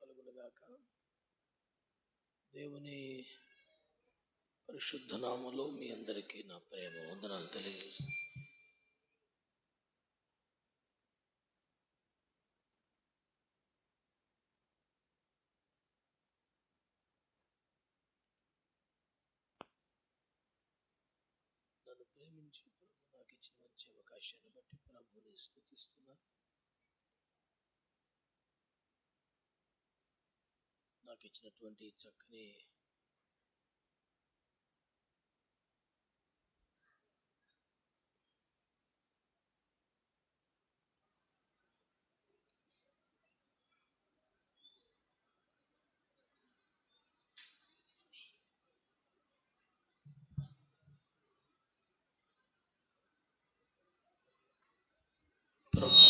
కలుగునుగాక. దేవుని పరిశుద్ధ నామములో మీ అందరికీ నా ప్రేమ వందనాలు తెలియజేస్తాను. నన్ను ప్రేమించి ప్రభు నాకు ఇచ్చిన మంచి అవకాశాన్ని బట్టి ప్రభుని స్తుతిస్తున్నాను. నాకు ఇచ్చినటువంటి చక్కని ప్రభు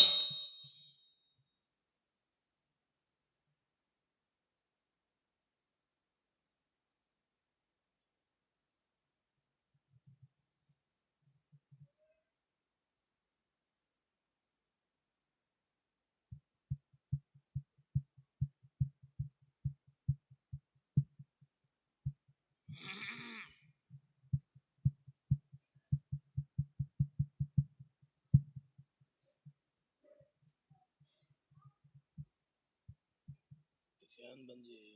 ఫ్యాన్ బంద్ చేయ.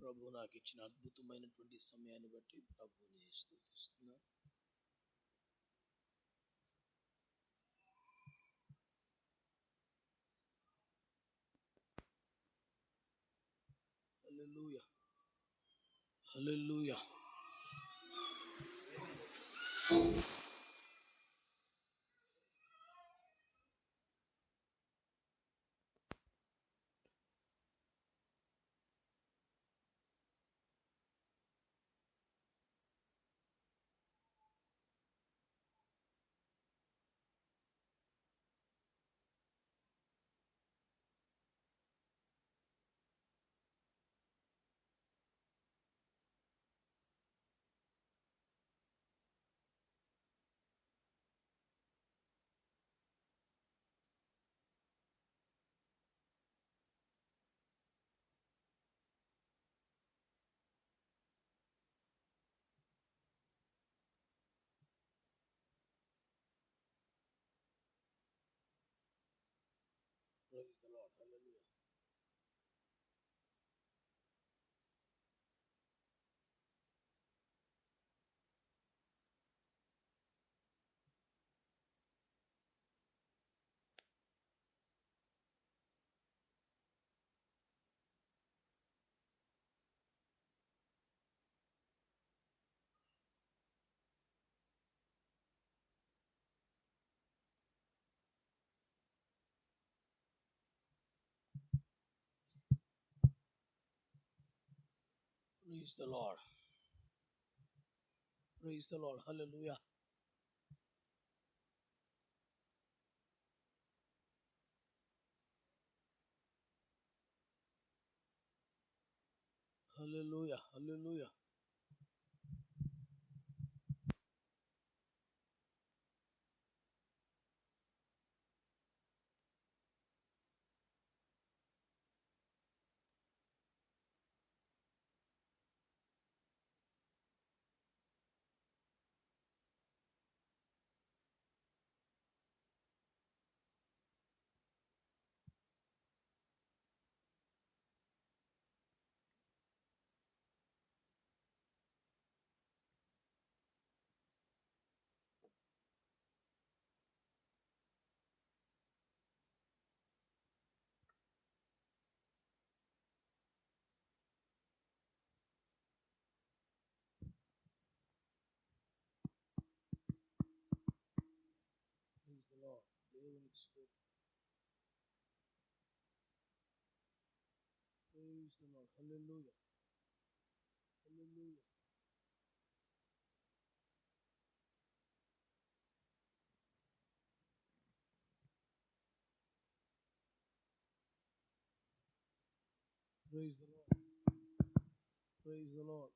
ప్రభు నాకు ఇచ్చిన అద్భుతమైనటువంటి సమయాన్ని బట్టి ప్రభుని స్తుతిస్తున్నాను. హల్లెలూయా, హల్లెలూయా. Praise the Lord. Hallelujah. Praise the Lord. Praise the Lord. Hallelujah. Hallelujah. Hallelujah. Praise the Lord. దేవునికి స్తోత్రం. Praise the Lord. Hallelujah. Hallelujah. Praise the Lord. Praise the Lord.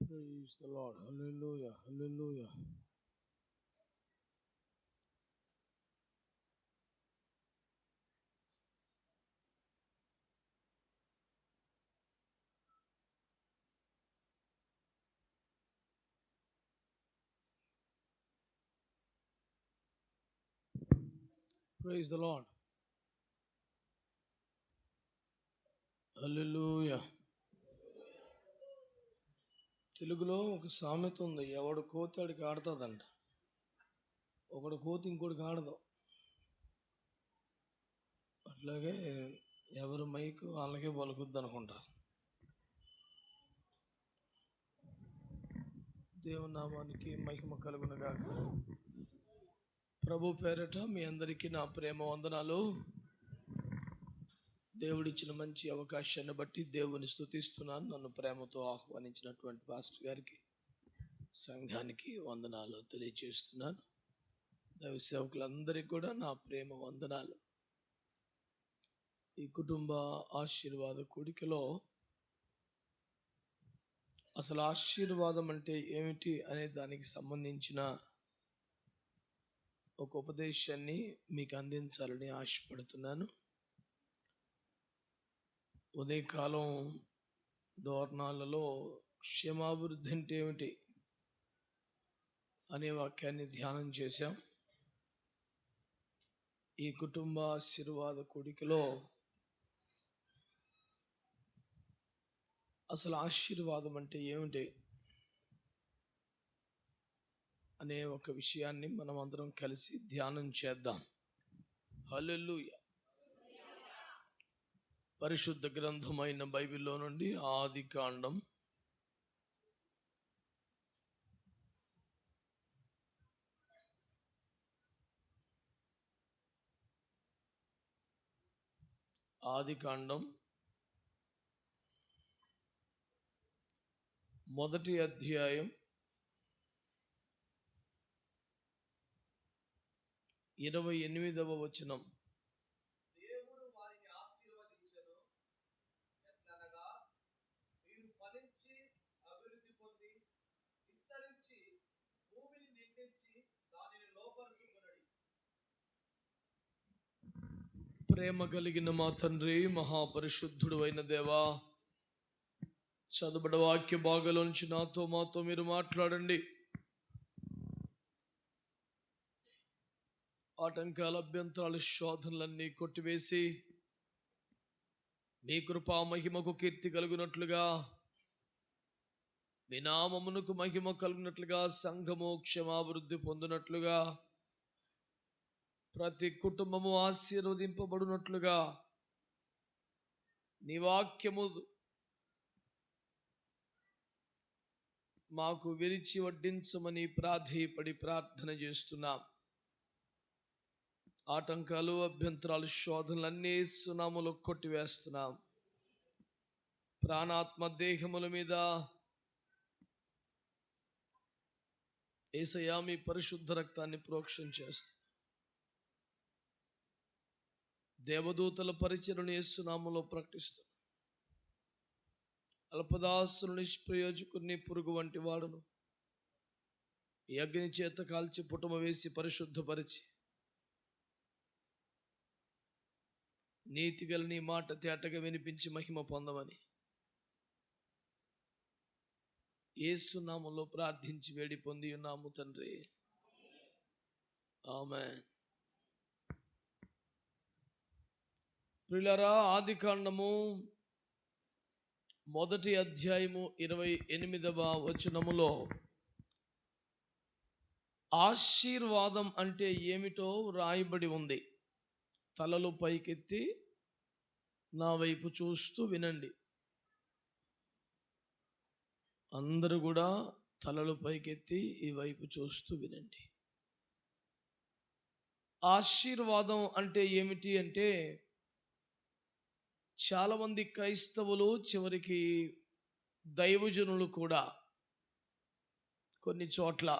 Praise the Lord. Hallelujah. Hallelujah. Praise the Lord. Hallelujah. తెలుగులో ఒక సామెత ఉంది, ఎవడు కోతి ఆడికి ఆడుతుందంట, ఒకడు కోతి ఇంకోటికి ఆడదు. అట్లాగే ఎవరు మైకు వాళ్ళకే పలుకుద్ది అనుకుంటా. దేవుని నామానికి మహిమ కలుగునుగాక. ప్రభు పేరట మీ అందరికీ నా ప్రేమ వందనాలు. దేవుడిచ్చిన మంచి అవకాశాన్ని బట్టి దేవుని స్తుతిస్తున్నాను. నన్ను ప్రేమతో ఆహ్వానించినటువంటి పాస్టర్ గారికి, సంఘానికి వందనాలు తెలియజేస్తున్నాను. దైవ సేవకులందరికీ కూడా నా ప్రేమ వందనాలు. ఈ కుటుంబ ఆశీర్వాద కూడికలో అసలు ఆశీర్వాదం అంటే ఏమిటి అనే దానికి సంబంధించిన ఒక ఉపదేశాన్ని మీకు అందించాలని ఆశపడుతున్నాను. ఉదయకాలం దోర్నాలలో క్షేమాభివృద్ధి అంటే ఏమిటి అనే వాక్యాన్ని ధ్యానం చేశాం. ఈ కుటుంబ ఆశీర్వాద కూడికలో అసలు ఆశీర్వాదం అంటే ఏమిటి అనే ఒక విషయాన్ని మనం అందరం కలిసి ధ్యానం చేద్దాం. హల్లెలూయా. పరిశుద్ధ గ్రంథమైన బైబిల్లో నుండి ఆదికాండం 1వ అధ్యాయం 28వ వచనం. దేవుడు వారిని ఆశీర్వదించెను, ఎట్లనగా మీరు ఫలించి అభివృద్ధి పొంది విస్తరించి భూమిని నిండించి దానిని లోపరుచుకొనుడి. ప్రేమ కలిగిన మా తండ్రి, మహాపరిశుద్ధుడు అయిన దేవా, చదువుబడ వాక్య భాగంలోంచి మాతో మీరు మాట్లాడండి. ఆటంకాల, అభ్యంతరాలు, శోధనలన్నీ కొట్టివేసి మీ కృపా మహిమకు కీర్తి కలుగునట్లుగా, మీ నామమునకు మహిమ కలుగునట్లుగా, సంఘము క్షేమాభివృద్ధి పొందినట్లుగా, ప్రతి కుటుంబము ఆశీర్వదింపబడినట్లుగా నీ వాక్యము మాకు విరిచి వడ్డించమని ప్రాధేయపడి ప్రార్థన చేస్తున్నాం. ఆటంకాలు, అభ్యంతరాలు, శోధనలన్నీ సునాములు కొట్టివేస్తున్నాం. ప్రాణాత్మ దేహముల మీద యేసయ్యా మీ పరిశుద్ధ రక్తాన్ని ప్రోక్షణ చేస్తాం. దేవదూతల పరిచయను యేసునామములో ప్రకటిస్తాం. అల్పదాసులు, నిష్ప్రయోజకుని, పురుగు వంటి వాడును ఈ అగ్ని చేత కాల్చి పుటమ వేసి పరిశుద్ధపరిచి నీతిగల నీ మాట తేటగా వినిపించి మహిమ పొందమని యేసు నామములో ప్రార్థించి వేడి పొంది ఉన్నాము తండ్రి. ఆమేన్. ప్రియులారా, ఆదికాండము 1వ అధ్యాయము 28వ వచనములో ఆశీర్వాదం అంటే ఏమిటో రాయబడి ఉంది. తలలు పైకెత్తి నా వైపు చూస్తూ వినండి. అందరూ కూడా తలలు పైకెత్తి ఈ వైపు చూస్తూ వినండి. ఆశీర్వాదం అంటే ఏమిటి అంటే, చాలామంది క్రైస్తవులు, చివరికి దైవజనులు కూడా కొన్ని చోట్ల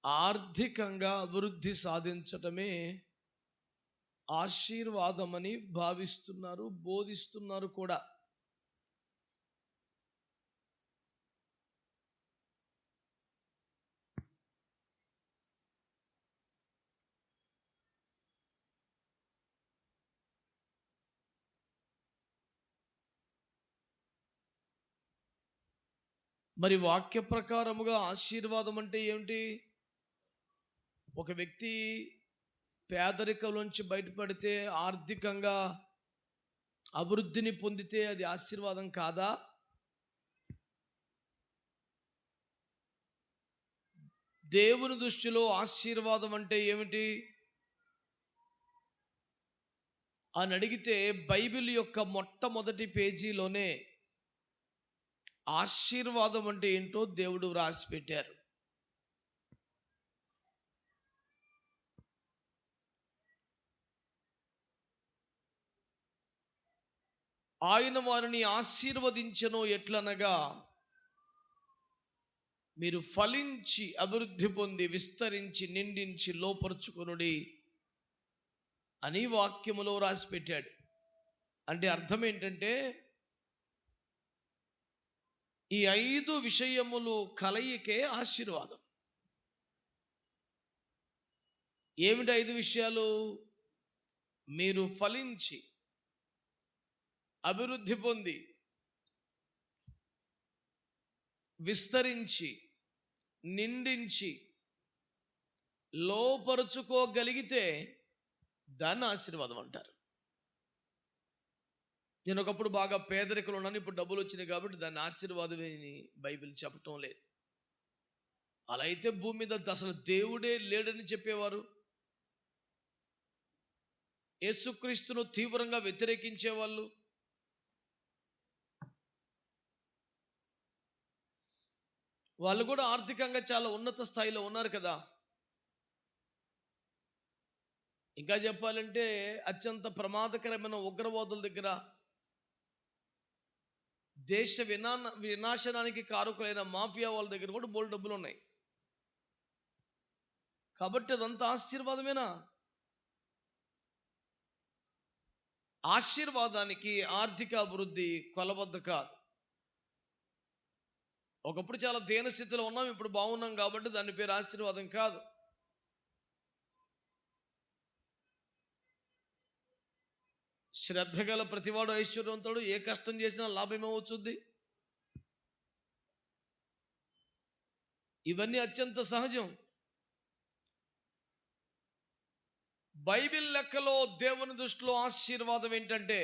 ఆర్థికంగా అభివృద్ధి సాధించటమే ఆశీర్వాదమని భావిస్తున్నారు, బోధిస్తున్నారు కూడా. మరి వాక్య ప్రకారముగా ఆశీర్వాదం అంటే ఏమిటి? ఒక వ్యక్తి పేదరికంలోంచి బయటపడితే, ఆర్థికంగా అభివృద్ధిని పొందితే అది ఆశీర్వాదం కాదా? దేవుని దృష్టిలో ఆశీర్వాదం అంటే ఏమిటి అని అడిగితే, బైబిల్ యొక్క మొట్టమొదటి పేజీలోనే ఆశీర్వాదం అంటే ఏంటో దేవుడు వ్రాసి పెట్టారు. ఆయన వారిని ఆశీర్వదించెను ఎట్లనగా, మీరు ఫలించి అభివృద్ధి పొంది విస్తరించి నిండించి లోపరుచుకొనుడి అని వాక్యములో రాసి పెట్టాడు. అంటే అర్థం ఏంటంటే, ఈ 5 విషయములు కలయికే ఆశీర్వాదం. ఏమిటి 5 విషయాలు? మీరు ఫలించి అభివృద్ధి పొంది విస్తరించి నిండించి లోపరుచుకోగలిగితే దాన్ని ఆశీర్వాదం అంటారు. నేను ఒకప్పుడు బాగా పేదరికలు ఉన్నాను, ఇప్పుడు డబ్బులు వచ్చినాయి కాబట్టి దాన్ని ఆశీర్వాదమే అని బైబిల్ చెప్పటం లేదు. అలా అయితే భూమి మీద అసలు దేవుడే లేడని చెప్పేవారు. యేసుక్రీస్తును తీవ్రంగా వ్యతిరేకించేవాళ్ళు. వాళ్ళు కూడా ఆర్థికంగా చాలా ఉన్నత స్థాయిలో ఉన్నారు కదా. ఇంకా చెప్పాలంటే అత్యంత ప్రమాదకరమైన ఉగ్రవాదుల దగ్గర, దేశ వినాశనానికి కారకులైన మాఫియా వాళ్ళ దగ్గర కూడా బోల్డ్ డబ్బులు ఉన్నాయి. కాబట్టి అదంతా ఆశీర్వాదమేనా? ఆశీర్వాదానికి ఆర్థిక అభివృద్ధి కొలబద్ద కాదు. ఒకప్పుడు చాలా దీనస్థితిలో ఉన్నాం, ఇప్పుడు బాగున్నాం కాబట్టి దాని పేరు ఆశీర్వాదం కాదు. శ్రద్ధ గల ప్రతివాడు ఐశ్వర్యవంతుడు, ఏ కష్టం చేసినా లాభం ఏమవుతుంది. ఇవన్నీ అత్యంత సహజం. బైబిల్ లెక్కలో దేవుని దృష్టిలో ఆశీర్వాదం ఏంటంటే,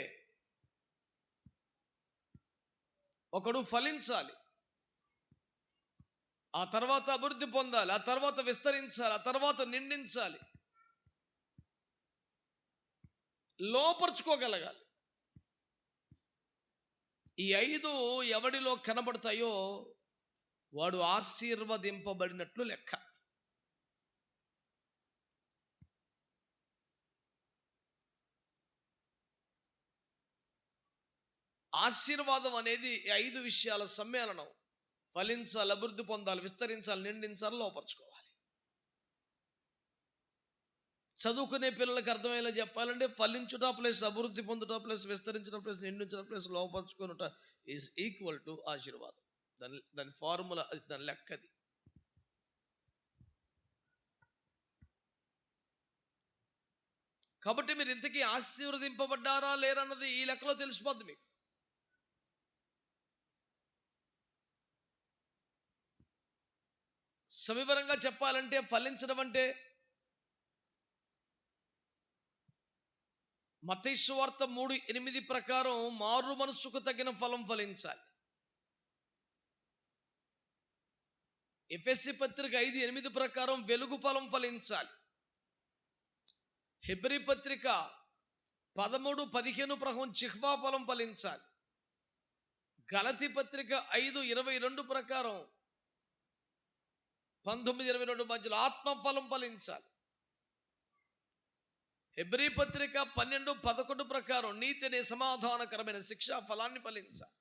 ఒకడు ఫలించాలి, ఆ తర్వాత అభివృద్ధి పొందాలి, ఆ తర్వాత విస్తరించాలి, ఆ తర్వాత నిండించాలి, లోపరుచుకోగలగాలి. ఈ 5 ఎవడిలో కనబడతాయో వాడు ఆశీర్వదింపబడినట్లు లెక్క. ఆశీర్వాదం అనేది 5 విషయాల సమ్మేళనం. ఫలించాలి, అభివృద్ధి పొందాలి, విస్తరించాలి, నిండించాలి, లోపరుచుకోవాలి. చదువుకునే పిల్లలకు అర్థమయ్యేలా చెప్పాలంటే, ఫలించుట ప్లస్ అభివృద్ధి పొందుట ప్లస్ విస్తరించడం ప్లస్ నిండించడం ప్లస్ లోపరుచుకునుట ఈజ్ ఈక్వల్ టు ఆశీర్వాదం. దాని ఫార్ములా అది, దాని లెక్కది. కాబట్టి మీరు ఇంతకీ ఆశీర్వదింపబడ్డారా లేరన్నది ఈ లెక్కలో తెలిసిపోద్ది మీకు. సవివరంగా చెప్పాలంటే, ఫలించడం అంటే మత్తయి సువార్త 3:8 ప్రకారం మారు మనసుకు తగిన ఫలం ఫలించాలి. ఎఫెసీ పత్రిక 5:8 ప్రకారం వెలుగు ఫలం ఫలించాలి. హెబ్రీ పత్రిక 13:15 ప్రకారం జిహ్వా ఫలం ఫలించాలి. గలతీ పత్రిక 5:22 ప్రకారం 19-22 మధ్యలో ఆత్మ ఫలం ఫలించాలి. హెబ్రీ పత్రిక 12:11 ప్రకారం నీతి అనే సమాధానకరమైన శిక్షా ఫలాన్ని ఫలించాలి.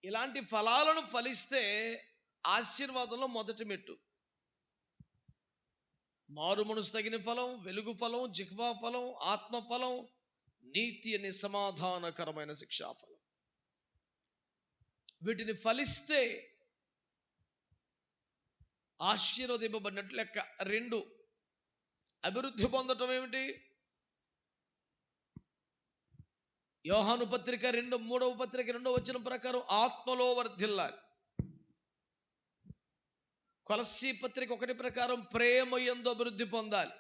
ఇలాంటి ఫలాలను ఫలిస్తే ఆశీర్వాదంలో మొదటి మెట్టు. మారు మనసు తగిన ఫలం, వెలుగు ఫలం, జిహ్వా ఫలం, ఆత్మ ఫలం, నీతి అనే సమాధానకరమైన శిక్షా ఫలం. వీటిని ఫలిస్తే ఆశీర్వదింపబడినట్లు లెక్క. 2, అభివృద్ధి పొందటం ఏమిటి? యోహాను పత్రిక 3వ వచనం ప్రకారం ఆత్మలో వర్ధిల్లాలి. కొలస్సీ పత్రిక 1 ప్రకారం ప్రేమ యందు అభివృద్ధి పొందాలి.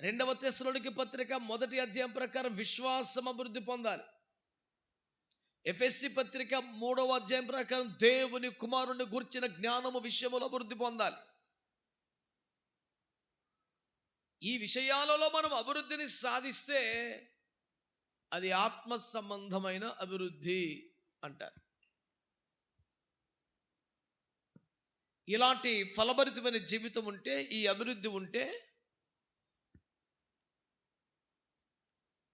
2వ తెస్సలోనికీ పత్రిక 1వ అధ్యాయం ప్రకారం విశ్వాసం అభివృద్ధి పొందాలి. ఎఫెసీ పత్రిక 3వ అధ్యాయం ప్రకారం దేవుని కుమారుని గుర్చిన జ్ఞానము విషయములో అభివృద్ధి పొందాలి. ఈ విషయాలలో మనం అభివృద్ధిని సాధిస్తే అది ఆత్మ సంబంధమైన అభివృద్ధి అంటారు. ఇలాంటి ఫలభరితమైన జీవితం ఉంటే, ఈ అభివృద్ధి ఉంటే,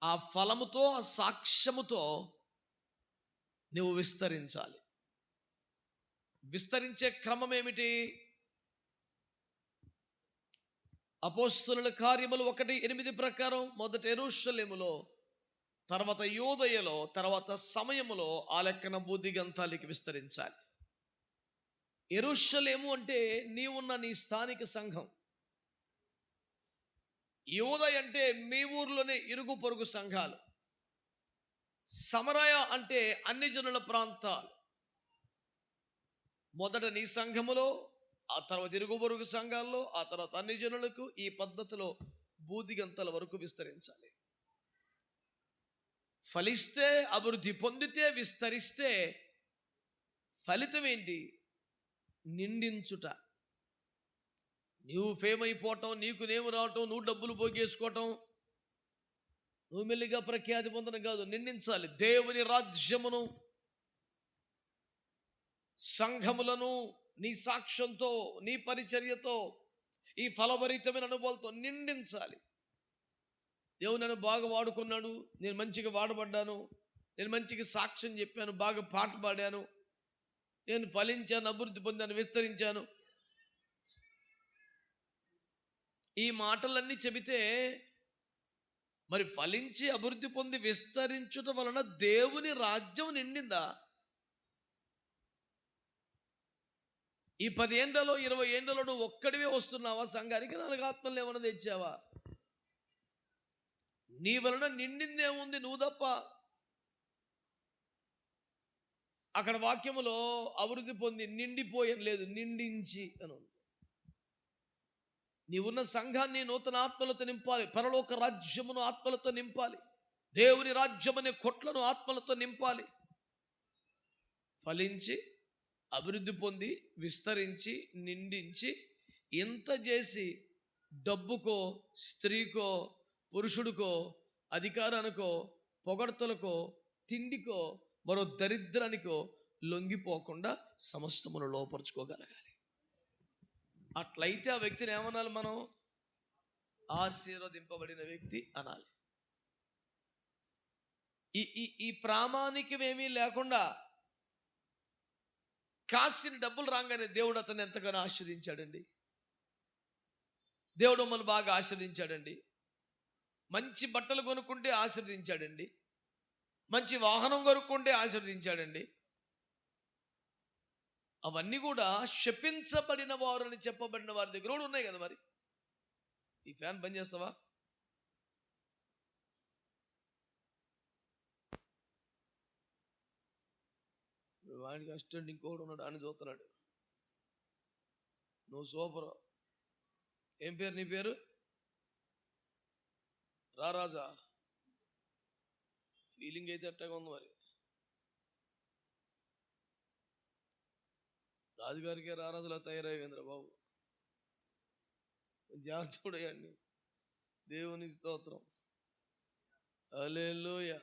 ఆ ఫలముతో, ఆ సాక్ష్యముతో నువ్వు విస్తరించాలి. విస్తరించే క్రమం ఏమిటి? అపోస్తలుల కార్యములు 1:8 ప్రకారం మొదట యెరూషలేములో, తర్వాత యూదయలో, తర్వాత సమయములో ఆ లెక్కన బూదిగంతాలకి విస్తరించాలి. యెరూషలేము అంటే నీవున్న నీ స్థానిక సంఘం. యూదయ అంటే మీ ఊర్లోనే ఇరుగు పొరుగు సంఘాలు. సమరయ అంటే అన్ని జనుల ప్రాంతాలు. మొదట నీ సంఘములో, ఆ తర్వాత ఇరుగు పొరుగు సంఘాల్లో, ఆ తర్వాత అన్ని జనులకు, ఈ పద్ధతిలో బూదిగంతల వరకు విస్తరించాలి. ఫలిస్తే, అభివృద్ధి పొందితే, విస్తరిస్తే ఫలితం ఏంటి? నిండించుట. నువ్వు ఫేమ్ అయిపోవటం, నీకు నేము రావటం, నువ్వు డబ్బులు పోగేసుకోవటం, నువ్వు మెల్లిగా ప్రఖ్యాతి పొందడం కాదు, నిందించాలి. దేవుని రాజ్యమును, సంఘములను నీ సాక్ష్యంతో, నీ పరిచర్యతో, ఈ ఫలభరితమైన అనుభవాలతో నిండించాలి. దేవుడు నన్ను బాగా వాడుకున్నాడు, నేను మంచిగా వాడబడ్డాను, నేను మంచిగా సాక్ష్యం చెప్పాను, బాగా పాట పాడాను, నేను ఫలించాను, అభివృద్ధి పొందాను, విస్తరించాను. ఈ మాటలన్నీ చెబితే మరి ఫలించి అభివృద్ధి పొంది విస్తరించుట వలన దేవుని రాజ్యం నిండిందా? ఈ 10 ఏండ్లలో 20 ఏండ్లలో నువ్వు ఒక్కడివే వస్తున్నావా సంఘానికి? 4 ఆత్మలు ఏమన్నా తెచ్చావా? నీ వలన నిండిందేముంది? నువ్వు తప్ప. అక్కడ వాక్యములో అభివృద్ధి పొంది నిండిపోయేం లేదు, నిండించి అని ఉంది. నీవున్న సంఘాన్ని నూతన ఆత్మలతో నింపాలి. పరలోక రాజ్యమును ఆత్మలతో నింపాలి. దేవుని రాజ్యం అనే కొట్లను ఆత్మలతో నింపాలి. ఫలించి అభివృద్ధి పొంది విస్తరించి నిండించి, ఇంత చేసి డబ్బుకో, స్త్రీకో, పురుషుడికో, అధికారానికో, పొగడ్తలకో, తిండికో, మరో దరిద్రానికో లొంగిపోకుండా సమస్తమును లోపరుచుకోగలగాలి. అట్లయితే ఆ వ్యక్తిని ఏమనాలి? మనం ఆశీర్వదింపబడిన వ్యక్తి అనాలి. ఈ ప్రామాణికమేమీ లేకుండా కాసిన డబ్బులు రాగానే దేవుడు అతన్ని ఎంతగానో ఆశీర్వదించాడండి. దేవుడు మమ్మల్ని బాగా ఆశీర్వదించాడండి. మంచి బట్టలు కొనుక్కుంటే ఆశీర్వదించాడండి. మంచి వాహనం కొనుక్కుంటే ఆశీర్వదించాడండి. అవన్నీ కూడా శపించబడిన వారు అని చెప్పబడిన వారి దగ్గర కూడా ఉన్నాయి కదా. మరి ఈ ఫ్యాన్ బంద్ చేస్తావా? వాడికి అసిస్టెంట్ ఇంకోటి ఉన్నాడు, అని చూస్తున్నాడు. నువ్వు సూపర్. ఏం పేరు నీ పేరు? రారాజా. ఫీలింగ్ అయితే అట్టగా ఉంది. మరి రాజుగారికే రారాజులా తయారయ్యేంద్ర బాబు. జాగ్రత్త చూడయండి. దేవుని స్తోత్రం. హల్లెలూయా.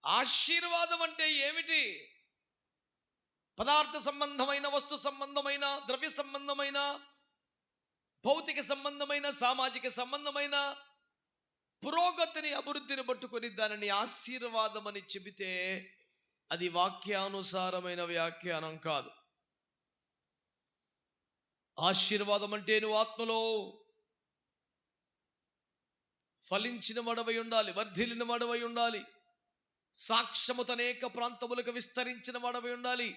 ఆశీర్వాదం అంటే ఏమిటి? పదార్థ సంబంధమైన, వస్తు సంబంధమైన, ద్రవ్య సంబంధమైన, భౌతిక సంబంధమైన, సామాజిక సంబంధమైన పురోగతిని, అభివృద్ధిని పట్టుకొని దానిని ఆశీర్వాదం అని చెబితే అది వాక్యానుసారమైన వ్యాఖ్యానం కాదు. ఆశీర్వాదం అంటే నువ్వు ఆత్మలో ఫలించిన వాడవై ఉండాలి, వర్ధిల్లిన వాడవై ఉండాలి, సాక్ష్యముతో అనేక ప్రాంతములకు విస్తరించిన వాడవై ఉండాలి,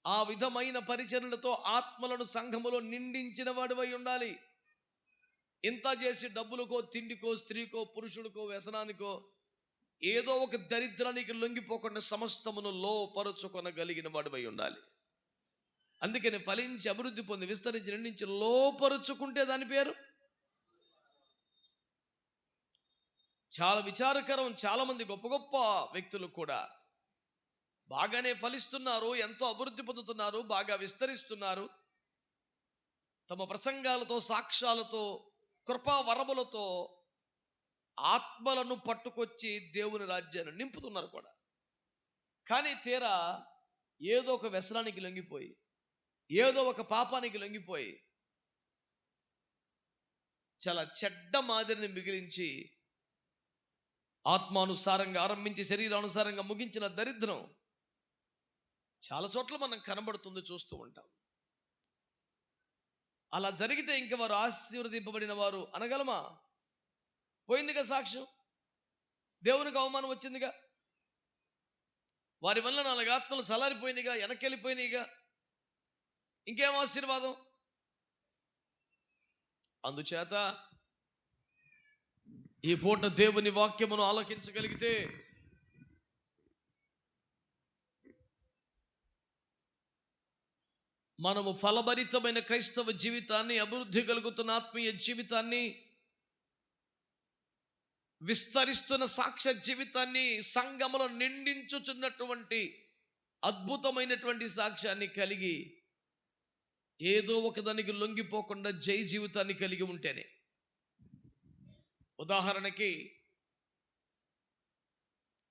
ఆ విధమైన పరిచర్యలతో ఆత్మలను సంఘములో నిండించిన వాడవై ఉండాలి. ఇంత చేసి డబ్బులకో, తిండికో, స్త్రీకో, పురుషుడికో, వ్యసనానికో, ఏదో ఒక దరిద్రానికి లొంగిపోకుండా సమస్తమును లోపరుచుకొనగలిగిన వాడివై ఉండాలి. అందుకని ఫలించి అభివృద్ధి పొంది విస్తరించి నిండించి లోపరుచుకుంటే దాని పేరు. చాలా విచారకరం. చాలా మంది గొప్ప గొప్ప వ్యక్తులు కూడా బాగానే ఫలిస్తున్నారు, ఎంతో అభివృద్ధి పొందుతున్నారు, బాగా విస్తరిస్తున్నారు. తమ ప్రసంగాలతో, సాక్ష్యాలతో, కృపా వరములతో ఆత్మలను పట్టుకొచ్చి దేవుని రాజ్యాన్ని నింపుతున్నారు కూడా. కానీ తీరా ఏదో ఒక వ్యసనానికి లొంగిపోయి, ఏదో ఒక పాపానికి లొంగిపోయి చాలా చెడ్డ మాదిరిని మిగిలించి ఆత్మానుసారంగా ఆరంభించి శరీరానుసారంగా ముగించిన దరిద్రం చాలా చోట్ల మనం కనబడుతుంది, చూస్తూ ఉంటాం. అలా జరిగితే ఇంక వారు ఆశీర్వదింపబడిన వారు అనగలమా? పోయిందిగా సాక్ష్యం, దేవునికి అవమానం వచ్చిందిగా, వారి వల్ల 4 ఆత్మలు సలారిపోయినాయిగా, వెనకెళ్ళిపోయినాయిగా, ఇంకేం ఆశీర్వాదం? అందుచేత ఈ పూట దేవుని వాక్యమును ఆలకించగలిగితే మనము ఫలభరితమైన క్రైస్తవ జీవితాన్ని, అభివృద్ధి కలుగుతున్న ఆత్మీయ జీవితాన్ని, విస్తరిస్తున్న సాక్ష్య జీవితాన్ని, సంఘములో నిండించుచున్నటువంటి అద్భుతమైనటువంటి సాక్ష్యాన్ని కలిగి ఏదో ఒకదానికి లొంగిపోకుండా జై జీవితాన్ని కలిగి ఉంటేనే. ఉదాహరణకి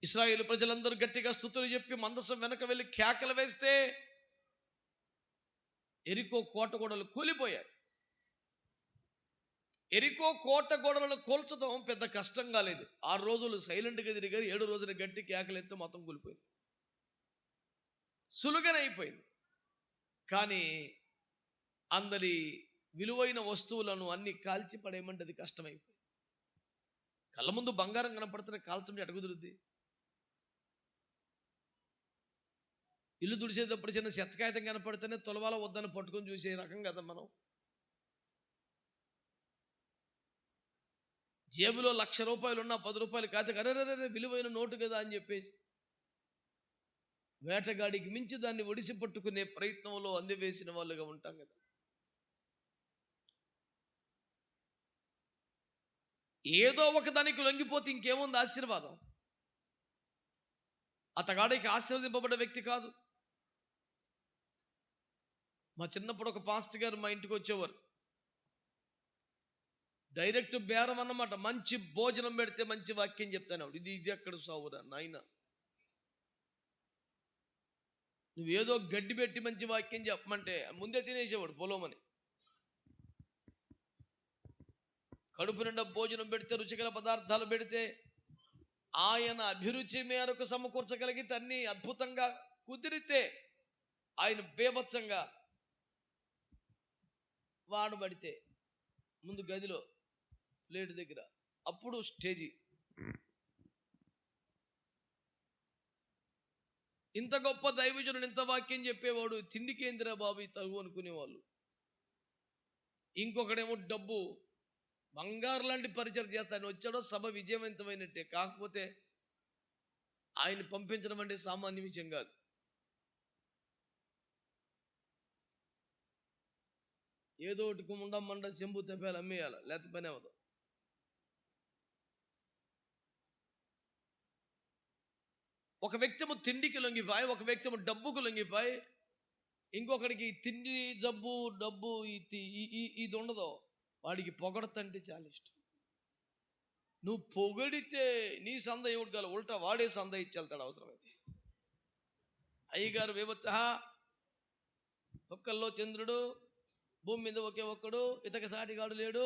ఇశ్రాయేలు ప్రజలందరూ గట్టిగా స్తుతులు చెప్పి మందసం వెనక వెళ్ళి కేకలు వేస్తే ఎరికో కోట గోడలు కూలిపోయాయి. ఎరికో కోట గోడలను కూల్చడం పెద్ద కష్టం కాలేదు. 6 రోజులు సైలెంట్గా తిరిగారు, 7 రోజులు గట్టి కేకలెత్తే మొత్తం కూలిపోయింది, సులువుగానే అయిపోయింది. కానీ అందరి విలువైన వస్తువులను అన్ని కాల్చి పడేయమంటే అది కష్టమైపోయింది. కళ్ళ ముందు బంగారం కనపడుతున్న కాల్చండి అడుగుదురుద్ది. ఇల్లు తుడిచేటప్పుడు చిన్న చెత్తకాయతం కనపడితేనే తొలవాల వద్దని పట్టుకొని చూసే రకం కదా మనం. జేబులో 1,00,000 రూపాయలు ఉన్నా 10 రూపాయలు కాదు, అరే విలువైన నోటు కదా అని చెప్పేసి వేటగాడికి మించి దాన్ని ఒడిసి పట్టుకునే ప్రయత్నంలో అందివేసిన వాళ్ళుగా ఉంటాం కదా. ఏదో ఒక దానికి లొంగిపోతే ఇంకేముంది ఆశీర్వాదం? అతగాడికి ఆశీర్వదింపబడ్డ వ్యక్తి కాదు. మా చిన్నప్పుడు ఒక పాస్టర్ గారు మా ఇంటికి వచ్చేవారు. డైరెక్ట్ బేరం అన్నమాట. మంచి భోజనం పెడితే మంచి వాక్యం చెప్తాను. ఇది ఎక్కడ సావురా నాయన, నువ్వేదో గడ్డి పెట్టి మంచి వాక్యం చెప్పమంటే ముందే తినేసేవాడు పొలమని. కడుపు నిండా భోజనం పెడితే, రుచికల పదార్థాలు పెడితే, ఆయన అభిరుచి మేరకు సమకూర్చగలిగితే, అన్ని అద్భుతంగా కుదిరితే ఆయన బేభత్సంగా వాడబడితే ముందు గదిలో ప్లేట్ దగ్గర, అప్పుడు స్టేజీ. ఇంత గొప్ప దైవజనుడు ఇంత వాక్యం చెప్పేవాడు, తిండి కేంద్ర బాబు తగు అనుకునేవాళ్ళు. ఇంకొకడేమో డబ్బు బంగారు లాంటి పరిచయం చేస్తాను వచ్చాడో సభ విజయవంతమైనట్టే. కాకపోతే ఆయన పంపించడం అంటే సామాన్య విషయం కాదు. ఏదో ఒకటి కుమ్మండ చెంబు తెప్పాలి, అమ్మేయాలి, లేకపోతే పని అవ్వదు. ఒక వ్యక్తిము తిండికి లొంగిపోయి, ఒక వ్యక్తిము డబ్బుకు లొంగిపోయి, ఇంకొకడికి తిండి జబ్బు డబ్బు ఇది ఉండదో, వాడికి పొగడతంటే చాలా ఇష్టం. నువ్వు పొగడితే నీ సంద ఇవ్వగల, ఉల్టా వాడే సంద ఇచ్చేళ్తాడు అవసరమైతే. అయ్యగారు వివత్స, ఒక్కల్లో చంద్రుడు, భూమి మీద ఒకే ఒక్కడు, ఇతక సాటిగాడు లేడు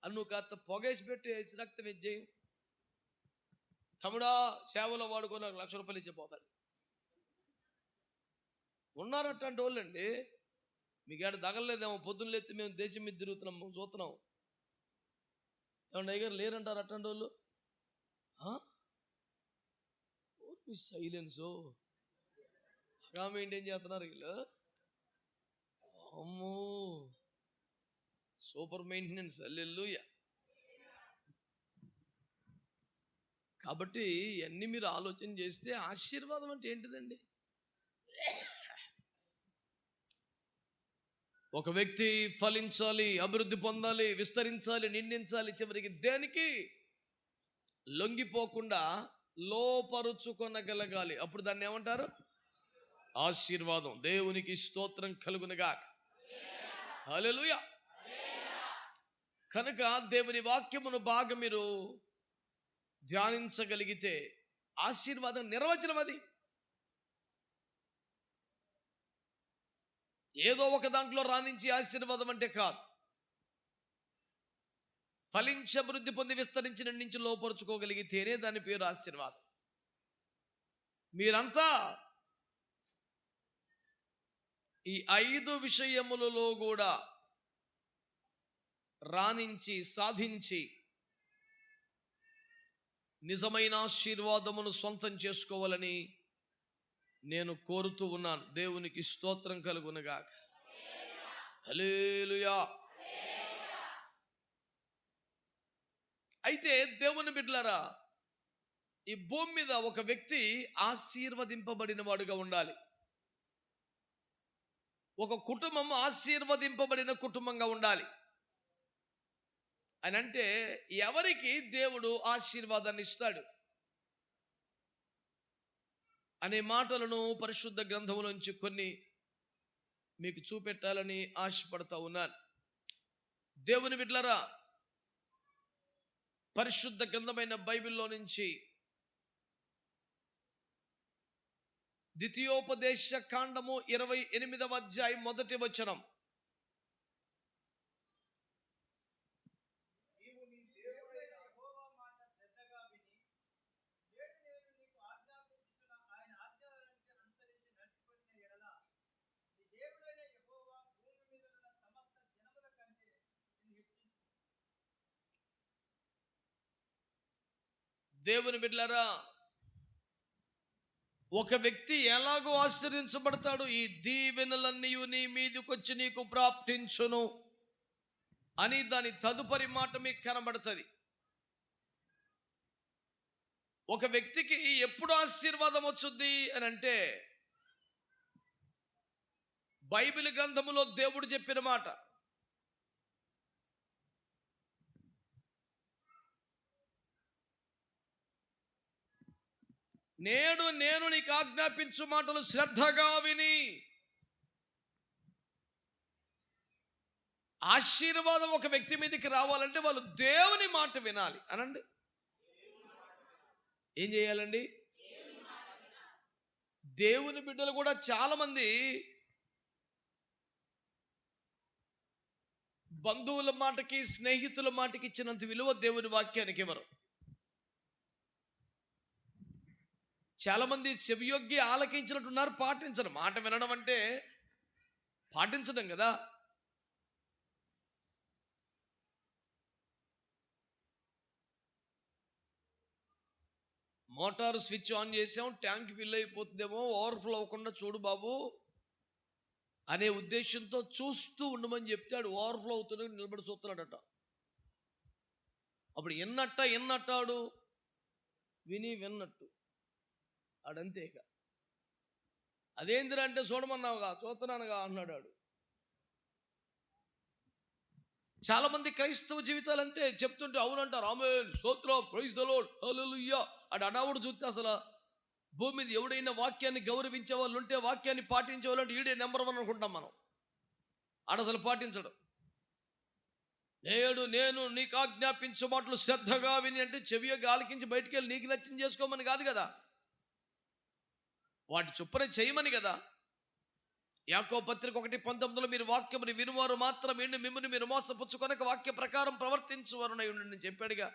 అని నువ్వు కాస్త పొగేసి పెట్టి రక్తం ఇచ్చేయి. తమ్ముడా సేవలో వాడుకో, నాకు 1,00,000 రూపాయలు ఇచ్చిపోతాడు. ఉన్నారట్టంటే వాళ్ళండి. మీకు ఏడ తగలలేదేమో, పొద్దున్న లేస్తే మేము దేశం మీద తిరుగుతున్నాం, చూస్తున్నాం. ఏమన్నా అయ్యగారు లేరంటారు అట్టండి వాళ్ళు. సైలెన్సు మెయింటైన్ చేస్తున్నారు వీళ్ళు. అమ్మో, సూపర్ మెయింటెనెన్స్. హల్లెలూయా. కాబట్టి ఇవన్నీ మీరు ఆలోచన చేస్తే ఆశీర్వాదం అంటే ఏంటిదండి? ఒక వ్యక్తి ఫలించాలి, అభివృద్ధి పొందాలి, విస్తరించాలి, నిందించాలి, చివరికి దేనికి లొంగిపోకుండా లోపరుచుకొనగలగాలి. అప్పుడు దాన్ని ఏమంటారు? ఆశీర్వాదం. దేవునికి స్తోత్రం కలుగునుగా. హల్లెలూయా. కనుక దేవుని వాక్యమును బాగా మీరు ధ్యానించగలిగితే ఆశీర్వాదం నిర్వచనం అది. ఏదో ఒక దాంట్లో రాణించి ఆశీర్వాదం అంటే కాదు. ఫలించి అభివృద్ధి పొంది విస్తరించి నుంచి లోపరుచుకోగలిగితేనే దాని పేరు ఆశీర్వాదం. మీరంతా ఈ 5 విషయములలో కూడా రాణించి సాధించి నిజమైన ఆశీర్వాదమును సొంతం చేసుకోవాలని నేను కోరుతూ ఉన్నాను. దేవునికి స్తోత్రం కలుగునుగాక. హల్లెలూయా. అయితే దేవుని బిడ్డలారా, ఈ భూమి మీద ఒక వ్యక్తి ఆశీర్వదింపబడిన వాడుగా ఉండాలి. ఒక కుటుంబం ఆశీర్వదింపబడిన కుటుంబంగా ఉండాలి అని అంటే, ఎవరికి దేవుడు ఆశీర్వాదాన్ని ఇస్తాడు అనే మాటలను పరిశుద్ధ గ్రంథములోంచి కొన్ని మీకు చూపెట్టాలని ఆశపడతా ఉన్నాను. దేవుని బిడ్డలారా, పరిశుద్ధ గ్రంథమైన బైబిల్లో నుంచి ద్వితీయోపదేశ కాండము 28వ అధ్యాయం 1వ వచనం. నీవు నీ దేవుడైన యెహోవా మాట శ్రద్ధగా విని నేడు నేను నీకు ఆజ్ఞాపించుచున్న ఆయన ఆజ్ఞలన్నిటిని అనుసరించి నడుచుకొనిన యెడల నీ దేవుడైన యెహోవా భూమి మీద ఉన్న సమస్త జనముల కంటే నిన్ను హెచ్చించును. దేవుని బిడ్డలారా, ఒక వ్యక్తి ఎలాగో ఆశీర్వదించబడతాడు? ఈ దీవెనలన్నీ నీ మీదకొచ్చి నీకు ప్రాప్తించును అని దాని తదుపరి మాట మీకు కనబడుతుంది. ఒక వ్యక్తికి ఎప్పుడు ఆశీర్వాదం వచ్చుద్ది అని అంటే, బైబిల్ గ్రంథములో దేవుడు చెప్పిన మాట. నేడు నేను నీకు ఆజ్ఞాపించు మాటలు శ్రద్ధగా విని. ఆశీర్వాదం ఒక వ్యక్తి మీదకి రావాలంటే వాళ్ళు దేవుని మాట వినాలి. అనండి, ఏం చేయాలండి? దేవుని బిడ్డలు కూడా చాలా మంది బంధువుల మాటకి, స్నేహితుల మాటకి ఇచ్చినంత విలువ దేవుని వాక్యానికి ఇవ్వరు. చాలా మంది చెవియొగ్గి ఆలకించినట్టున్నారు, పాటించరు. మాట వినడం అంటే పాటించడం కదా. మోటార్ స్విచ్ ఆన్ చేసాం, ట్యాంక్ ఫిల్ అయిపోతుందేమో, ఓవర్ఫ్లో అవ్వకుండా చూడు బాబు అనే ఉద్దేశంతో చూస్తూ ఉండమని చెప్తాడు. ఓవర్ఫ్లో అవుతున్న నిలబడి చూస్తున్నాడట. అప్పుడు ఎన్నట్టాడు విని విన్నట్టు ఆడంతే. ఇక అదేందిరా అంటే, చూడమన్నావుగా, చూస్తున్నానుగా అన్నాడు ఆడు. చాలా మంది క్రైస్తవ జీవితాలు అంతే. చెప్తుంటే అవునంటారు, ఆమేన్, స్తోత్రం, ప్రైజ్ ది లార్డ్, హల్లెలూయా అడు అడావుడు చూస్తే అసలు భూమి మీద ఎవడైనా వాక్యాన్ని గౌరవించే వాళ్ళు ఉంటే, వాక్యాన్ని పాటించే వాళ్ళు అంటే ఈడే నెంబర్ 1 అనుకుంటాం మనం. ఆడ అసలు పాటించడు. నేడు నేను నీకు ఆజ్ఞాపించు మాటలు శ్రద్ధగా విని అంటే చెవియగా ఆలకించి బయటికి వెళ్ళి నీకు నచ్చింది చేసుకోమని కాదు కదా, వాటి చొప్పున చేయమని కదా. యాకోబు పత్రిక 1:19 మీరు వాక్యముని వినువారు మాత్రం మిమ్మల్ని మీరు మోసపుచ్చుకొనక వాక్య ప్రకారం ప్రవర్తించువారునై ఉండండి చెప్పాడుగా.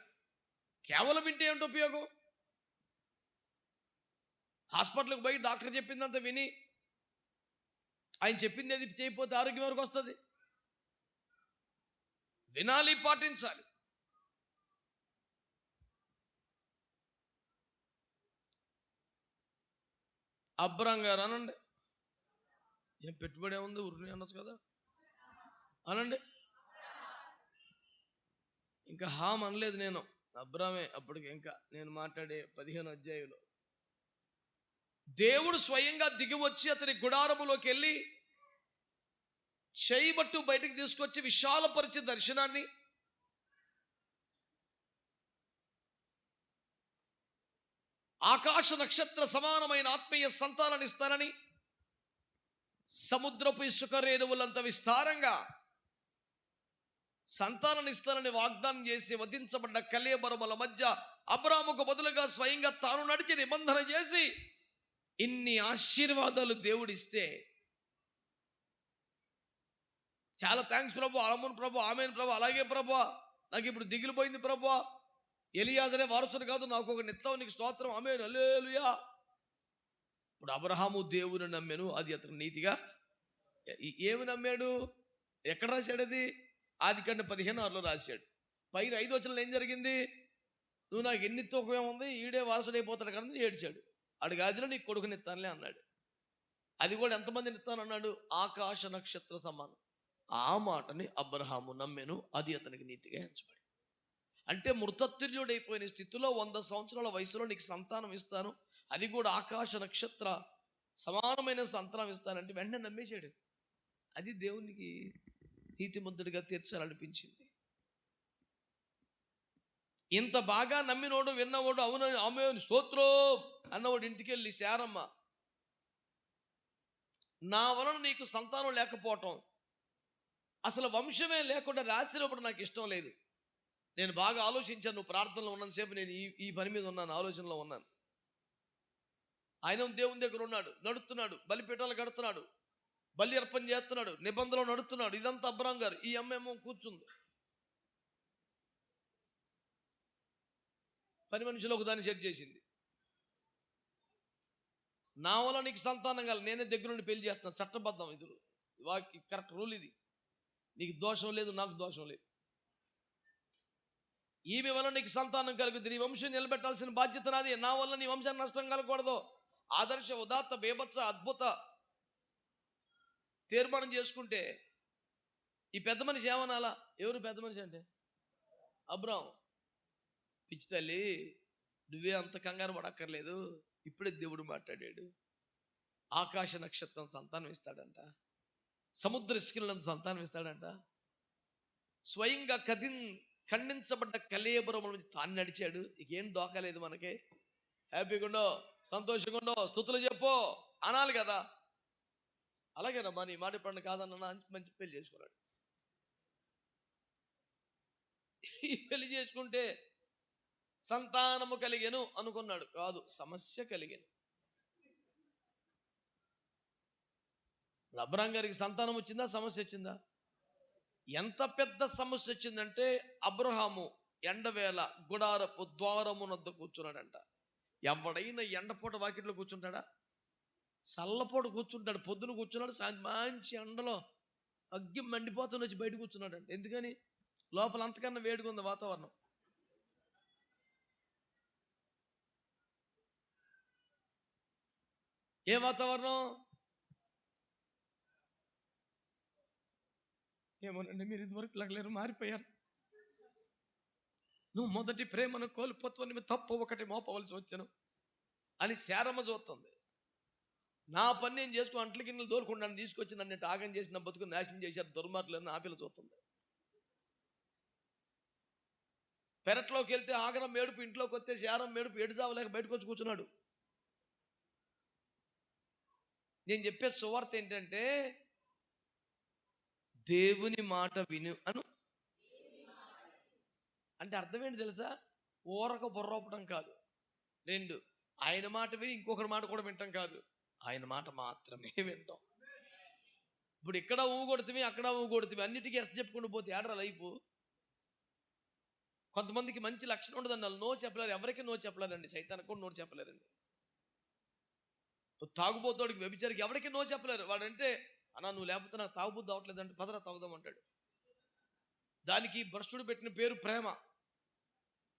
కేవలం వింటే ఏంటి ఉపయోగం? హాస్పిటల్కి పోయి డాక్టర్ చెప్పిందంత విని ఆయన చెప్పింది ఏది చేయకపోతే ఆరోగ్యం వరకు వస్తుంది? వినాలి, పాటించాలి. అబ్రాం గారు అనండి, ఏం పెట్టుబడి ఏముంది, ఉరిని అనొచ్చు కదా అనండి. ఇంకా హామ్ అనలేదు నేను. అబ్రామే అప్పటికి ఇంకా నేను మాట్లాడే 15 అధ్యాయంలో దేవుడు స్వయంగా దిగి వచ్చి అతని గుడారములోకి వెళ్ళి చేయబట్టు బయటికి తీసుకొచ్చి విశాలపరిచే దర్శనాన్ని ఆకాశ నక్షత్ర సమానమైన ఆత్మీయ సంతానాన్ని ఇస్తానని సముద్రపు ఇసుక రేణువులంత విస్తారంగా సంతానాన్ని ఇస్తానని వాగ్దానం చేసి వధించబడ్డ కలేబరముల మధ్య అబ్రాముకు బదులుగా స్వయంగా తాను నడిచి నిబంధన చేసి ఇన్ని ఆశీర్వాదాలు దేవుడిస్తే చాలా థ్యాంక్స్ ప్రభు, అలమున్ ప్రభు, ఆమెన్ ప్రభు, అలాగే ప్రభు, నాకు ఇప్పుడు దిగిలిపోయింది ప్రభు, ఎలియాజరే వారసుడు కాదు, నాకు ఒక నిత్యం నీకు స్తోత్రం, ఆమేన్ హల్లెలూయా. ఇప్పుడు అబ్రహాము దేవుని నమ్మాను, అది అతను నీతిగా ఏమి నమ్మాడు? ఎక్కడ రాశాడు అది? ఆదికాండం 15:6 రాశాడు. పైన 5 వచనంలో ఏం జరిగింది? నువ్వు నాకు ఎన్ని తూకమేముంది, ఈడే వారసుడైపోతాడు కదా ఏడ్చాడు. అడుగు ఆదిలో నీకు కొడుకునిస్తానులే అన్నాడు. అది కూడా ఎంతమందిని ఇస్తాను అన్నాడు? ఆకాశ నక్షత్ర సమానం. ఆ మాటని అబ్రహాము నమ్మెను, అది అతనికి నీతిగా ఎంచబడి. అంటే మృతతుల్యుడైపోయిన స్థితిలో 100 సంవత్సరాల వయసులో నీకు సంతానం ఇస్తాను, అది కూడా ఆకాశ నక్షత్ర సమానమైన సంతానం ఇస్తానంటే వెంటనే నమ్మేశాడు. అది దేవునికి నీతిమంతుడిగా తీర్చాలనిపించింది. ఇంత బాగా నమ్మినోడు, విన్నవాడు, అవును ఆమె స్తోత్రం అన్నవాడు ఇంటికి వెళ్ళి, శారమ్మ నా వలన నీకు సంతానం లేకపోవటం, అసలు వంశమే లేకుండా రాసినప్పుడు నాకు ఇష్టం లేదు. నేను బాగా ఆలోచించాను, నువ్వు ప్రార్థనలో ఉన్నంతసేపు నేను ఈ పని మీద ఉన్నాను, ఆలోచనలో ఉన్నాను. ఆయన దేవుని దగ్గర ఉన్నాడు, నడుస్తున్నాడు, బలిపీఠాలు కడుతున్నాడు, బలి అర్పణ చేస్తున్నాడు, నిబంధనలు నడుస్తున్నాడు. ఇదంతా అబ్రాం గారు. ఈ అమ్మేమో కూర్చుంది. పని మనిషిలో ఒక దాన్ని సెట్ చేసింది. నా వల్ల నీకు సంతానం కాదు, నేనే దగ్గర నుండి పెళ్లి చేస్తున్నాను, చట్టబద్ధం, ఇది కరెక్ట్ రూల్, ఇది నీకు దోషం లేదు, నాకు దోషం లేదు. ఈమె వల్ల నీకు సంతానం కలుగుతుంది, నీ వంశం నిలబెట్టాల్సిన బాధ్యత నాది, నా వల్ల నీ వంశాన్ని నష్టం కలగకూడదు. ఆదర్శ ఉదాత్త బేభత్స అద్భుత తీర్మానం చేసుకుంటే ఈ పెద్ద మనిషి ఏమనాలా? ఎవరు పెద్ద మనిషి అంటే? అబ్రాం. పిచ్చి తల్లి, నువ్వే అంత కంగారు పడక్కర్లేదు, ఇప్పుడే దేవుడు మాట్లాడాడు. ఆకాశ నక్షత్రం సంతానం ఇస్తాడంట, సముద్ర ఇసుకలను సంతానం ఇస్తాడంట. స్వయంగా ఖండించబడ్డ కలేబరముల నుంచి తాను నడిచాడు. ఇకేం దోకలేదు మనకి. హ్యాపీగా ఉండో, సంతోషంగా ఉండో, స్తుతులు చెప్పో అనాలి కదా. అలాగేనమ్మా, నీ మాట పండు కాదన్న మంచి పెళ్లి చేసుకున్నాడు. ఈ పెళ్లి చేసుకుంటే సంతానము కలిగెను అనుకున్నాడు, కాదు, సమస్య కలిగెను. అబ్రాం గారికి సంతానం వచ్చిందా, సమస్య వచ్చిందా? ఎంత పెద్ద సమస్య వచ్చిందంటే అబ్రహాము ఎండవేళ గుడారపు ద్వారమునొద్ద కూర్చున్నాడంట. ఎవడైనా ఎండపూట వాకిట్లో కూర్చుంటాడా? చల్లపూట కూర్చుంటాడు. పొద్దున కూర్చున్నాడు, సాయంత్రం మంచి ఎండలో అగ్గి మండిపోతున్న వచ్చి బయట కూర్చున్నాడంట. ఎందుకని? లోపల అంతకన్నా వేడిగా ఉంది వాతావరణం. ఏ వాతావరణం? ఏమోనండి, మీరు ఇదివరకు లగలేరు, మారిపోయారు. నువ్వు మొదటి ప్రేమను కోల్పోతావు, తప్పు ఒకటి మోపవలసి వచ్చాను అని శారమ్మ చూస్తుంది. నా పని నేను చేసుకో, అంట్ల గిన్నెలు దోలుకుంటాను, తీసుకొచ్చి నన్ను ఆగం చేసిన బతుకు నాశనం చేశారు దుర్మార్గులని ఆ పిల్ల చూస్తుంది. పెరట్లోకి వెళ్తే ఆగరం మేడుపు, ఇంట్లోకి వస్తే శారం మేడుపు, ఎడుజావలేక బయటకు వచ్చి కూర్చున్నాడు. నేను చెప్పే సువార్త ఏంటంటే, దేవుని మాట విను అను. అంటే అర్థం ఏంటి తెలుసా? ఊరక బుర్రోపడం కాదు. 2, ఆయన మాట విని ఇంకొకరి మాట కూడా వింటాం కాదు, ఆయన మాట మాత్రమే వింటాం. ఇప్పుడు ఇక్కడ ఊగొడుతుంది, అక్కడ ఊగొడుతుంది, అన్నిటికీ ఎస్ చెప్పుకుంటూ పోతే ఏడరా లైఫ్. కొంతమందికి మంచి లక్షణం ఉండదండి, వాళ్ళు నో చెప్పలేరు, ఎవరికి నో చెప్పలేరండి. సైతానికి కూడా నో చెప్పలేరండి. తాగుబోతోడికి, వ్యభిచారికి ఎవరికి నో చెప్పలేరు. వాడంటే, అన్నా నువ్వు లేకపోతే నాకు తాగుబోద్దు అవట్లేదంటే పదరా తాగుదాం అంటాడు. దానికి భ్రష్టుడు పెట్టిన పేరు ప్రేమ.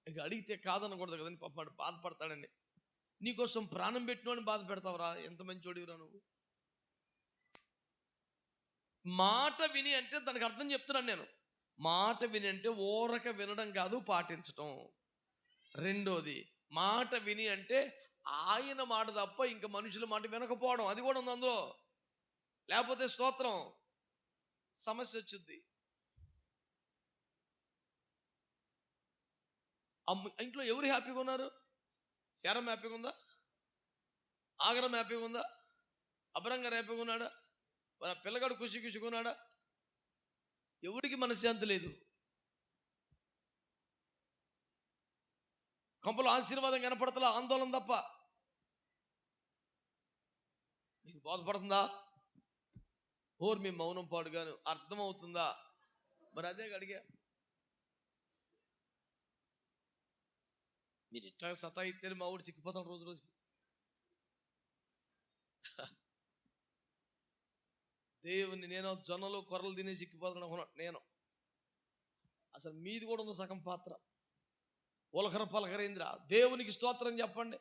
ఇక అడిగితే కాదనకూడదు కదండి, పాప బాధపడతాడండి. నీకోసం ప్రాణం పెట్టినోని బాధ పెడతావురా, ఎంత మంచోడివిరా నువ్వు. మాట విని అంటే దానికి అర్థం చెప్తున్నాను నేను. మాట విని అంటే ఊరక వినడం కాదు, పాటించటం. రెండోది మాట విని అంటే ఆయన మాట తప్ప ఇంకా మనుషుల మాట వినకపోవడం, అది కూడా ఉంది అందులో. లేకపోతే స్తోత్రం సమస్య వచ్చింది. ఇంట్లో ఎవరు హ్యాపీగా ఉన్నారు? శారం హ్యాపీగా ఉందా? ఆగరం హ్యాపీగా ఉందా? అబ్రంగా హ్యాపీగా ఉన్నాడా? మన పిల్లగాడు ఖుషికున్నాడా? ఎవరికి మనశ్శాంతి లేదు. కొంపలో ఆశీర్వాదం కనపడతలా, ఆందోళన తప్ప. మీకు బోధపడుతుందా? మీ మౌనం పాడుగాను అర్థమవుతుందా? మరి అదే అడిగా. మీరు ఇట్లా సతాయితే మా ఊడు చిక్కిపోతాడు రోజు రోజుకి. దేవుని నేను జొన్నలు కొర్రలు తినే చిక్కిపోతాను నేను. అసలు మీది కూడా ఉంది సగం పాత్ర. ఉలకర పలకరేంద్ర దేవునికి స్తోత్రం చెప్పండి.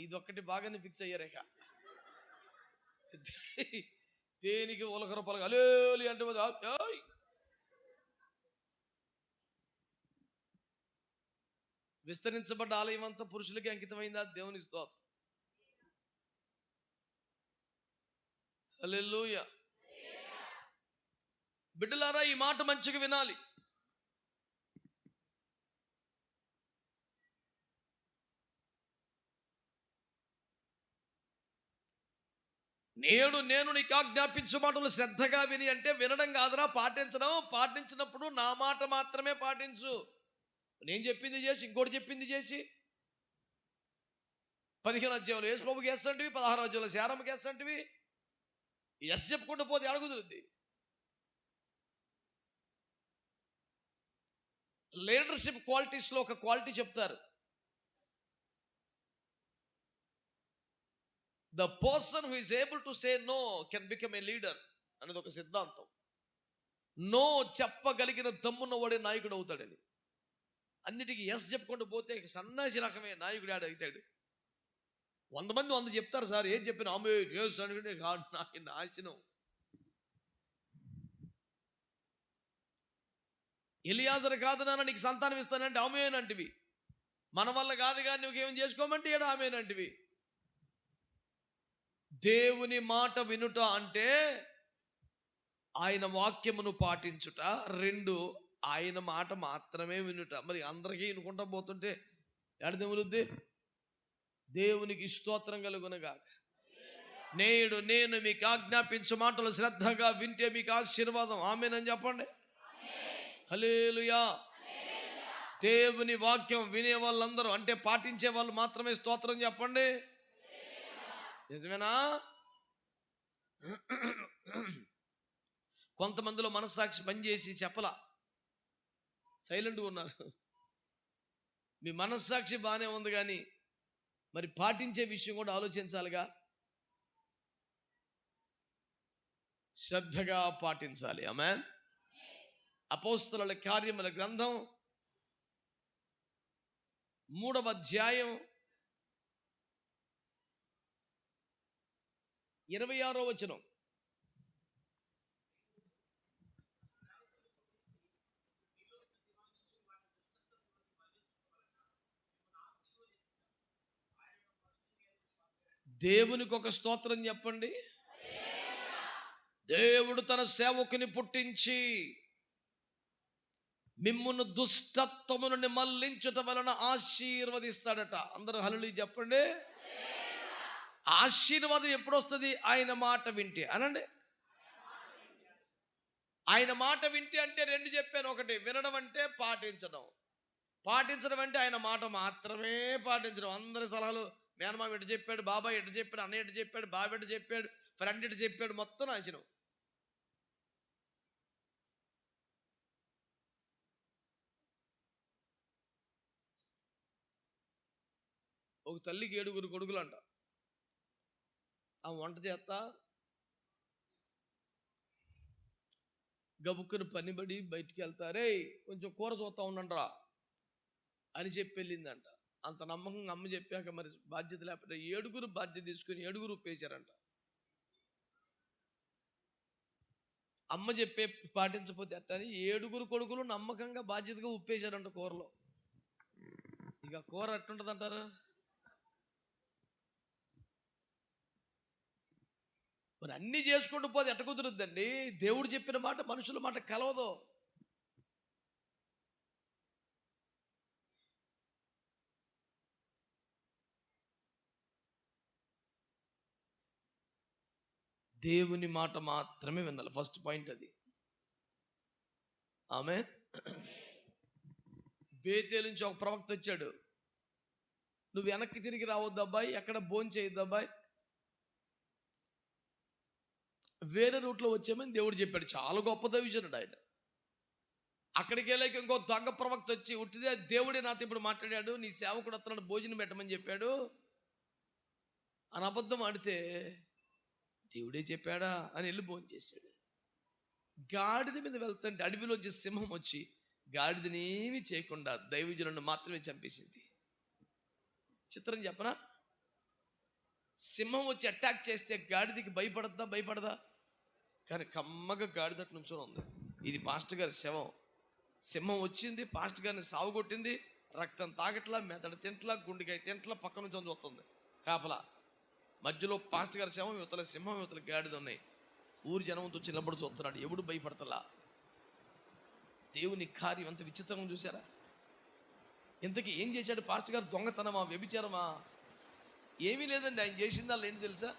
ఇది ఒక్కటి బాగానే ఫిక్స్ అయ్యారేక. దేనికి ఉలకర పలక అలేలి అంటే విస్తరించబడ్డ ఆలయం అంతా పురుషులకి అంకితమైందా? దేవునికి స్తోత్రం. హల్లెలూయా. బిడ్డలారా, ఈ మాట మంచిగా వినాలి. నేడు నేను నీకు ఆజ్ఞాపించు మాటలు శ్రద్ధగా విని అంటే వినడం కాదురా, పాటించడం. పాటించినప్పుడు నా మాట మాత్రమే పాటించు. నేను చెప్పింది చేసి ఇంకోటి చెప్పింది చేసి 15 అధ్యాయులు యేసు ప్రభుకి వేస్తంటివి, 16 అధ్యాయులు శారమ్మకి వేస్తంటివి. ఎస్ చెప్పుకుంటూ పోతే అడుగుతుంది. లీడర్షిప్ క్వాలిటీస్లో ఒక క్వాలిటీ చెప్తారు. The person who is able to say no can become a leader అనేది ఒక సిద్ధాంతం. నో చెప్పగలిగిన దమ్మున్న వాడే నాయకుడు అవుతాడని. అన్నిటికీ ఎస్ చెప్పుకుంటూ పోతే సన్నాసి రకమే నాయకుడు ఆడవుతాడు. 100 మంది 100 చెప్తారు సార్, ఏం చెప్పిన ఆమె అనుకుంటే నాశనం. ఎలియాజరు కాదు నాన్న నీకు సంతానం ఇస్తానంటే ఆమెనంటివి. మన వల్ల కాదు కానీ నువ్వేం చేసుకోమంటే ఏడా ఆమెనంటివి. దేవుని మాట వినుట అంటే ఆయన వాక్యమును పాటించుట. 2 ఆయన మాట మాత్రమే వినుట. మరి అందరికీ వినుకుంటా పోతుంటే ఎడదెములుద్ది? దేవునికి స్తోత్రం కలుగునగాక. నేడు నేను మీకు ఆజ్ఞాపించు మాటలు శ్రద్ధగా వింటే మీకు ఆశీర్వాదం. ఆమేనని చెప్పండి. హల్లెలూయా. దేవుని వాక్యం వినే వాళ్ళందరూ అంటే పాటించే వాళ్ళు మాత్రమే స్తోత్రం చెప్పండి. నిజమేనా? కొంతమందిలో మనస్సాక్షి పనిచేసి చెప్పలా, సైలెంట్గా ఉన్నారు. మీ మనస్సాక్షి బాగానే ఉంది కానీ మరి పాటించే విషయం కూడా ఆలోచించాలిగా. శ్రద్ధగా పాటించాలి. ఆమేన్. అపోస్తలుల కార్యముల గ్రంథం 3వ అధ్యాయం 26వ వచనం. దేవునికి ఒక స్తోత్రం చెప్పండి. దేవుడు తన సేవకుని పుట్టించి మిమ్మును దుష్టత్వము నుండి మళ్లించుట వలన ఆశీర్వదిస్తాడట. అందరూ హల్లెలూయా చెప్పండి. ఆశీర్వాదం ఎప్పుడు వస్తుంది? ఆయన మాట వింటే అనండి. ఆయన మాట వింటే అంటే 2 చెప్పాను. ఒకటి వినడం అంటే పాటించడం. పాటించడం అంటే ఆయన మాట మాత్రమే పాటించడం. అందరి సలహాలు మేనమామ ఎటు చెప్పాడు, బాబాయ్ ఎటు చెప్పాడు, అన్నయ్య ఎటు చెప్పాడు, బాబు ఎటు చెప్పాడు, ఫ్రెండ్ ఎటు చెప్పాడు, మొత్తం నాశనం. ఒక తల్లికి 7 కొడుకులు అంట. ఆ వంట చేస్తా గబుక్కుని పనిబడి బయటికి వెళ్తారే, కొంచెం కూర చూస్తా ఉండండిరా అని చెప్పి వెళ్ళిందంట. అంత నమ్మకంగా అమ్మ చెప్పాక మరి బాధ్యత లేకపోతే 7 బాధ్యత తీసుకుని 7 ఉప్పేశారంట. అమ్మ చెప్పే పాటించకపోతే అట్టని 7 కొడుకులు నమ్మకంగా బాధ్యతగా ఉప్పేశారంట కూరలో. ఇక కూర ఎట్టుంటుంది అంటారు? మరి అన్నీ చేసుకుంటూ పోతే ఎట్ట కుదురుద్దండి? దేవుడు చెప్పిన మాట మనుషుల మాట కలవదు. దేవుని మాట మాత్రమే వినాలి. ఫస్ట్ పాయింట్ అది. ఆమేన్. బేతేలు నుంచి ఒక ప్రవక్త వచ్చాడు. నువ్వు వెనక్కి తిరిగి రావద్దు అబ్బాయి, ఎక్కడ భోంచేయొద్దు అబ్బాయి, వేరే రూట్లో వచ్చామని దేవుడు చెప్పాడు. చాలా గొప్ప దైవజనుడు ఆయన. అక్కడికి వెళ్ళాక ఇంకో దొంగ ప్రవక్త వచ్చి, ఉట్టిదే దేవుడే నాతో ఇప్పుడు మాట్లాడాడు, నీ సేవకుడు వస్తున్నాడు, భోజనం పెట్టమని చెప్పాడు అని అబద్ధం ఆడితే, దేవుడే చెప్పాడా అని వెళ్ళి భోంచేశాడు. గాడిద మీద వెళ్తుంటే అడవిలోంచి సింహం వచ్చి గాడిదనేమి చేయకుండా దైవజనులను మాత్రమే చంపేసింది. చిత్రం చెప్పనా? సింహం వచ్చి అటాక్ చేస్తే గాడిదకి భయపడదా? కానీ కమ్మగా గాడిదట్టు నుంచొని ఉంది. ఇది పాస్టర్ గారి శవం. సింహం వచ్చింది, పాస్టర్ గారిని సావుగొట్టింది, రక్తం తాగట్లా, మెదడు తింట్లా, గుండెకాయ తింట్లా, పక్క నుంచి వస్తుంది కాపలా. మధ్యలో పాస్టర్ గారి శవం, యువతల సింహం, యువతల గాడిద ఉన్నాయి. ఊరి జనంతో చిన్నప్పుడు చూస్తున్నాడు, ఎవడు భయపడతలా. దేవుని కార్యం అంత విచిత్రంగా చూసారా? ఇంతకీ ఏం చేశాడు పాస్టర్ గారు? దొంగతనమా, వ్యభిచారమా? ఏమీ లేదండి. ఆయన చేసిందాళ్ళు ఏంటి తెలుసా?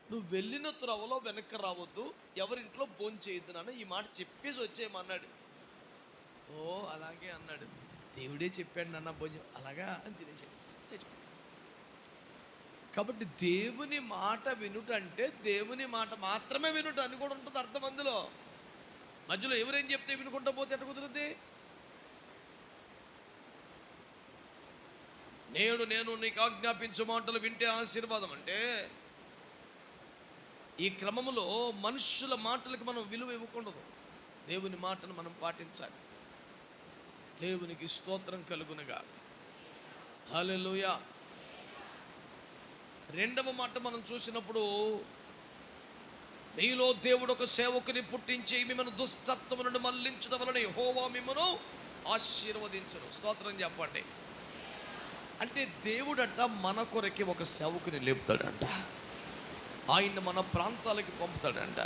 నువ్వు వెళ్ళిన త్రవలో వెనక్కి రావద్దు, ఎవరింట్లో భోంచేయొద్దు నాన్న, ఈ మాట చెప్పేసి వచ్చేయమన్నాడు. ఓ అలాగే అన్నాడు. దేవుడే చెప్పాడు నాన్న భోజనం, అలాగా అని తినేసాడు, చచ్చిపోయాడు. కాబట్టి దేవుని మాట వినుట అంటే దేవుని మాట మాత్రమే వినుట అని కూడా ఉంటుంది అర్థం. అందులో మధ్యలో ఎవరేం చెప్తే వినుకుంటా పోతే ఎట్ట కుదురుద్ది? నేను నీకు ఆజ్ఞాపించు మాటలు వింటే ఆశీర్వాదం అంటే, ఈ క్రమంలో మనుషుల మాటలకు మనం విలువ ఇవ్వకూడదు. దేవుని మాటను మనం పాటించాలి. దేవునికి స్తోత్రం కలుగునుగా. హల్లెలూయా. రెండవ మాట మనం చూసినప్పుడు, మీలో దేవుడు ఒక సేవకుని పుట్టించి మిమ్మల్ని దుష్టత్వము నుండి మళ్లించడం వలన యెహోవా మిమ్మను ఆశీర్వదించును. స్తోత్రం చెప్పండి. అంటే దేవుడట మన కొరకి ఒక సేవకుని లేపుతాడంట. ఆయన మన ప్రాంతాలకి పంపుతాడంట.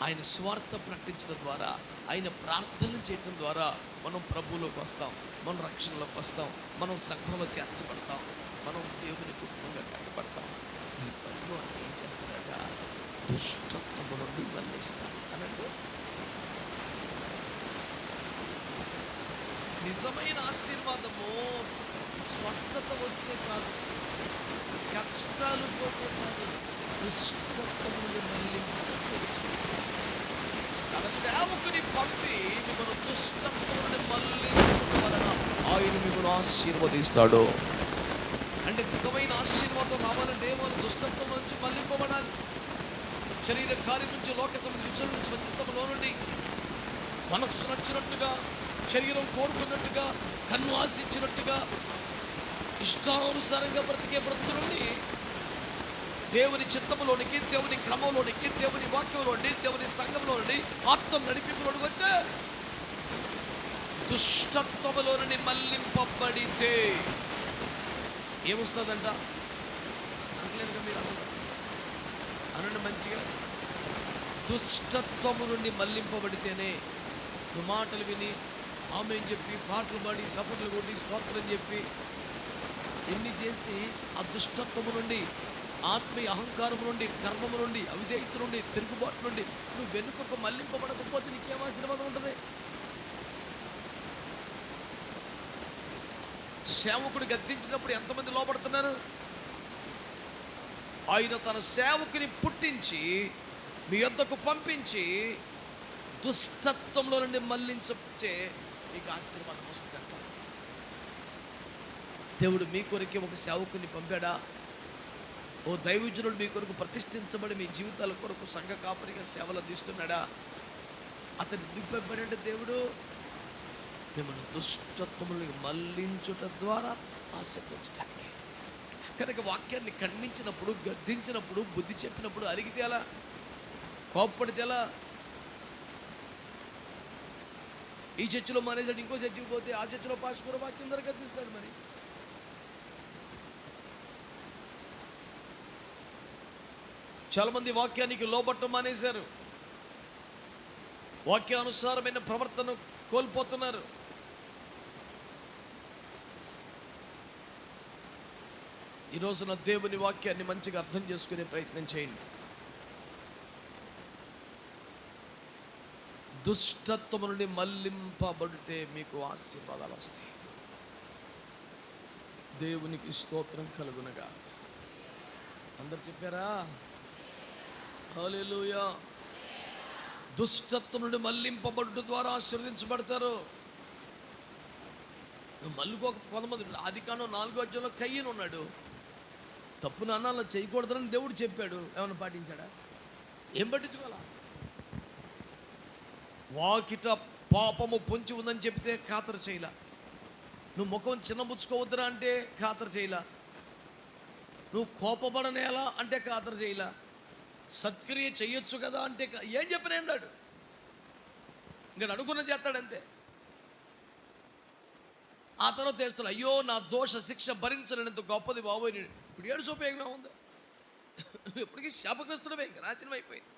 ఆయన స్వార్థ ప్రకటించడం ద్వారా, ఆయన ప్రార్థనలు చేయడం ద్వారా మనం ప్రభువులోకి వస్తాం, మనం రక్షణలోకి వస్తాం, మనం సంఘంలో చేర్చబడతాం, మనం దేవుని కుటుంబంగా కట్టబడతాం. ఈ పనులు అంటే ఏం చేస్తాడట? దుష్టత్వము నుండి మళ్ళిస్తాడు అనంటే, నిజమైన ఆశీర్వాదము స్వస్థత వస్తే కాదు, కష్టాలు పోతే కాదు, దుష్టత్వము నుండి మళ్ళింపు. తన సేవకుని పంపి మిమ్మల్ని దుష్టత్వము నుండి మళ్ళించడం వలన ఆయన మిమ్మల్ని ఆశీర్వదిస్తాడు. అంటే నిజమైన ఆశీర్వాదం రావాలంటే మనం దుష్టత్వం నుంచి మళ్ళింపబడాలి. శరీర కార్యం నుంచి, లోక సంబంధించిన స్వచ్ఛత్వంలో నుండి, మనసు నచ్చినట్టుగా, శరీరం కోరుకున్నట్టుగా, కన్ను ఆశించినట్టుగా, ఇష్టానుసారంగా బ్రతికే బ్రతుకు నుండి దేవుని చిత్తములోనికి, దేవుని క్రమంలోనికి, దేవుని వాక్యంలోని, దేవుని సంఘంలో నుండి, ఆత్మ నడిపింపులోనికి వచ్చే దుష్టత్వములో నుండి మళ్ళింపబడితే ఏమొస్తుందంట? అనలేదుగా మీరు అసలు అనండి మంచిగా. దుష్టత్వము నుండి మళ్ళింపబడితేనే నువ్వు మాటలు విని, ఆమెను చెప్పి, పాటలు పాడి, సపట్లు కొట్టి, స్తోత్రం చెప్పి, ఎన్ని చేసి ఆ దుష్టత్వము నుండి, ఆత్మీయ అహంకారం నుండి, కర్మము నుండి, అవిధేయత నుండి, తిరుగుబాటు నుండి నువ్వు వెనుకకు మళ్ళింపబడకపోతే నీకేం ఆశీర్వాదం ఉంటుంది? సేవకుడు గద్దించినప్పుడు ఎంతమంది లోపడుతున్నారు? ఆయన తన సేవకుని పుట్టించి మీ యొద్దకు పంపించి దుష్టత్వంలో నుండి మళ్ళించే మీకు ఆశీర్వాదం వస్తుందంట. దేవుడు మీ కొరకే ఒక సేవకుని పంపాడా? ఓ దైవజనుడు మీ కొరకు ప్రతిష్ఠించబడి మీ జీవితాల కొరకు సంఘ కాపరిగా సేవలు అందిస్తున్నాడా? అతను దింపబడంటే దేవుడు మిమ్మల్ని దుష్టత్వములను మళ్ళించుట ద్వారా ఆశీర్వదించడానికి. కనుక వాక్యాన్ని ఖండించినప్పుడు, గద్దించినప్పుడు, బుద్ధి చెప్పినప్పుడు అలిగితే ఎలా, కోప్పడితే ఎలా? ఈ చర్చిలో మానేసాడు, ఇంకో చర్చికి పోతే ఆ చర్చిలో పాస్టర్ వాక్యం ధర కత్తిస్తాడు. మరి చాలా మంది వాక్యానికి లోబట్టం మానేశారు, వాక్యానుసారమైన ప్రవర్తన కోల్పోతున్నారు. ఈ రోజున దేవుని వాక్యాన్ని మంచిగా అర్థం చేసుకునే ప్రయత్నం చేయండి. దుష్టత్వం నుండి మళ్లింపబడితే మీకు ఆశీర్వాదాలు వస్తాయి. దేవునికి స్తోత్రం కలుగునగా. అందరు చెప్పారా? హల్లెలూయా. దుష్టత్వం నుండి మళ్లింపబడుట ద్వారా ఆశీర్వదించబడతారు. నువ్వు మళ్ళీకొక కొంతమంది, ఆదికాండం 4వ అధ్యాయంలో కయ్యను ఉన్నాడు. తప్పు నాన్న చేయకూడదని దేవుడు చెప్పాడు, ఏమైనా పాటించాడా? ఏం పట్టించుకోవాలా? వాకిట పాపము పొంచి ఉందని చెప్తే ఖాతరు చేయలా. నువ్వు ముఖం చిన్నబుచ్చుకోవద్దురా అంటే ఖాతరు చేయలా. నువ్వు కోపపడనేలా అంటే ఖాతరు చేయలా. సత్క్రియ చెయ్యొచ్చు కదా అంటే ఏం చెప్పినాడు? ఇంకా అడుగున్న చేస్తాడంతే. ఆ తర్వాత తెలుస్తాడు, అయ్యో నా దోష శిక్ష భరించలేనంత గొప్పది బాబోయ్. ఇప్పుడు ఏడు ఉపయోగంగా ఉంది. ఇప్పటికీ శాపగ్రస్తుడమే, ఇంకా నాశనం అయిపోయింది.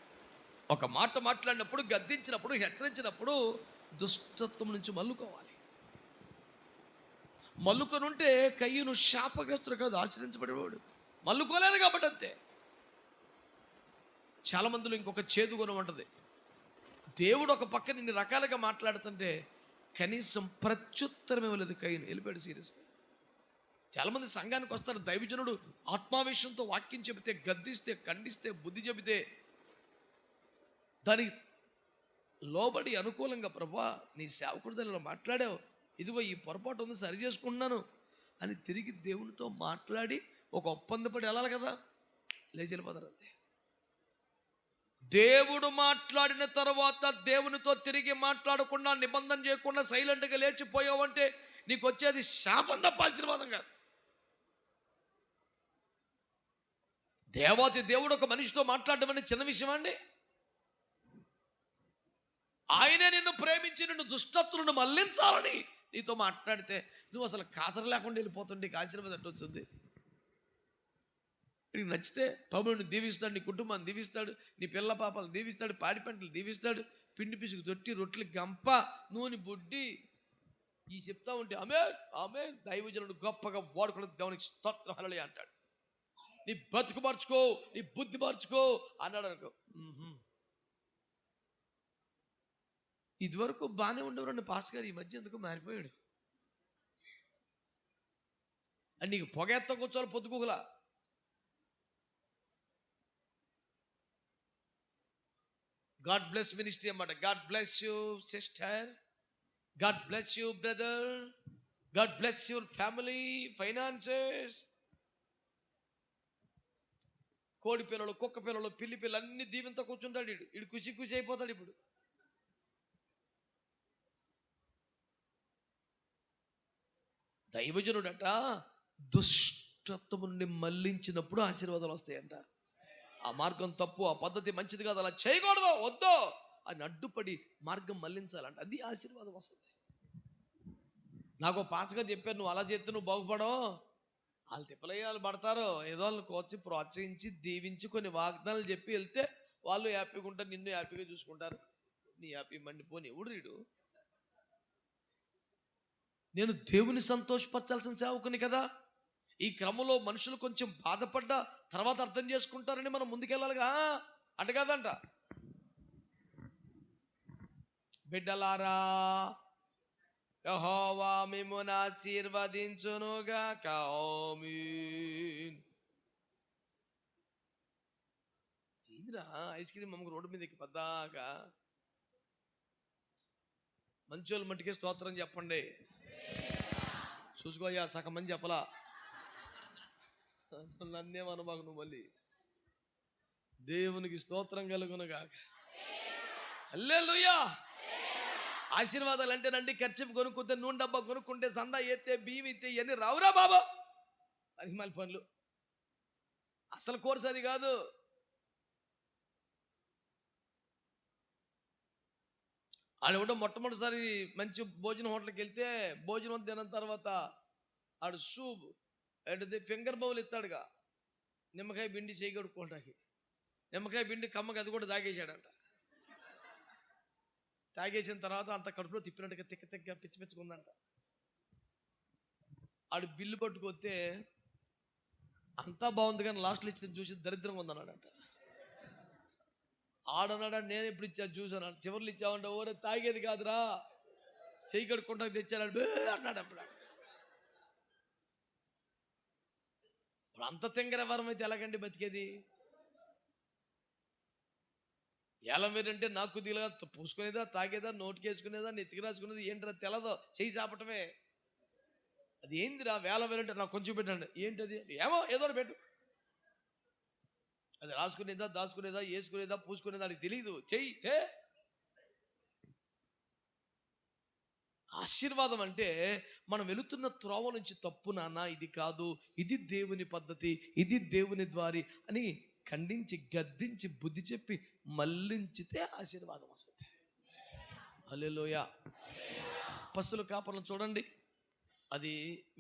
ఒక మాట మాట్లాడినప్పుడు, గద్దించినప్పుడు, హెచ్చరించినప్పుడు దుష్టత్వం నుంచి మల్లుకోవాలి. మల్లుకొనుంటే కయ్యను శాపగ్రస్తుడు కాదు, ఆశ్రయించబడేవాడు. మల్లుకోలేదు కాబట్టి అంతే. చాలా మందిలో ఇంకొక చేదు గుణం ఉంటుంది. దేవుడు ఒక పక్క నిన్ను రకాలుగా మాట్లాడుతుంటే కనీసం ప్రత్యుత్తరం ఇవ్వలేదు కయ్యను, వెళ్ళిపోయాడు సీరియస్గా. చాలామంది సంఘానికి వస్తారు, దైవజనుడు ఆత్మావేశంతో వాక్యం చెబితే, గద్దిస్తే, ఖండిస్తే, బుద్ధి చెబితే దానికి లోబడి అనుకూలంగా, ప్రభా నీ సేవకుడి దగ్గర మాట్లాడావు, ఇదిగో ఈ పొరపాటు ఉంది, సరి చేసుకుంటున్నాను అని తిరిగి దేవునితో మాట్లాడి ఒక ఒప్పందపడి వెళ్ళాలి కదా, లేచి వెళ్ళిపోతారు అంతే. దేవుడు మాట్లాడిన తర్వాత దేవునితో తిరిగి మాట్లాడకుండా, నిబంధన చేయకుండా సైలెంట్గా లేచిపోయావంటే నీకు వచ్చేది శాపం తప్ప ఆశీర్వాదం కాదు. దేవాతి దేవుడు ఒక మనిషితో మాట్లాడడం అనేది చిన్న విషయం అండి. ఆయనే నిన్ను ప్రేమించి నిన్ను దుష్టత్తులను మళ్లించాలని నీతో మాట్లాడితే నువ్వు అసలు ఖాతరు లేకుండా వెళ్ళిపోతుంటే నీకు ఆశీర్వాదం ఎట్టు వచ్చింది? నీకు నచ్చితే ప్రభువుని దీవిస్తాడు, నీ కుటుంబాన్ని దీవిస్తాడు, నీ పిల్ల పాపాలు దీవిస్తాడు, పాడి పంటలు దీవిస్తాడు, పిండి పిసుకు తొట్టి, రొట్టెలు గంప, నూనె బుడ్డి ఈ చెప్తా ఉంటే ఆమె ఆమె దైవజనుడు గొప్పగా వాడుకున్న దేవునికి స్తోత్రం హల్లెలూయా అంటాడు. నీ బ్రతుకు మార్చుకో, నీ బుద్ధి మార్చుకో అన్నాడు అనుకో. ఇదివరకు బాగానే ఉండేవారండి పాస్టర్ గారు, ఈ మధ్య ఎందుకు మారిపోయాడు అని నీకు పొగెత్త కూర్చోవాలి పొద్దుగులా. గాడ్ బ్లెస్ మినిస్ట్రీ అన్నమాట. God bless you sister, God bless you brother, God bless your family, finances. కోడి పిల్లలు, కుక్క పిల్లలు, పిల్లి పిల్లలు అన్ని దీవెంతో కూర్చుంటాడు. ఇడు ఖుషి ఖుషి అయిపోతాడు. ఇప్పుడు దైవజనుడట దుష్టత్వం నుండి మళ్లించినప్పుడు ఆశీర్వాదాలు వస్తాయంట. ఆ మార్గం తప్పు, ఆ పద్ధతి మంచిది కాదు, అలా చేయకూడదు, వద్దు అని అడ్డుపడి మార్గం మళ్లించాలంట. అది ఆశీర్వాదం వస్తుంది. నాకు పాస్టర్ చెప్పారు, నువ్వు అలా చేస్తే నువ్వు బాగుపడవు. వాళ్ళు తిప్పలయ్యాలు పడతారు, ఏదో వాళ్ళని కోర్చి ప్రోత్సహించి దీవించి కొన్ని వాగ్దానాలు చెప్పి వెళ్తే వాళ్ళు హ్యాపీగా ఉంటారు, నిన్ను హ్యాపీగా చూసుకుంటారు. నీ హ్యాపీ మండిపోని ఎవడు రీడు? నేను దేవుని సంతోషపరచాల్సిన సేవకుని కదా. ఈ క్రమంలో మనుషులు కొంచెం బాధపడ్డా తర్వాత అర్థం చేసుకుంటారని మనం ముందుకెళ్ళాలిగా. అంట కాదంట. బిడ్డలారా, యెహోవా మిమ్మును ఆశీర్వదించునుగాక. ఆమేన్. ఏందిరా ఐస్ క్రీమ్ అమ్మకు రోడ్డు మీద ఎక్కి పద్దాకా? మంచోళ్ళు మట్టికే స్తోత్రం చెప్పండి. చూసుకోయ్యా, సగం మంది చెప్పలా. నన్నేమనబాకు నువ్వు మళ్ళీ. దేవునికి స్తోత్రం కలుగునుగాక. హల్లెలూయా. ఆశీర్వాదాలు అంటేనండి, ఖర్చు కొనుక్కుంటే, నూనె డబ్బా కొనుక్కుంటే, సందా ఎత్తే, బియ్యం ఎత్తే, ఇవన్నీ రావురా బాబా అని మళ్ళీ పనులు. అసలు కోర్సు అది కాదు. ఆడు కూడా మొట్టమొదటిసారి మంచి భోజనం హోటల్కి వెళ్తే భోజనం తిన్న తర్వాత ఆడు సూప్ ఏంటది ఫింగర్ బౌల్ ఎత్తాడుగా, నిమ్మకాయ పిండి చేయి కడుక్కోవడానికి. నిమ్మకాయ పిండి కమ్మకి అది కూడా తాగేసాడంట. తాగేసిన తర్వాత అంత కడుపులో తిప్పినట్టుగా తిక్క పిచ్చి పిచ్చుకుందంట. ఆడు బిల్లు పట్టుకొస్తే అంతా బాగుంది కానీ లాస్ట్లో ఇచ్చిన చూసి దరిద్రంగా ఉందన్నాడంట. ఆడన్నాడా నేను ఎప్పుడు ఇచ్చా జ్యూస్ అన్నాడు. చివర్లు ఇచ్చామంటే ఓరే తాగేది కాదురా చేయి కడుక్కుంటా తెచ్చాడు బే అన్నాడు. అప్పుడు అంత తెంగరవరం అయితే ఎలాగండి బతికేది? ఏలం వేరంటే నాకు దిగులుగా పూసుకునేదా, తాగేదా, నోటికి వేసుకునేదా, నెత్తికి రాసుకునేది ఏంటిరా తెలదో, చేయి చాపటమే. అది ఏందిరా వేలం వేరంటే నాకు కొంచెం పెట్టండి. ఏంటది? ఏమో ఏదో పెట్టు. అది రాసుకునేదా, దాచుకునేదా, వేసుకునేదా, పూసుకునేదా అని తెలియదు. చెయ్యి. ఆశీర్వాదం అంటే మనం వెళుతున్న త్రోవ నుంచి తప్పు నాన్న, ఇది కాదు, ఇది దేవుని పద్ధతి, ఇది దేవుని ద్వారి అని ఖండించి గద్దించి బుద్ధి చెప్పి మళ్ళించితే ఆశీర్వాదం వస్తుంది. హల్లెలూయా. పశువుల కాపర్లను చూడండి, అది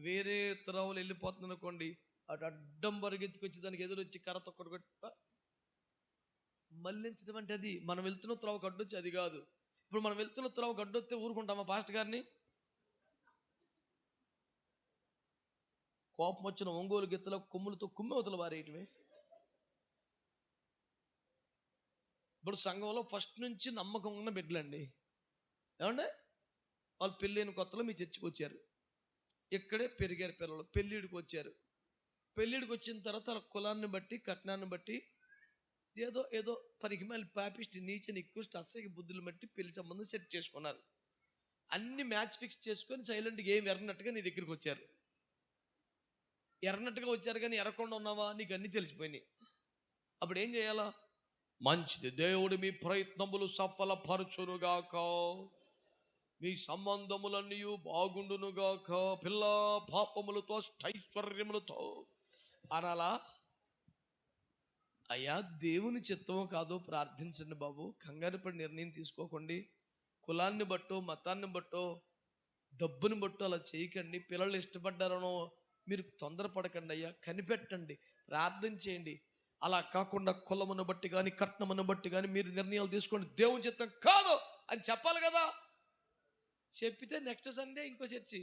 వేరే త్రోవలు వెళ్ళిపోతుంది అనుకోండి, అటు అడ్డం పరిగెత్తుకొచ్చి దానికి ఎదురొచ్చి కర్ర తొక్కడు కొట్ట మళ్ళించడం అంటే అది మనం వెళ్తున్న త్రోవ గడ్డొచ్చి అది కాదు. ఇప్పుడు మనం వెళ్తున్న త్రోవ గడ్డొస్తే ఊరుకుంటామా? పాస్టర్ గారిని కోపం వచ్చిన ఒంగోలు గిత్తల కొమ్ములతో కుమ్మెవతలు వారేయటమే. ఇప్పుడు సంఘంలో ఫస్ట్ నుంచి నమ్మకం ఉన్న బిడ్డలండి, ఏమంటే వాళ్ళు పెళ్ళైన కొత్తలో మీ చర్చికి వచ్చారు, ఇక్కడే పెరిగారు పిల్లలు, పెళ్ళిడికి వచ్చారు. పెళ్ళిడికి వచ్చిన తర్వాత వాళ్ళ కులాన్ని బట్టి కట్నాన్ని బట్టి ఏదో ఏదో పనికి మళ్ళీ పాపిస్ట్ నీచ నికృష్ట అస్సకి బుద్ధులు బట్టి పెళ్లి సంబంధం సెట్ చేసుకున్నారు. అన్ని మ్యాచ్ ఫిక్స్ చేసుకొని సైలెంట్గా ఏం ఎర్రనట్టుగా నీ దగ్గరికి వచ్చారు. ఎర్రనట్టుగా వచ్చారు కానీ ఎర్రకుండా ఉన్నావా, నీకు అన్నీ తెలిసిపోయినాయి. అప్పుడు ఏం చేయాలా? మంచిది, దేవుడు మీ ప్రయత్నములు సఫలపరచునుగాక, మీ సంబంధములన్నీ బాగుండునుగాక, పిల్ల పాపములతో ఐశ్వర్యములతో అనాలా? అయ్యా దేవుని చిత్తమో కాదో ప్రార్థించండి బాబు, కంగారు పడి నిర్ణయం తీసుకోకండి. కులాన్ని బట్టో మతాన్ని బట్టో డబ్బుని బట్టో అలా చేయకండి. పిల్లలు ఇష్టపడ్డారనో మీరు తొందరపడకండి. అయ్యా కనిపెట్టండి, ప్రార్థన చేయండి. అలా కాకుండా కులమును బట్టి కానీ కట్నమును బట్టి కానీ మీరు నిర్ణయాలు తీసుకోండి. దేవుని చిత్తం కాదు అని చెప్పాలి కదా. చెప్పితే నెక్స్ట్ సండే ఇంకో చర్చి.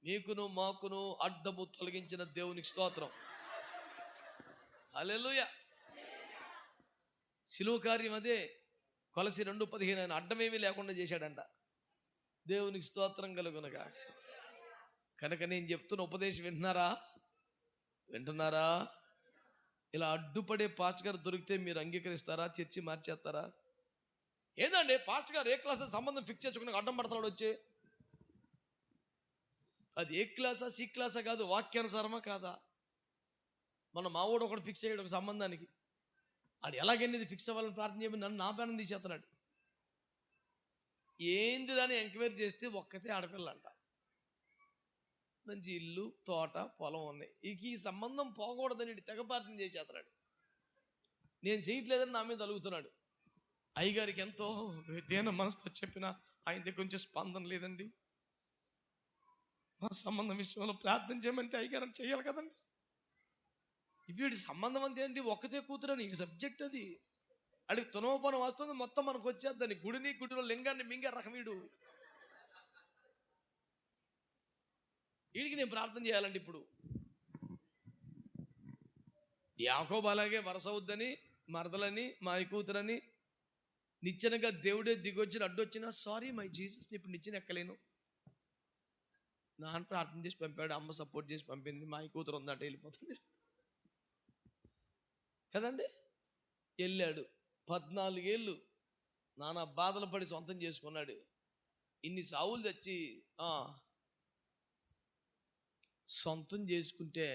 మీకును మాకును అడ్డము తొలగించిన దేవునికి స్తోత్రం. హల్లెలూయా. శిలువ కార్యం అదే. కొలసి 2:15 ఆయన అడ్డమేమీ లేకుండా చేశాడంట. దేవునికి స్తోత్రం కలుగునగా. కనుక నేను చెప్తున్న ఉపదేశం వింటున్నారా? ఇలా అడ్డుపడే పాస్టర్ గారు దొరికితే మీరు అంగీకరిస్తారా? చర్చి మార్చేస్తారా? ఏందండి పాస్టర్ గారు ఏ క్లాస్ సంబంధం ఫిక్స్ చేసుకుని అడ్డం పడతాడు వచ్చి? అది ఏ క్లాసా సి క్లాసా కాదు, వాక్యానుసారమా కాదా? మన మావోడు ఒకటి ఫిక్స్ అయ్యాడు ఒక సంబంధానికి. అది ఎలాగైనా ఫిక్స్ అవ్వాలని ప్రార్థన చేయమని నన్ను నా ప్రాణం తీసేస్తున్నాడు. ఏంది దాన్ని ఎంక్వైరీ చేస్తే ఒక్కతే ఆడపిల్ల అంట, మంచి ఇల్లు తోట పొలం ఉన్నాయి. ఈ సంబంధం పోకూడదని తెగ ప్రార్థన చేసేస్తున్నాడు. నేను చేయట్లేదని నా మీద అలుగుతున్నాడు. అయ్యగారికి ఎంతో దేన మనసుతో చెప్పినా ఆయన దగ్గర కొంచెం స్పందన లేదండి. మా సంబంధం విషయంలో ప్రార్థన చేయమంటే అయ్యగారు చేయాలి కదండి. వీడి సంబంధం అంతే అండి, ఒక్కతే కూతురని ఈ సబ్జెక్ట్ అది. అడిగి తునవపనం వస్తుంది, మొత్తం మనకు వచ్చేద్దని. గుడిలో లింగాన్ని మింగే రకం వీడు. వీడికి నేను ప్రార్థన చేయాలండి. ఇప్పుడు యాకోబు అలాగే వరస అవుద్దని మరదలని మా కూతురని నిచ్చెనగా దేవుడే దిగొచ్చిన అడ్డొచ్చినా సారీ మై జీసస్ని ఇప్పుడు నిచ్చెన ఎక్కలేను. నాన్న ప్రార్థన చేసి పంపాడు, అమ్మ సపోర్ట్ చేసి పంపింది, మా కూతురు ఉందంట వెళ్ళిపోతుంది కదండి. వెళ్ళాడు 14 ఏళ్ళు నానా బాధలు పడి సొంతం చేసుకున్నాడు. ఇన్ని సావులు తెచ్చి సొంతం చేసుకుంటే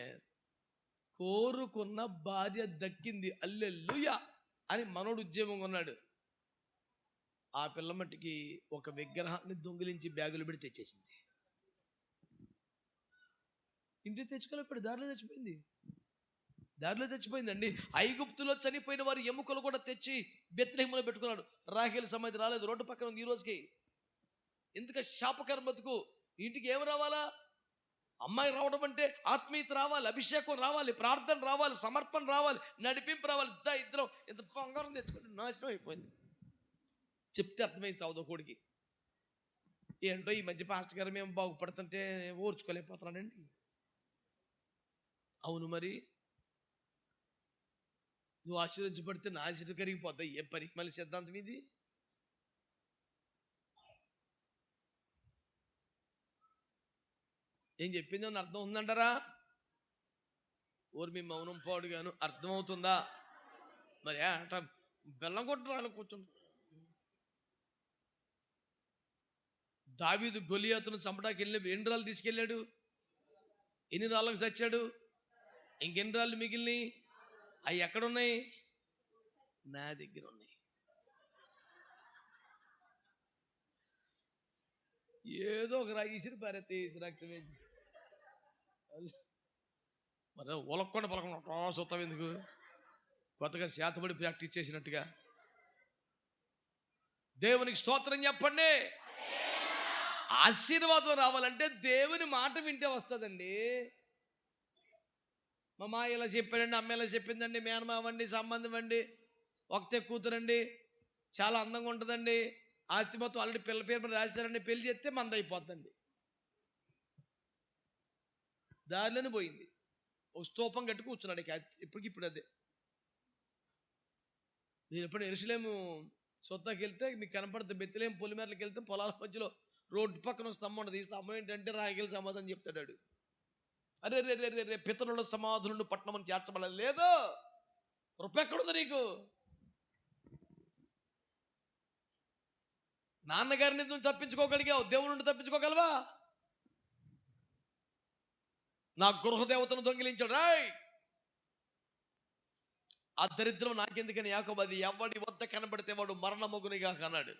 కోరుకున్న భార్య దక్కింది, హల్లెలూయా అని మనోడు ఉద్యమం ఉన్నాడు. ఆ పిల్ల మట్టికి ఒక విగ్రహాన్ని దొంగిలించి బ్యాగులు పెట్టి తెచ్చేసింది. ఇంటికి తెచ్చుకోలేకపోయాడు, దారిలో తెచ్చిపోయింది. దారిలో చచ్చిపోయిందండి. ఐగుప్తులో చనిపోయిన వారి ఎముకలు కూడా తెచ్చి బెత్లెహేములో పెట్టుకున్నాడు. రాహేలు సమాధి రాలేదు, రోడ్డు పక్కన ఉంది ఈ రోజుకి. ఎందుకు శాపకరం బతుకు? ఇంటికి ఏమి రావాలా? అమ్మాయి రావడం అంటే ఆత్మీయత రావాలి, అభిషేకం రావాలి, ప్రార్థన రావాలి, సమర్పణ రావాలి, నడిపింపు రావాలి. ఇద్దరం ఇంత బంగారం తెచ్చుకుంటే నాశనం అయిపోయింది. చెప్తే అర్థమైంది చదువుకోడికి. ఏంటో ఈ మధ్య పాస్టర్ గారు మేము బాగుపడుతుంటే ఓర్చుకోలేకపోతున్నానండి. అవును మరి, నువ్వు ఆశీర్వదించబడితే నా ఆశీర్వాదం కరిగిపోతాయి. ఏ పనికి మళ్ళీ సిద్ధాంతం ఇది? ఏం చెప్పిందో అర్థం ఉందంటారా? ఊరు మీ మౌనం పాడుగాను అర్థమవుతుందా? మరి అంట బెల్లం కొట్టరాలు కూర్చుంటా. దావీదు గొలియాతును చంపడానికి వెళ్ళి ఎన్ని రాళ్ళు తీసుకెళ్ళాడు? ఎన్ని రాళ్ళకు చచ్చాడు? ఇంకెన్ని రాళ్ళు మిగిలినాయి? అవి ఎక్కడున్నాయి? నా దగ్గర ఉన్నాయి. ఏదో ఒక రాగిసిరి పారేసి రక్తమే. మరి ఒలక్కుండా పలకుండా చూస్తావు ఎందుకు? కొత్తగా శాతపడి ప్రాక్టీస్ చేసినట్టుగా. దేవునికి స్తోత్రం చెప్పండి. ఆశీర్వాదం రావాలంటే దేవుని మాట వింటే వస్తుందండి. మా మా ఇలా చెప్పాడండి, అమ్మ ఇలా చెప్పిందండి, మేనమావండి, సంబంధం అండి, ఒకతే కూతురండి, చాలా అందంగా ఉంటుందండి, ఆస్తి మొత్తం ఆల్రెడీ పిల్ల పేరు రాశారండి, పెళ్లి చేస్తే మంద అయిపోద్దండి. దారిలోనే పోయింది. ఒక స్తూపం కట్టి కూర్చున్నాడు. ఇప్పుడు అదే. మీరు ఎప్పుడు ఎరుసలేము సొత్తాకి వెళ్తే మీకు కనపడుతుంది. బెత్లెహేము పొలిమేరలకు వెళ్తే పొలాల మధ్యలో రోడ్డు పక్కన స్తంభం ఉంటుంది. ఈ స్తంభం ఏంటంటే రాగిల సమాధానం చెప్తాడు. అరే రే రే రే రే పితరుల సమాధులను పట్టణం చేర్చబడలేదు. లేదు, కృప ఎక్కడుంది నీకు? నాన్నగారిని నువ్వు తప్పించుకోగలిగావు, దేవుని నుండి తప్పించుకోగలవా? నా గృహదేవతను దొంగిలించాడు. రాయ్, ఆ దరిద్రం నాకెందుకని యాకోబు అది ఎవడి వద్ద కనబడితే వాడు మరణమగునిగా కన్నాడు.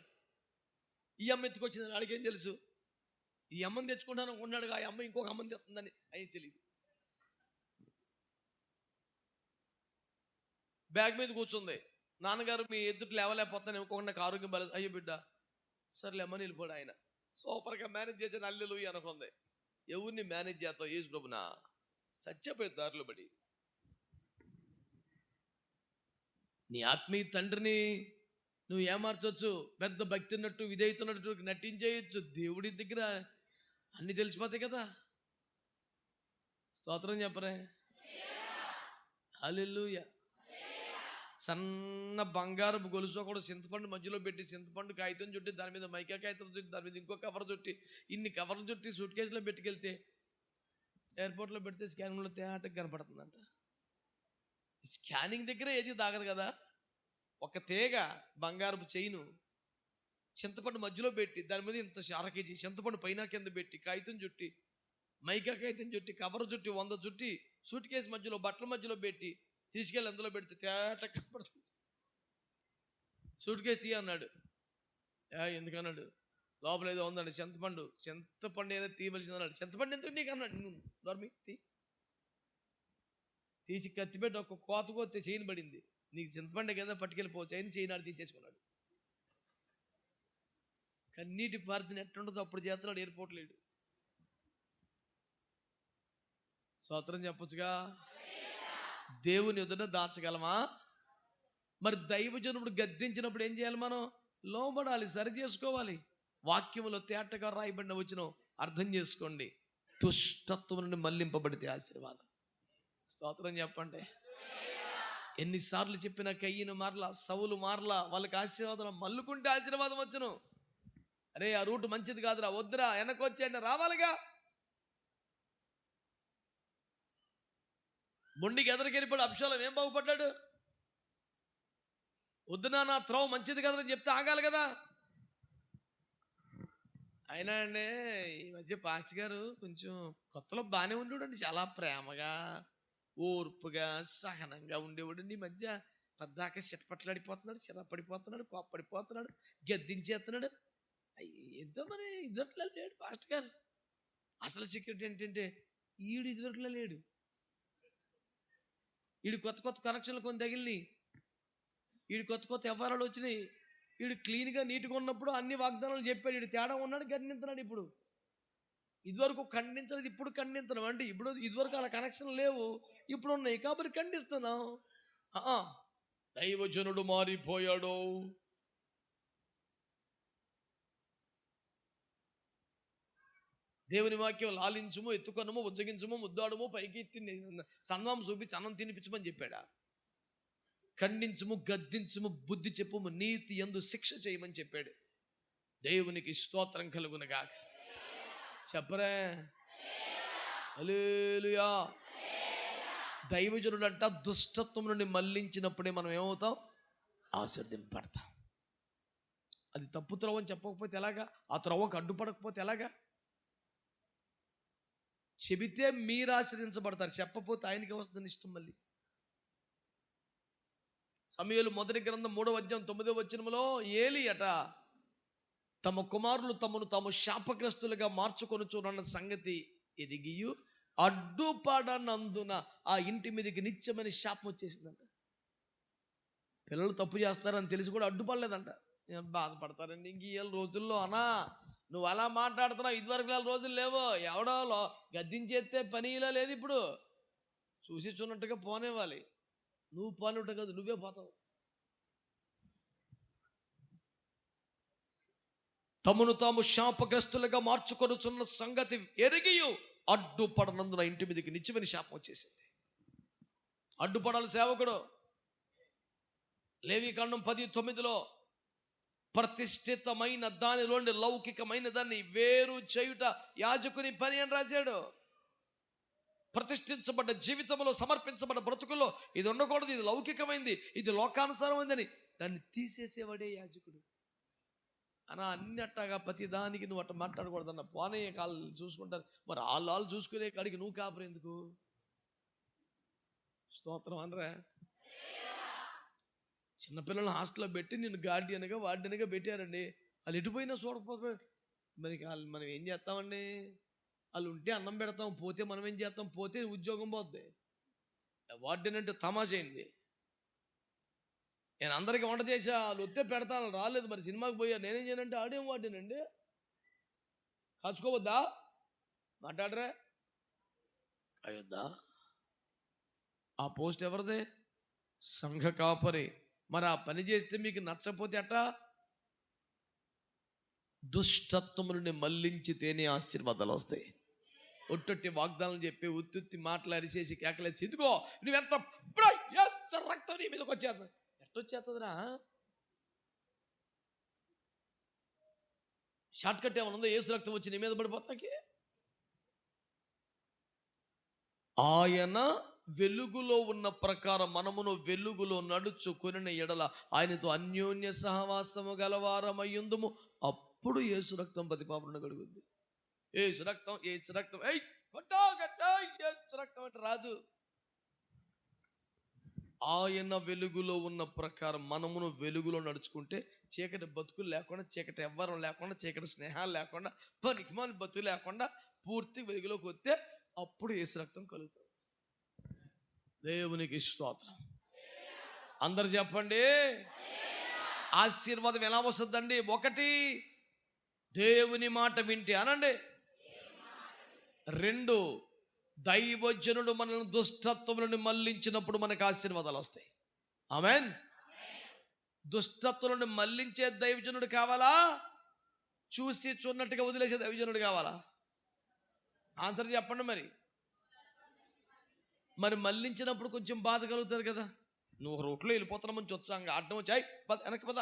ఈ అమ్మ ఎత్తుకొచ్చిందని వాడికేం తెలుసు? ఈ అమ్మని తెచ్చుకుంటాను ఉన్నాడుగా, ఆ అమ్మ ఇంకొక అమ్మని తెస్తుందని ఆయన తెలియదు. బ్యాగ్ మీద కూర్చుంది. నాన్నగారు మీ ఎదుటి లేవలేకపోతాను, ఇంకొక నాకు ఆరోగ్యం బాలేదు. అయ్యో బిడ్డ సర్లే అమ్మని వెళ్ళిపోడు ఆయన. సూపర్గా మేనేజ్ చేసిన హల్లెలూయా అనుకుంది. ఎవరిని మేనేజ్ చేస్తావు? యేసు ప్రభునా? సత్యపోయి దారిలో పడి నీ ఆత్మీయ తండ్రిని నువ్వు ఏమార్చవచ్చు. పెద్ద భక్తి ఉన్నట్టు, విధేయుతున్నట్టు నటించేయచ్చు. దేవుడి దగ్గర అన్ని తెలిసిపోతాయి కదా. స్తోత్రం చెప్పరే. హల్లెలూయా. సన్న బంగారపు గొలుసు కూడా చింతపండు మధ్యలో పెట్టి, చింతపండు కాగితం చుట్టి, దాని మీద మైకా కాగితం చుట్టి, దాని మీద ఇంకో కవర్ చుట్టి, ఇన్ని కవర్లు చుట్టి సూట్ కేసులో పెట్టుకెళ్తే ఎయిర్పోర్ట్లో పెడితే స్కానింగ్లో తేటకు కనపడుతుందంట. స్కానింగ్ దగ్గర ఏది దాగదు కదా. ఒక తీగ బంగారపు చైను చింతపండు మధ్యలో పెట్టి, దాని మీద ఇంత 1/2 కేజీ చింతపండు పైన కింద పెట్టి, కాగితం చుట్టి, మైకా కాగితం చుట్టి, కవర్ చుట్టి, 100 చుట్టి, సూట్ కేసు మధ్యలో బట్టల మధ్యలో పెట్టి తీసుకెళ్ళి అందులో పెడితే తేటకు కనపడుతుంది. సూట్ కేసు తీయ అన్నాడు. ఎందుకన్నాడు? లోపల ఏదో ఉందండి చింతపండు. చింతపండు ఏదో తీయవలసింది అన్నాడు. చింతపండు ఎందుకు నీకు అన్నాడు. దొరమి తీసి కత్తి పెట్టి ఒక కోత కోతే చైన్ పడింది. నీకు చింతపండు కదా పట్టుకెళ్ళిపోవచ్చు అని చైనాడు తీసేసుకున్నాడు. కన్నీటి పార్తిని ఎట్టుండదో అప్పుడు చేస్తున్నాడు. ఎయిర్పోర్ట్ లేడు. స్తోత్రం చెప్పొచ్చుగా. దేవుని ఎదుట దాచగలమా? మరి దైవజనుడు గద్దించినప్పుడు ఏం చేయాలి? మనం లోబడాలి, సరి చేసుకోవాలి. వాక్యములో తేటగా రాయబడిన వచనం అర్థం చేసుకోండి. దుష్టత్వం నుండి మళ్లింపబడితే ఆశీర్వాదం. స్తోత్రం చెప్పండి. ఎన్నిసార్లు చెప్పిన కయ్యను మారలా, సౌలు మారలా, వాళ్ళకి ఆశీర్వాదం మల్లుకుంటే ఆశీర్వాదం వచ్చును. అరే ఆ రూట్ మంచిది కాదురా, వద్దురా, వెనకొచ్చేయండి, రావాలిగా. మొండికి ఎదరికెళ్ళిపోయాడు అబ్షాలోము. ఏం బాగుపడ్డాడు? వద్దునా, నా త్రోవ మంచిది కదని చెప్తే ఆగాలి కదా. అయినా అండి ఈ మధ్య పాస్టర్ గారు కొంచెం కొత్తలో బాగానే ఉండేవాడండి. చాలా ప్రేమగా, ఓర్పుగా, సహనంగా ఉండేవాడండి. ఈ మధ్య పద్దాక చిటపట్లాడిపోతున్నాడు, చిరపడిపోతున్నాడు, కోప్పడిపోతున్నాడు, గద్దించేస్తున్నాడు. ఎంతో మరి ఇద్దట్లా లేడు పాస్టర్ గారు. అసలు సీక్రెట్ ఏంటంటే ఈడు ఇద్దట్లా లేడు. వీడు కొత్త కొత్త కనెక్షన్లు కొన్ని తగిలినాయి, వీడు కొత్త కొత్త వ్యవహారాలు వచ్చినాయి. వీడు క్లీన్గా నీట్గా ఉన్నప్పుడు అన్ని వాగ్దానాలు చెప్పాడు, వీడు తేడా ఉన్నాడు, ఖండించున్నాడు. ఇప్పుడు ఇదివరకు ఖండించలేదు, ఇప్పుడు ఖండించడం. అంటే ఇప్పుడు ఇదివరకు అలా కనెక్షన్ లేవు, ఇప్పుడు ఉన్నాయి కాబట్టి ఖండిస్తున్నాం. దైవజనుడు మారిపోయాడు. దేవుని వాక్యం లాలించుము, ఎత్తుకొనము, ఉజ్జగించుము, ముద్దాడుము, పైకి ఎత్తి సన్మాం చూపించి అన్నం తినిపించమని చెప్పాడా? ఖండించుము, గద్దించుము, బుద్ధి చెప్పుము, నీతి యందు శిక్ష చేయమని చెప్పాడు. దేవునికి స్తోత్రం కలుగునుగా. చెప్పరే హల్లెలూయా. దైవజనుడు అంట దుష్టత్వం నుండి మళ్ళించినప్పుడే మనం ఏమవుతాం? ఆశీర్వదింపబడతాం. అది తప్పు త్రోవ అని చెప్పకపోతే ఎలాగా? ఆ త్రోవకు అడ్డుపడకపోతే ఎలాగా? చెబితే మీరు ఆశ్రయించబడతారు, చెప్పపోతే ఆయనకి వస్తుంది ఇష్టం. మళ్ళీ సమూయేలు మొదటి గ్రంథం 3వ అధ్యాయం 9వ వచనంలో ఏలీ అట తమ కుమారులు తమను తాము శాపగ్రస్తులుగా మార్చుకొనుచున్న సంగతి ఎరిగియు అడ్డుపడనందున ఆ ఇంటి మీదకి నిత్యమైన శాపం వచ్చేసిందంట. పిల్లలు తప్పు చేస్తారని తెలిసి కూడా అడ్డుపడలేదంట. నేను బాధపడతారండి ఇంక ఈ రోజుల్లో. అనా నువ్వు అలా మాట్లాడుతున్నావు, ఇదివరకు రోజులు లేవో. ఎవడో గద్దించేస్తే పని ఇలా లేదు. ఇప్పుడు చూసి చూన్నట్టుగా పోనివ్వాలి. నువ్వు పోనివ్వటం కాదు, నువ్వే పోతావు. తమను తాము శాపగ్రస్తులుగా మార్చుకొనుచున్న సంగతి ఎరిగియు అడ్డుపడనందున ఇంటి మీదకి నిత్యమైన శాపం వచ్చేసింది. అడ్డుపడాలి సేవకుడు. లేవీకాండం 10:9లో ప్రతిష్ఠితమైన దానిలోని లౌకికమైన దాన్ని వేరు చేయుట యాజకుని పని అని రాశాడు. ప్రతిష్ఠించబడ్డ జీవితంలో, సమర్పించబడ్డ బ్రతుకుల్లో ఇది ఉండకూడదు, ఇది లౌకికమైంది, ఇది లోకానుసారమైందని దాన్ని తీసేసేవాడే యాజకుడు. అనా అన్నట్టగా ప్రతి దానికి నువ్వు అట్ట మాట్లాడకూడదన్న. పోనే కాళ్ళు చూసుకుంటారు, మరి వాళ్ళు చూసుకునే కాడికి నువ్వు కాపురు ఎందుకు? స్తోత్రం అనరా. చిన్నపిల్లలను హాస్టల్లో పెట్టి నేను గార్డియన్గా వార్డెన్గా పెట్టారండి. వాళ్ళు ఎటుపోయినా చూడకపోతే మరి మనం ఏం చేస్తామండి? వాళ్ళు ఉంటే అన్నం పెడతాం, పోతే మనం ఏం చేస్తాం? పోతే ఉద్యోగం పోద్ది. వార్డెన్ అంటే తమాషైంది. నేను అందరికీ వంట చేసా, వాళ్ళు వస్తే పెడతాను, రాలేదు, మరి సినిమాకి పోయా, నేనేం చేయనంటే ఆడేం వార్డెనండి, కాచుకోవద్దా? మాట్లాడరా అయ్యొద్దా? ఆ పోస్ట్ ఎవరిదే? సంఘ కాపరి. మరి ఆ పని చేస్తే మీకు నచ్చకపోతే అట్టా? దుష్టత్వం నుండి మళ్ళించితేనే ఆశీర్వాదాలు వస్తాయి. ఒట్టొట్టి వాగ్దానాలు చెప్పి ఉత్తుత్తి మాటలు అరిచేసి కేకలేసి ఇదిగో నువ్వెంత రక్తం నీ మీదకి వచ్చేది. ఎట్టొచ్చేస్తుందిరా? షార్ట్ కట్ ఏమైనా ఉందో? ఏసు రక్తం వచ్చి నీ మీద పడిపోతాకి. ఆయన వెలుగులో ఉన్న ప్రకారం మనమును వెలుగులో నడుచుకుని ఎడల ఆయనతో అన్యోన్య సహవాసము గలవారమయ్యుందుము. అప్పుడు యేసు రక్తం ప్రతిపాపన కలుగుద్ది. యేసు రక్తం యేసు రక్తం యేసు రక్తం అంటే రాదు. ఆయన వెలుగులో ఉన్న ప్రకారం మనమును వెలుగులో నడుచుకుంటే చీకటి బతుకులు లేకుండా, చీకటి ఎవ్వరం లేకుండా, చీకటి స్నేహాలు లేకుండా, పనికిమాలి బతుకు లేకుండా పూర్తి వెలుగులోకి వస్తే అప్పుడు యేసు రక్తం కలుగుతుంది. దేవునికి స్తోత్రం. అందరు చెప్పండి. ఆశీర్వాదం ఎలా వస్తుందండి? 1 దేవుని మాట వింటే అనండి. 2 దైవజనుడు మనల్ని దుష్టత్వములను మళ్ళించినప్పుడు మనకు ఆశీర్వాదాలు వస్తాయి. ఆమేన్. దుష్టత్వములను మళ్ళించే దైవజనుడు కావాలా? చూసి చూన్నట్టుగా వదిలేసే దైవజనుడు కావాలా? ఆన్సర్ చెప్పండి. మరి మళ్ళించినప్పుడు కొంచెం బాధ కలుగుతుంది కదా. నువ్వు రోడ్లో వెళ్ళిపోతున్నా మంచి వచ్చాంగా అడ్డం వచ్చి వెనక్కి పద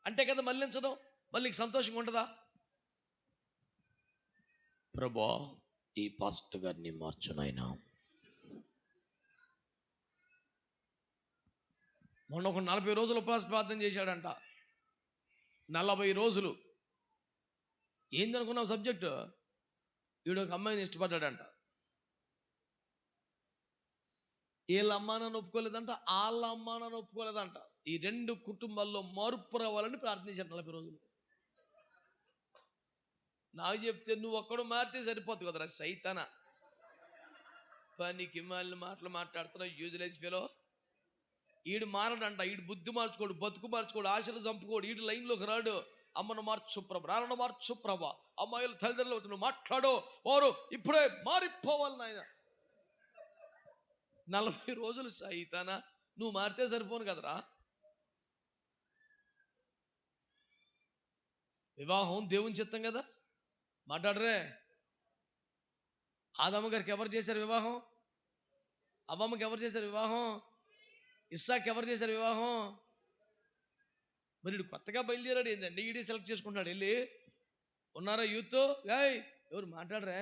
అంటే కదా మళ్ళించడం. మళ్ళీ నీకు సంతోషంగా ఉంటుందా? ప్రభువా ఈ పాస్టర్ గారిని మార్చునైనా. మొన్న ఒక 40 రోజులు ఉపవాస ప్రార్థన చేశాడంట. 40 రోజులు. ఏందనుకున్నావు సబ్జెక్టు? వీడు ఒక అమ్మాయిని ఇష్టపడ్డాడంట. వీళ్ళ అమ్మానాన్ని ఒప్పుకోలేదంట, వాళ్ళ అమ్మానాన్ని ఒప్పుకోలేదంట. ఈ 2 కుటుంబాల్లో మార్పు రావాలని ప్రార్థించాడు 40 రోజులు. నాకు చెప్తే నువ్వు ఒక్కడు మారితే సరిపోతుంది కదరా సైతానా. పనికి మళ్ళీ మాటలు మాట్లాడుతున్నా యూజ్లెస్ ఫెలో. ఈడు మారడంట, ఈడు బుద్ధి మార్చుకోడు, బతుకు మార్చుకోడు, ఆశలు చంపుకోడు, ఈడు లైన్లోకి రాడు. అమ్మను మార్చు ప్రభ, నాన్నను మార్చు ప్రభ, అమ్మాయిలు తల్లిదండ్రులు మాట్లాడు, వారు ఇప్పుడే మారిపోవాలి నాయన. 40 రోజులు సైతానా నువ్వు మారితే సరిపోను కదరా. వివాహం దేవుని చిత్తం కదా, మాట్లాడరే. ఆదమ్మ గారికి ఎవరు చేశారు వివాహం? అవ్వమ్మకి ఎవరు చేశారు వివాహం? ఇస్సాకి ఎవరు చేశారు వివాహం? మరి వీడు కొత్తగా బయలుదేరాడు ఏందండి, ఈడీ సెలెక్ట్ చేసుకుంటున్నాడు వెళ్ళి. ఉన్నారా యూత్? ఎవరు మాట్లాడరే?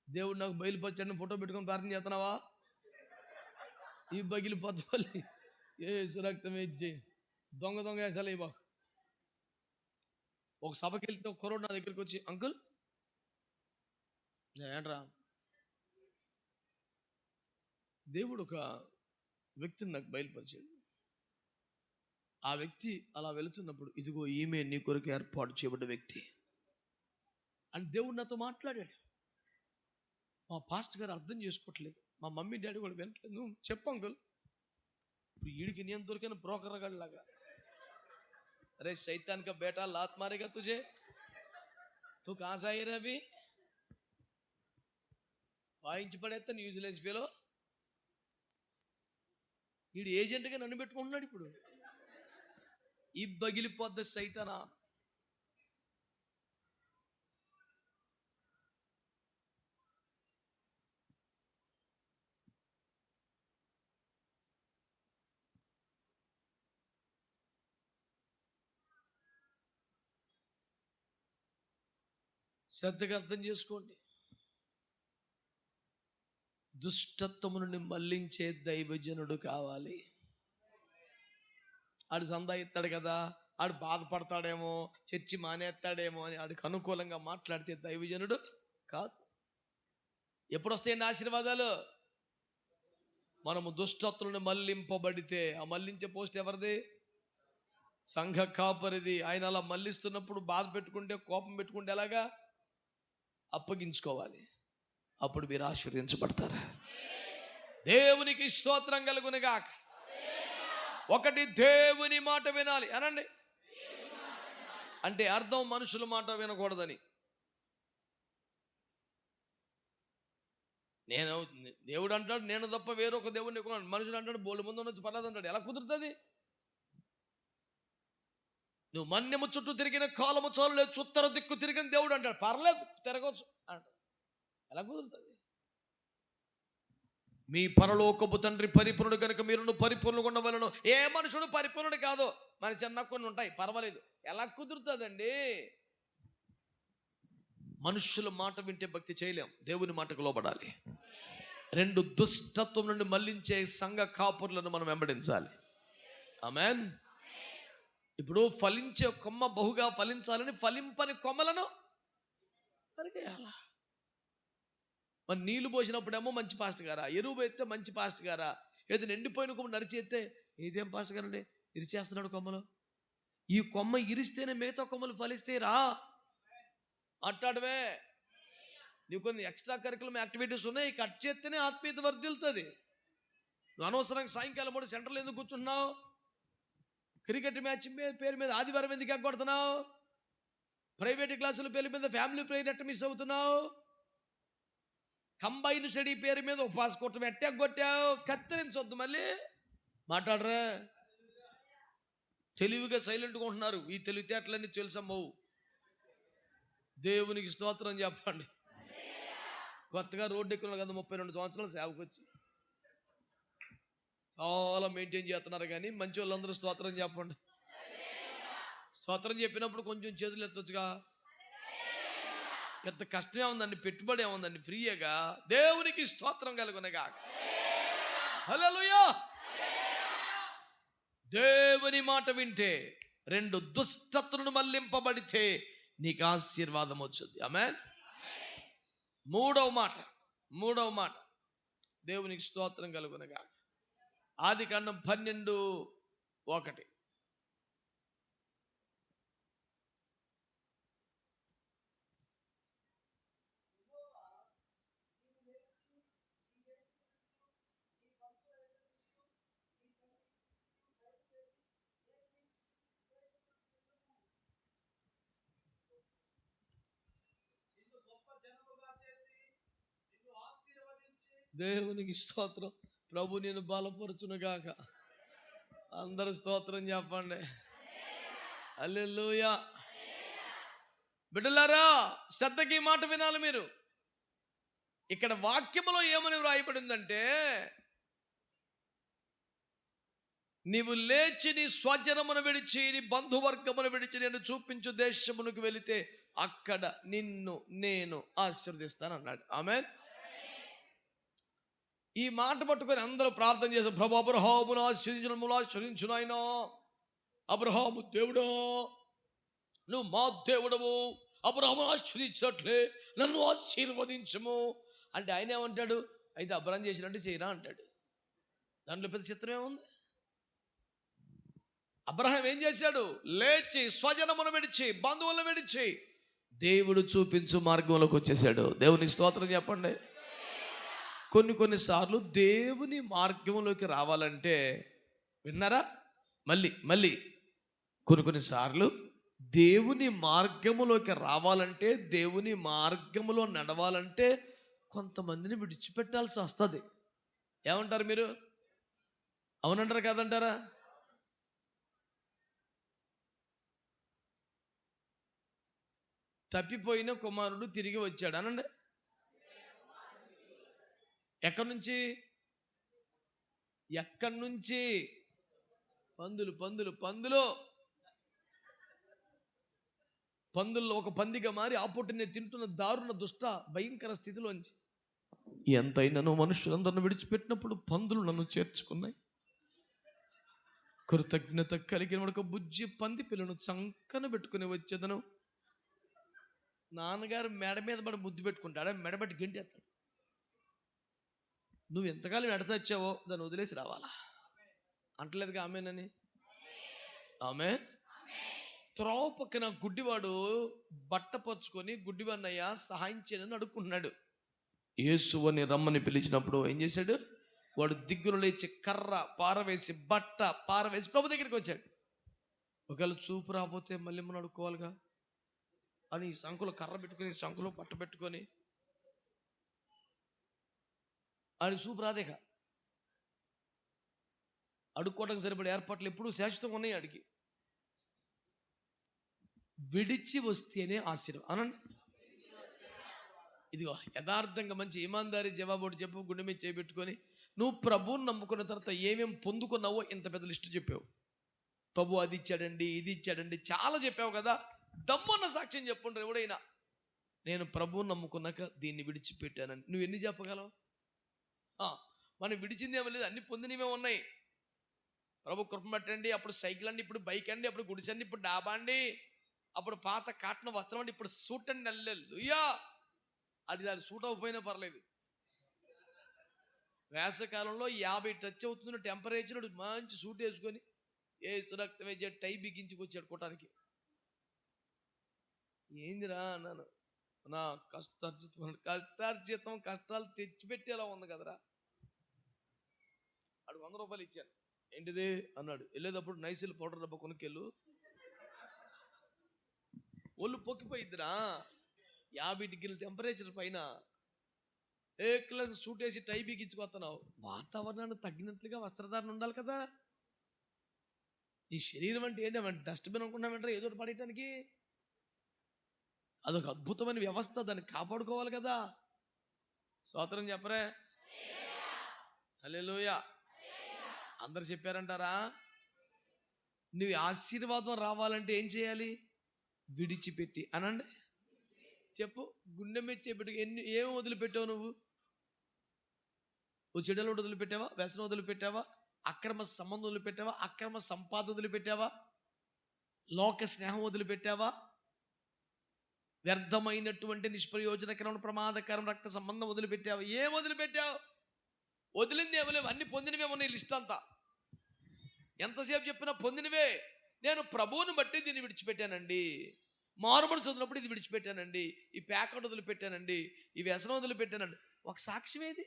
దేవుడు నాకు బయలుపరిచాడని ఫోటో పెట్టుకొని ప్రార్థన చేస్తున్నావా? ఈ బగిలి పొద్దుపల్లి ఏ సురక్తం ఇచ్చి దొంగ దొంగ వేసాలి ఈ బాకు. ఒక సభకి వెళ్తే ఒక కుర్రోడు నా దగ్గరికి వచ్చి, అంకుల్ ఏంట్రా, దేవుడు ఒక వ్యక్తిని నాకు బయలుపరిచాడు. ఆ వ్యక్తి అలా వెళుతున్నప్పుడు, ఇదిగో ఈమె నీ కొరకు ఏర్పాటు చేయబడ్డ వ్యక్తి అని దేవుడు నాతో మాట్లాడాడు. మా పాస్టర్ గారు అర్థం చేసుకోవట్లేదు, మా మమ్మీ డాడీ కూడా వినట్లేదు. నువ్వు చెప్పు అంకుల్. ఇప్పుడు వీడికి నేను దొరికిన బ్రోకర్ గడ్లాగా. అరే शैतान का बेटा लात मारेगा तुझे, तू कहां से आई रे अभी? వాయించి పడేస్తాను యూజ్లెస్ ఫెలో. వీడు ఏజెంట్గా నన్ను పెట్టుకుంటున్నాడు ఇప్పుడు. ఈ బగిలిపోద్ద సైతానా. శ్రద్ధగా అర్థం చేసుకోండి. దుష్టత్వము నుండి మళ్లించే దైవజనుడు కావాలి. ఆడు సందా ఇస్తాడు కదా, ఆడు బాధపడతాడేమో, చర్చి మానేస్తాడేమో అని ఆడికి అనుకూలంగా మాట్లాడితే దైవజనుడు కాదు. ఎప్పుడు వస్తాయండి ఆశీర్వాదాలు? మనము దుష్టత్వం నుండి మళ్లింపబడితే. ఆ మళ్లించే పోస్ట్ ఎవరిది? సంఘ కాపరిది. ఆయన అలా మళ్లిస్తున్నప్పుడు బాధ పెట్టుకుంటే, కోపం పెట్టుకుంటే ఎలాగా? అప్పగించుకోవాలి. అప్పుడు మీరు ఆశీర్వదించబడతారు. దేవునికి స్తోత్రం కలుగునుగాక. ఒకటి, దేవుని మాట వినాలి అనండి. అంటే అర్థం మనుషుల మాట వినకూడదని. దేవుడు అంటాడు నేను తప్ప వేరొక దేవుడిని, మనుషుడు అంటాడు బోలు ముందు వచ్చి పర్లేదు అంటాడు. ఎలా కుదురుతుంది? నువ్వు మన్యము చుట్టూ తిరిగిన కాలము చాలులేదు, చుత్తర దిక్కు తిరిగిన దేవుడు అంటాడు. పర్లేదు తిరగవచ్చు అంటాడు. ఎలా కుదురుతుంది? మీ పరలోకపు తండ్రి పరిపూర్ణుడు కనుక మీరును పరిపూర్ణంగా ఉండవలను. ఏ మనుషుడు పరిపూర్ణుడు కాదు, మన చిన్న కొన్ని ఉంటాయి, పర్వాలేదు. ఎలా కుదురుతుందండి? మనుషుల మాట వింటే భక్తి చేయలేం, దేవుని మాటకు లోబడాలి. 2, దుష్టత్వం నుండి మళ్లించే సంఘ కాపురులను మనం వెంబడించాలి. ఆమేన్. ఇప్పుడు ఫలించే కొమ్మ బహుగా ఫలించాలని ఫలింపని కొమ్మలను నరికేయాల. మరి నీళ్లు పోసినప్పుడేమో మంచి పాస్టర్ గారా, ఎరువు వేస్తే మంచి పాస్టర్ గారా, ఏదైనా ఎండిపోయిన కొమ్మ నరిచేస్తే ఇదేం పాస్టర్ గారండి ఇరిచేస్తున్నాడు కొమ్మలు. ఈ కొమ్మ ఇరిస్తేనే మిగతా కొమ్మలు ఫలిస్తే రా మాట్లాడవే. నీకు కొన్ని ఎక్స్ట్రా కరికులం యాక్టివిటీస్ ఉన్నాయి, కట్ చేస్తేనే ఆత్మీయత వర్ధిల్లుతుంది. నువ్వు అనవసరంగా సాయంకాలం 3 సెంటర్లు ఎందుకు కూర్చుంటున్నావు? క్రికెట్ మ్యాచ్ పేరు మీద ఆదివారం ఎందుకు ఎగ్గొడుతున్నావు? ప్రైవేట్ క్లాసుల పేరు మీద ఫ్యామిలీ ప్రేయర్ ఎట్ట మిస్ అవుతున్నావు? కంబైన్ స్టడీ పేరు మీద ఉపవాస కూటమి ఎట్టగొట్టావు? కత్తిరించొద్దు, మళ్ళీ మాట్లాడరా. తెలివిగా సైలెంట్గా ఉంటున్నారు. ఈ తెలివితేటలన్నీ తెలుసమ్మవు. దేవునికి స్తోత్రం చెప్పండి. కొత్తగా రోడ్డు ఎక్కున్నారు కదా, 32 సంవత్సరాలు సేవకు వచ్చి చాలా మెయింటైన్ చేస్తున్నారు. కానీ మంచి వాళ్ళందరూ స్తోత్రం చెప్పండి. స్తోత్రం చెప్పినప్పుడు కొంచెం చేతులు ఎత్తొచ్చుగా. పెద్ద కష్టమే ఉందండి, పెట్టుబడి ఏముందండి, ఫ్రీగా. దేవునికి స్తోత్రం కలుగునగా. హల్లెలూయా. దేవుని మాట వింటే 2, దుష్టత్వను మళ్లింపబడితే నీకు ఆశీర్వాదం వచ్చింది. ఆమేన్. మూడవ మాట దేవునికి స్తోత్రం కలుగునగా. ఆదికాండం 12:1. దేవునికి స్తోత్రం. ప్రభు నేను బలపరచునుగాక. అందరూ స్తోత్రం చెప్పండి. హల్లెలూయా. బిడ్డలారా, శ్రద్ధకి మాట వినాలి మీరు. ఇక్కడ వాక్యములో ఏమని వ్రాయబడిందంటే, నీవు లేచి నీ స్వజనమును విడిచి నీ బంధువర్గమును విడిచి నేను చూపించు దేశమునకు వెళితే అక్కడ నిన్ను నేను ఆశీర్వదిస్తాను అన్నాడు. ఆమేన్. ఈ మాట పట్టుకొని అందరూ ప్రార్థన చేశారు. ప్రభు అబ్రహామును ఆశీర్వదించు నాయనా. అబ్రహాము దేవుడో, నువ్వు మా దేవుడవు, అబ్రహామును ఆశీర్వదించినట్లే నన్ను ఆశీర్వదించము అంటే ఆయన ఏమంటాడు? అయితే అబ్రహాం చేసినట్టు చేయరా అంటాడు. దాంట్లో పెద్ద చిత్రం ఏముంది? అబ్రహాం ఏం చేశాడు? లేచి స్వజనమును విడిచి బంధువులను విడిచి దేవుడు చూపించు మార్గంలోకి వచ్చేసాడు. దేవునికి స్తోత్రం చెప్పండి. కొన్నిసార్లు దేవుని మార్గంలోకి రావాలంటే, విన్నారా? మళ్ళీ కొన్నిసార్లు దేవుని మార్గములోకి రావాలంటే, దేవుని మార్గములో నడవాలంటే కొంతమందిని విడిచిపెట్టాల్సి వస్తుంది. ఏమంటారు మీరు? అవునంటారా కాదంటారా? తప్పిపోయిన కుమారుడు తిరిగి వచ్చాడు అనండి. ఎక్కడి నుంచి? పందుల్లో ఒక పందిగా మారి ఆ పూటనే తింటున్న దారుణ దుష్ట భయంకర స్థితిలోంచి ఎంతైనాను మనుషులందరిని విడిచిపెట్టినప్పుడు పందులు నన్ను చేర్చుకున్నాయి. కృతజ్ఞత కలిగిన ఒక బుజ్జి పంది పిల్లను చంకన పెట్టుకుని వచ్చేదను. నాన్నగారు మెడ మీద పడి ముద్దు పెట్టుకుంటాడా? మెడబట్టి గెంటేస్తాడు. నువ్వు ఎంతకాలం ఎడతచ్చావో దాన్ని వదిలేసి రావాలా అంటలేదుగా ఆమెనని. ఆమె త్రోవ పక్కన గుడ్డివాడు బట్ట పరుచుకొని, గుడ్డివాడినయ్యా సహాయం చేయని అడుక్కున్నాడు. యేసు అని రమ్మని పిలిచినప్పుడు ఏం చేశాడు? వాడు దిగ్గును లేచి కర్ర పారవేసి బట్ట పారవేసి ప్రభు దగ్గరికి వచ్చాడు. ఒకవేళ చూపు రాకపోతే మళ్ళీ మనం అడుక్కోవాలిగా అని సంకులో కర్ర పెట్టుకొని, సంకులో బట్ట పెట్టుకొని, ఆడికి చూపు రాదేక. అడుక్కోవడానికి సరిపడే ఏర్పాట్లు ఎప్పుడు శాశ్వతంగా ఉన్నాయి. ఆడికి విడిచి వస్తేనే ఆశీర్వాదం అనండి. ఇదిగో యథార్థంగా మంచి ఇమాందారి జవాబు చెప్పు. గుండె మీద చేపెట్టుకొని నువ్వు ప్రభువుని నమ్ముకున్న తర్వాత ఏమేం పొందుకున్నావో ఇంత పెద్ద లిస్టు చెప్పావు. ప్రభు అది ఇచ్చాడండి, ఇది ఇచ్చాడండి, చాలా చెప్పావు కదా. దమ్మున్న సాక్ష్యం చెప్పుండ్రు ఎవడైనా. నేను ప్రభువుని నమ్ముకున్నాక దీన్ని విడిచిపెట్టానని నువ్వు ఎన్ని చెప్పగలవు? మనం విడిచింది ఏమో లేదు, అన్ని పొందినవే ఉన్నాయి. ప్రభు కృప పట్టండి. అప్పుడు సైకిల్ అండి, ఇప్పుడు బైక్ అండి, అప్పుడు గుడిసండి, ఇప్పుడు డాబా అండి, అప్పుడు పాత కాటన్ వస్త్రం అండి, ఇప్పుడు సూట్ అండి. హల్లెలూయా. అది దాని సూట్ అవ్వకపోయినా పర్లేదు. వేసవకాలంలో 50 టచ్ అవుతున్న టెంపరేచర్ మంచి సూట్ వేసుకొని రక్తం వేసే టై బిగించుకొచ్చాడు కొట్టడానికి. ఏందిరా అన్నాను. నా కష్టార్జితం కష్టాలు తెచ్చిపెట్టేలా ఉంది కదరా. అడు 100 రూపాయలు ఇచ్చాను. ఏంటిది అన్నాడు. వెళ్ళేటప్పుడు నైసిల్ పౌడర్ డబ్బా కొనుక్కెళ్ళు, ఒళ్ళు పొక్కిపోయిద్దిరా. 50 డిగ్రీల టెంపరేచర్ పైన ఏ క్లాస్ సూట్ వేసి టై బిగించుకొస్తున్నావు. వాతావరణాన్ని తగ్గినట్లుగా వస్త్రధారణ ఉండాలి కదా. ఈ శరీరం అంటే ఏంటి? డస్ట్బిన్ అనుకుంటామంటారా ఏదో పడేయటానికి? అదొక అద్భుతమైన వ్యవస్థ, దాన్ని కాపాడుకోవాలి కదా. స్తోత్రం చెప్పరే. హల్లెలూయా. అందరు చెప్పారంటారా? నువ్వు ఆశీర్వాదం రావాలంటే ఏం చేయాలి? విడిచిపెట్టి అనండి. చెప్పు. గుండె మీద చేపెట్టు. ఏమి వదిలిపెట్టావు నువ్వు? ఓ చెడులు వదిలిపెట్టావా? వ్యసనం వదిలిపెట్టావా? అక్రమ సంబంధం వదిలిపెట్టావా? అక్రమ సంపాదన వదిలిపెట్టావా? లోక స్నేహం వదిలిపెట్టావా? వ్యర్థమైనటువంటి నిష్ప్రయోజనకరమైన ప్రమాదకరం రక్త సంబంధం వదిలిపెట్టావా? ఏం వదిలిపెట్టావు? వదిలింది ఏమలేవు, అన్ని పొందినవే ఉన్నాయి. లిస్ట్ అంతా ఎంతసేపు చెప్పినా పొందినవే. నేను ప్రభువుని బట్టి దీన్ని విడిచిపెట్టానండి, మారుమడి చదివినప్పుడు ఇది విడిచిపెట్టానండి, ఈ ప్యాకెట్ వదిలిపెట్టానండి, ఈ వ్యసనం వదిలిపెట్టానండి. ఒక సాక్ష్యం ఏది?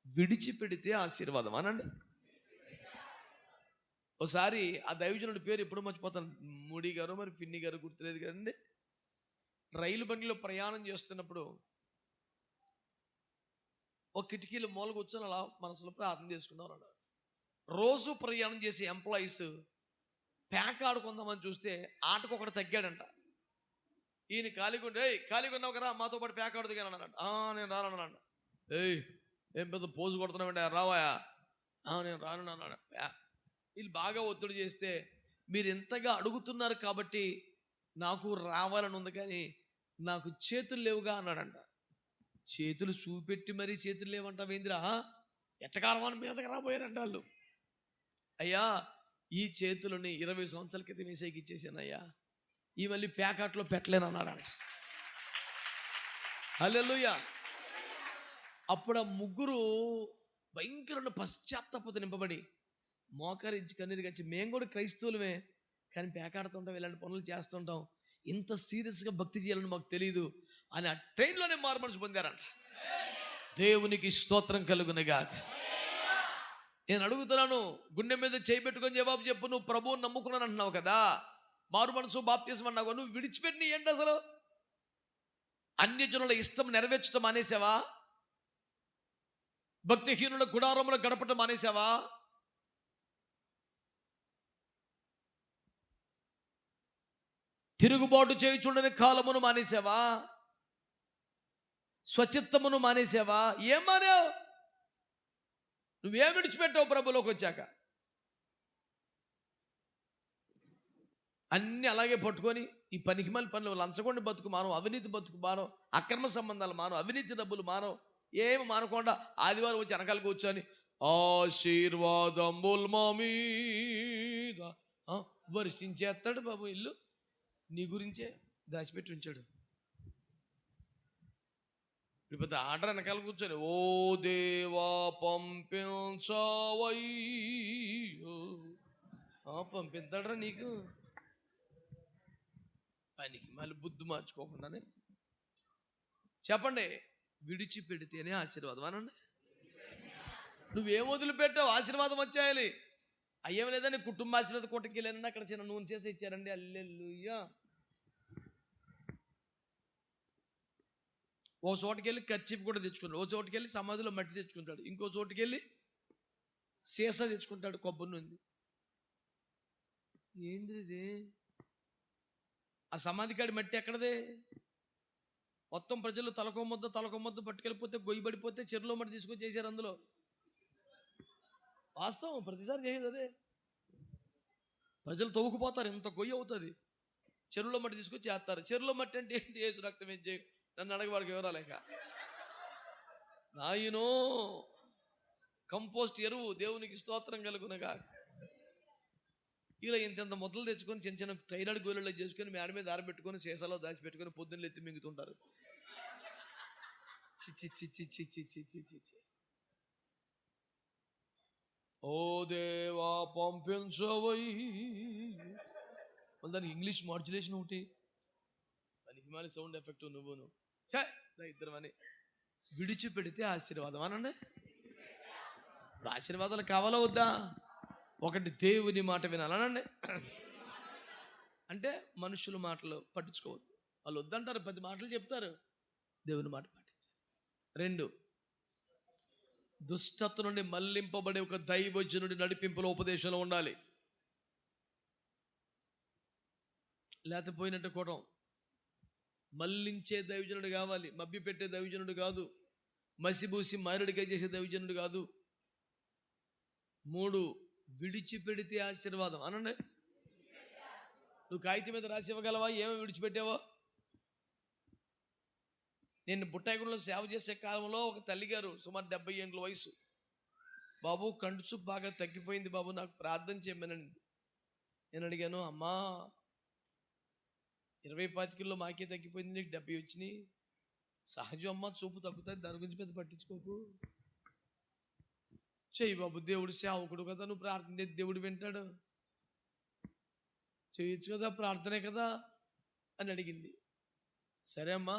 విడిచిపెడితే ఆశీర్వాదం అనండి. ఒకసారి ఆ దైవజనుడి పేరు ఎప్పుడు మర్చిపోతాను, మూడి గారు మరి పిన్ని గారు గుర్తులేదు కదండి. రైలు బండిలో ప్రయాణం చేస్తున్నప్పుడు ఒక కిటికీలో మూల కూర్చొని అలా మనసులో ప్రార్థన చేసుకున్నారు అన్నాడు. రోజు ప్రయాణం చేసే ఎంప్లాయీస్ ప్యాక్ ఆడుకుందామని చూస్తే ఆటకు ఒకటి తగ్గాడంట. ఈయన ఖాళీగా ఉన్నావు కదా, మాతో పాటు ప్యాక్ ఆడుతుంది కానీ అన్నాడు. నేను రానన్నాడు. ఏం పెద్ద పోజు కొడుతున్నామంటే రావాయా? నేను రాను అన్నాడు. వీళ్ళు బాగా ఒత్తిడి చేస్తే, మీరు ఎంతగా అడుగుతున్నారు కాబట్టి నాకు రావాలని ఉంది, కానీ నాకు చేతులు లేవుగా అన్నాడంట. చేతులు చూపెట్టి మరీ చేతులు లేవంటావేందిరా, ఎట్టకాలమని మీదకి రాబోయారంట వాళ్ళు. అయ్యా, ఈ చేతులని 20 సంవత్సరాల క్రితం వేసేకి ఇచ్చేసాను అయ్యా, ఈ మళ్ళీ ప్యాకెట్లో పెట్టలేను అన్నాడంట. హల్లెలూయా. అప్పుడు ఆ ముగ్గురు భయంకరమైన పశ్చాత్తాపంతో నింపబడి మోకరించి కన్నీరు గచ్చి, మేము కూడా క్రైస్తవులమే కానీ పేకాడుతుంటాం, ఇలాంటి పనులు చేస్తుంటాం, ఇంత సీరియస్గా భక్తి చేయాలని మాకు తెలియదు అని ఆ ట్రైన్లోనే మారుమనసు పొందారంట. దేవునికి స్తోత్రం కలుగునుగాక. నేను అడుగుతున్నాను, గుండె మీద చేయి పెట్టుకొని జవాబు చెప్పు. నువ్వు ప్రభువుని నమ్ముకున్నాను అంటున్నావు కదా, మారు మనసు బాప్తిజం అన్నావు, నువ్వు విడిచిపెట్టి ఏంటి అసలు? అన్యజనుల ఇష్టం నెరవేర్చడం మానేసావా? భక్తిహీనుల గుడారంలో గడపటం మానేసావా? తిరుగుబాటు చేయుచుండని కాలమును మానేసావా? స్వచిత్తమును మానేసావా? ఏం మానేవు? నువ్వేం విడిచిపెట్టావు ప్రభులోకి వచ్చాక? అన్నీ అలాగే పట్టుకొని ఈ పనికిమాలి పనులు, లంచగొండి బతుకు మానవు, అవినీతి బతుకు మానవు, అక్రమ సంబంధాలు మానవు, అవినీతి డబ్బులు మానవు, ఏమి మానకుండా ఆదివారం వచ్చి వెనకాల కూర్చొని ఆశీర్వాదంబుల్ మా మీద వర్షించేస్తాడు బాబు. ఇల్లు నీ గురించే దాచిపెట్టి ఉంచాడు. ఇప్పుడు పెద్ద ఆర్డర్ వెనకాల కూర్చొని ఓ దేవా పంపించవయ్యో, పంపిస్తాడరా నీకు? పనికి మళ్ళీ బుద్ధి మార్చుకోకుండానే చెప్పండి, విడిచిపెడితేనే ఆశీర్వాదం అనండి. నువ్వేం వదిలిపెట్టావు? ఆశీర్వాదం వచ్చేయాలి. అయ్యేం లేదని కుటుంబ ఆశీర్వాద కోటకి వెళ్ళానండి, అక్కడ చిన్న నూనె చేసి ఇచ్చారండి, హల్లెలూయా. ఓ చోటుకి వెళ్ళి కచ్చిప్ కూడా తెచ్చుకుంటాడు, ఓ చోటుకి వెళ్ళి సమాధిలో మట్టి తెచ్చుకుంటాడు, ఇంకో చోటుకి వెళ్ళి సీసా తెచ్చుకుంటాడు, కొబ్బరి ఉంది. ఏంది ఇది? ఆ సమాధి కాడి మట్టి ఎక్కడదే? మొత్తం ప్రజలు తలకో ముద్ద పట్టుకెళ్ళిపోతే, గొయ్యి పడిపోతే చెరువులో మట్టి తీసుకొని చేశారు అందులో. వాస్తవం, ప్రతిసారి చేసేది అదే. ప్రజలు తవ్వుకుపోతారు, ఎంత గొయ్యి అవుతుంది, చెరువులో మట్టి తీసుకొచ్చి చేస్తారు. చెరువులో మట్టి అంటే ఏంటి? యేసు రక్తం ఏం చేయ, నన్ను అడగవాడికి వివరాలేక. నాయనో, కంపోస్ట్ ఎరువు, దేవునికి స్తోత్రం కలుగునగా. ఇలా ఇంత మొదలు తెచ్చుకొని చిన్న చిన్న థైరాయిడ్ గోళీలో చేసుకొని మేడ మీద ఆరబెట్టుకొని సీసాలో దాచిపెట్టుకొని పొద్దున్న ఎత్తి మింగుతుంటారు. చిచ్చి చిచ్చి చిచ్చి చిచ్చి చిచ్చి. ఓ దేవా పంపించవయ్యి. దానికి ఇంగ్లీష్ మాడ్యులేషన్ ఒకటి, దానికి మళ్ళీ సౌండ్ ఎఫెక్ట్ నువ్వును ఇద్దరు అని. విడిచిపెడితే ఆశీర్వాదం అనండి. ఇప్పుడు ఆశీర్వాదాలు కావాలా వద్దా? ఒకటి, దేవుని మాట వినాలనండి. అంటే మనుషుల మాటలు పట్టించుకోవద్దు. వాళ్ళు వద్దంటారు, 10 మాటలు చెప్తారు, దేవుని మాట పాటించాలి. 2, దుష్టత్వ నుండి మళ్లింపబడే ఒక దైవజనుడి నడిపింపులో ఉపదేశంలో ఉండాలి. లేకపోయినట్టు కూడా మళ్లించే దైవజనుడు కావాలి, మభ్య పెట్టే దైవజనుడు కాదు, మసిబూసి మారుడిగా చేసే దైవజనుడు కాదు. 3, విడిచిపెడితే ఆశీర్వాదం అనండి. నువ్వు కాగితం మీద రాసి ఇవ్వగలవా ఏమో విడిచిపెట్టావో? నేను బుట్టాయిగూడలో సేవ చేసే కాలంలో ఒక తల్లిగారు, సుమారు 70 ఏళ్ళ వయసు, బాబు కంటి చూపు బాగా తగ్గిపోయింది బాబు, నాకు ప్రార్థన చేయమనండి. నేను అడిగాను, అమ్మా 20-25 కిలో మాకే తగ్గిపోయింది, నీకు 70 వచ్చినాయి, సహజం అమ్మ, చూపు తగ్గుతుంది, దాని గురించి పెద్ద పట్టించుకోకు, చెయ్యి బాబు, దేవుడు సేవకుడు కదా, నువ్వు ప్రార్థన చేసి దేవుడు వింటాడు, చేయొచ్చు కదా, ప్రార్థనే కదా అని అడిగింది. సరే అమ్మా,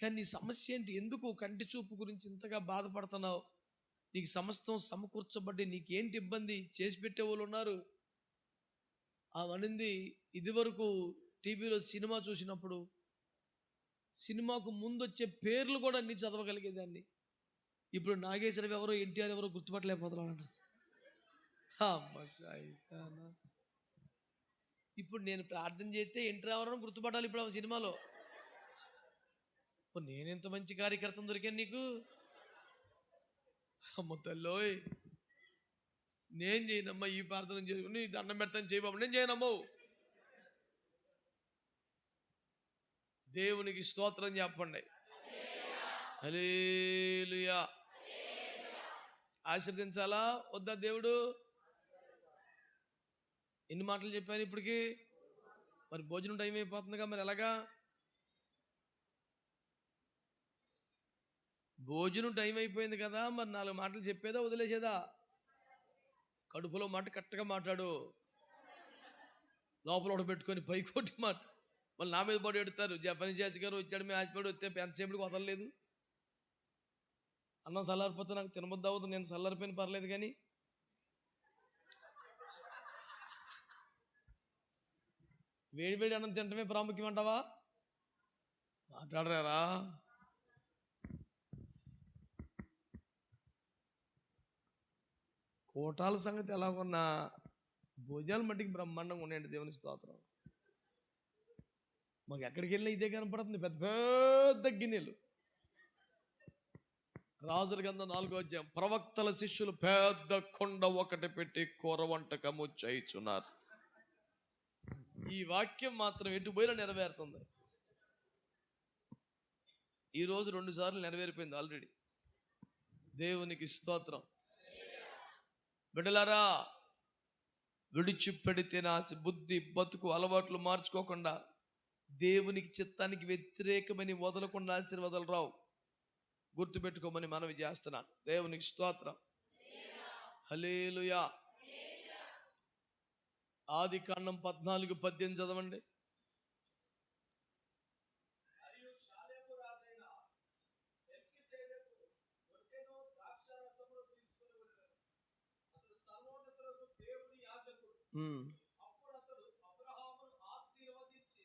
కానీ నీ సమస్య ఏంటి? ఎందుకు కంటి చూపు గురించి ఇంతగా బాధపడుతున్నావు? నీకు సమస్తం సమకూర్చబడ్డి, నీకేంటి ఇబ్బంది? చేసి పెట్టే వాళ్ళు ఉన్నారు. అవనింది, ఇదివరకు టీవీలో సినిమా చూసినప్పుడు సినిమాకు ముందు వచ్చే పేర్లు కూడా అన్ని చదవగలిగేదాన్ని. ఇప్పుడు నాగేశ్వరరావు ఎవరో ఎన్టీఆర్ ఎవరో గుర్తుపట్టలేకపోతున్నాడు. అమ్మ సైతానా. ఇప్పుడు నేను ప్రార్థన చేస్తే ఎన్టీ రామారావు గుర్తుపట్టాలి ఇప్పుడు ఆ సినిమాలో. నేను ఎంత మంచి కార్యకర్తను దొరికాను నీకు. అమ్మ తల్లోయ్, నేను చేయనమ్మా ఈ ప్రార్థన చేసుకుని దండం పెడతాను చేయబాబు, నేను చేయనమ్మో. దేవునికి స్తోత్రం చెప్పండి. హల్లెలూయా. ఆశీర్వదించాలా వద్దా దేవుడు? ఎన్ని మాటలు చెప్పాను ఇప్పటికి? మరి భోజనం టైం అయిపోతుందిగా, మరి ఎలాగా? భోజనం టైం అయిపోయింది కదా, మరి 4 మాటలు చెప్పేదా వదిలేసేదా? కడుపులో మాట కరెక్ట్గా మాట్లాడు, లోపల ఒకటి పెట్టుకొని పైకొట్టి మాట. మళ్ళీ నా మీద పడి ఎడతారు, జపనీ చేతి గారు వచ్చాడు మేము ఆశపడి వస్తే ఎంతసేపటికి వదలలేదు. అన్నం చల్లారిపోతే నాకు తినబుద్ధి అవుతుంది, నేను చల్లారిపోయిన పర్లేదు కానీ వేడి వేడి అన్నం తినటమే ప్రాముఖ్యం అంటావా? మాట్లాడరారా? కోటాల సంగతి ఎలాగున్నా భోజనాలు మట్టికి బ్రహ్మాండంగా ఉన్నాయండి. దేవుని స్తోత్రం. మాకు ఎక్కడికి వెళ్ళినా ఇదే కనపడుతుంది, పెద్ద పెద్ద గిన్నెలు. రాజుల గ్రంథం 4వ అధ్యాయం, ప్రవక్తల శిష్యులు పెద్ద కొండ ఒకటి పెట్టి కూర వంటకము చేయుచున్నారు. ఈ వాక్యం మాత్రం ఎటు పోయినా నెరవేరుతుంది. ఈరోజు 2 సార్లు నెరవేరిపోయింది ఆల్రెడీ. దేవునికి స్తోత్రం. బిడ్డలారా, విడిచిపెడితే నా బుద్ధి బతుకు అలవాట్లు మార్చుకోకుండా దేవునికి చిత్తానికి వ్యతిరేకమని వదలకుండా ఆశీర్వాదాలు రావు. గుర్తుపెట్టుకోమని మనవి చేస్తున్నాను. దేవునికి స్తోత్రం. హల్లెలూయా. ఆదికాండం 14:18 చదవండి.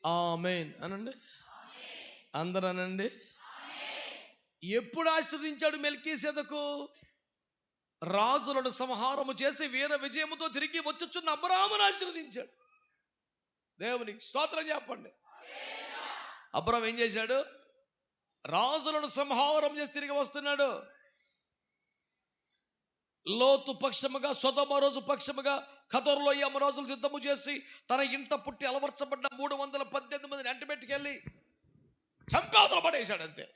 ఆమేన్ అనండి, అందరూ అనండి. ఎప్పుడు ఆశీర్వదించాడు మెల్కీసెదకు? రాజులను సంహారము చేసి వీర విజయముతో తిరిగి వచ్చుచున్న అబ్రాహామును ఆశీర్వదించాడు. దేవునికి స్తోత్రం చెప్పండి. అబ్రాహాం ఏం చేశాడు? రాజులను సంహారం చేసి తిరిగి వస్తున్నాడు. లోతు పక్షముగా, సొదొమ రోజు పక్షముగా, కదోరులో రోజులు యుద్ధము చేసి తన ఇంట పుట్టి అలవర్చబడ్డ 318 మందిని అంటబెట్టుకెళ్ళి చంపాతలు పడేశాడు. అంతే.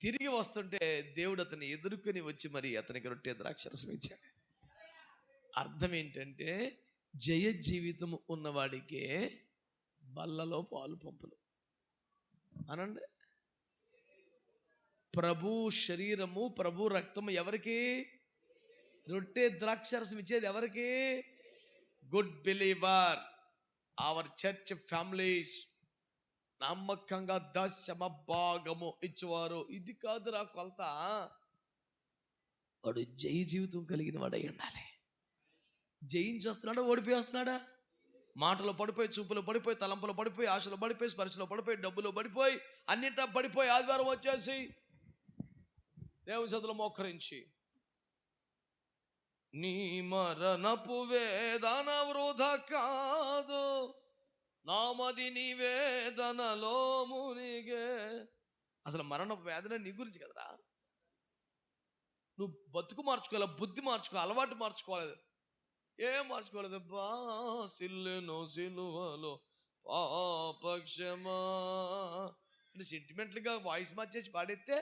తిరిగి వస్తుంటే దేవుడు అతన్ని ఎదుర్కొని వచ్చి మరి అతనికి రొట్టె ద్రాక్షరసం ఇచ్చాడు. అర్థం ఏంటంటే, జయ జీవితం ఉన్నవాడికే బల్లలో పాలు పంపులు అనండి. ప్రభు శరీరము, ప్రభు రక్తము ఎవరికి? రొట్టె ద్రాక్షరసం ఇచ్చేది ఎవరికి? Good believer, our church families. నమ్మకంగా దశమ భాగము ఇచ్చేవారు. ఇది కాదురా కొలత. వాడు జయ జీవితం కలిగిన వాడై ఉండాలి. జయించి వస్తున్నాడా, ఓడిపోయి వస్తున్నాడా? మాటలో పడిపోయి, చూపులో పడిపోయి, తలంపులో పడిపోయి, ఆశలో పడిపోయి, స్పర్శలో పడిపోయి, డబ్బులో పడిపోయి, అన్నింటా పడిపోయి ఆదివారం వచ్చేసి దేవుని సన్నిధిలో మోకరించి నీ మరణపు వేదన వృధా కాదు, నామది నీ వేదనలో మునిగే. అసలు మరణపు వేదన నీ గురించి కదరా. నువ్వు బతుకు మార్చుకోవాలి, బుద్ధి మార్చుకోవాలి, అలవాటు మార్చుకోవాలి. ఏం మార్చుకోలేదు? సిల్లును సిలువలో పాపక్షమా అంటే సెంటిమెంటల్గా వాయిస్ మార్చేసి పాడేస్తే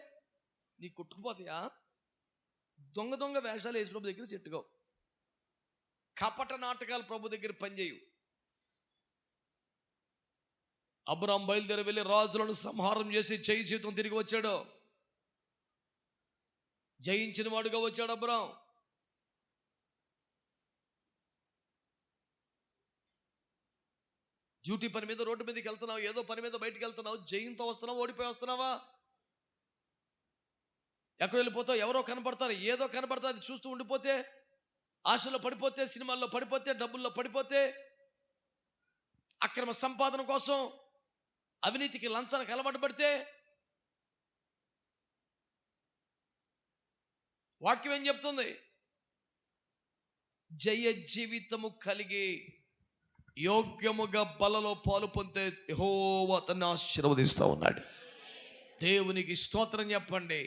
నీ కుట్టుకుపోతాయా? దొంగ దొంగ వేషాలు యేసు ప్రభు దగ్గర చెట్టుకోవు. కపట నాటకాలు ప్రభు దగ్గర పనిచేయు. అబ్రాహాం బయలుదేరి వెళ్ళి రాజులను సంహారం చేసి జయ జీవితం తిరిగి వచ్చాడు. జయించిన వాడుగా వచ్చాడు అబ్రాహాం. డ్యూటీ పని మీద రోడ్డు మీదకి వెళ్తున్నావు, ఏదో పని మీద బయటికి వెళ్తున్నావు, జయంతో వస్తున్నావు, ఓడిపోయి వస్తున్నావా? ఎక్కడ వెళ్ళిపోతావు? ఎవరో కనపడతారు, ఏదో కనపడతారు, అది చూస్తూ ఉండిపోతే, ఆశలో పడిపోతే, సినిమాల్లో పడిపోతే, డబ్బుల్లో పడిపోతే, అక్రమ సంపాదన కోసం అవినీతికి లంచానికి అలవాటు పడితే, వాక్యం ఏం చెప్తుంది? జయ జీవితము కలిగి యోగ్యముగా బలలో పాలు పొందే యెహోవా అతన్ని ఆశీర్వదిస్తూ ఉన్నాడు. దేవునికి స్తోత్రం చెప్పండి.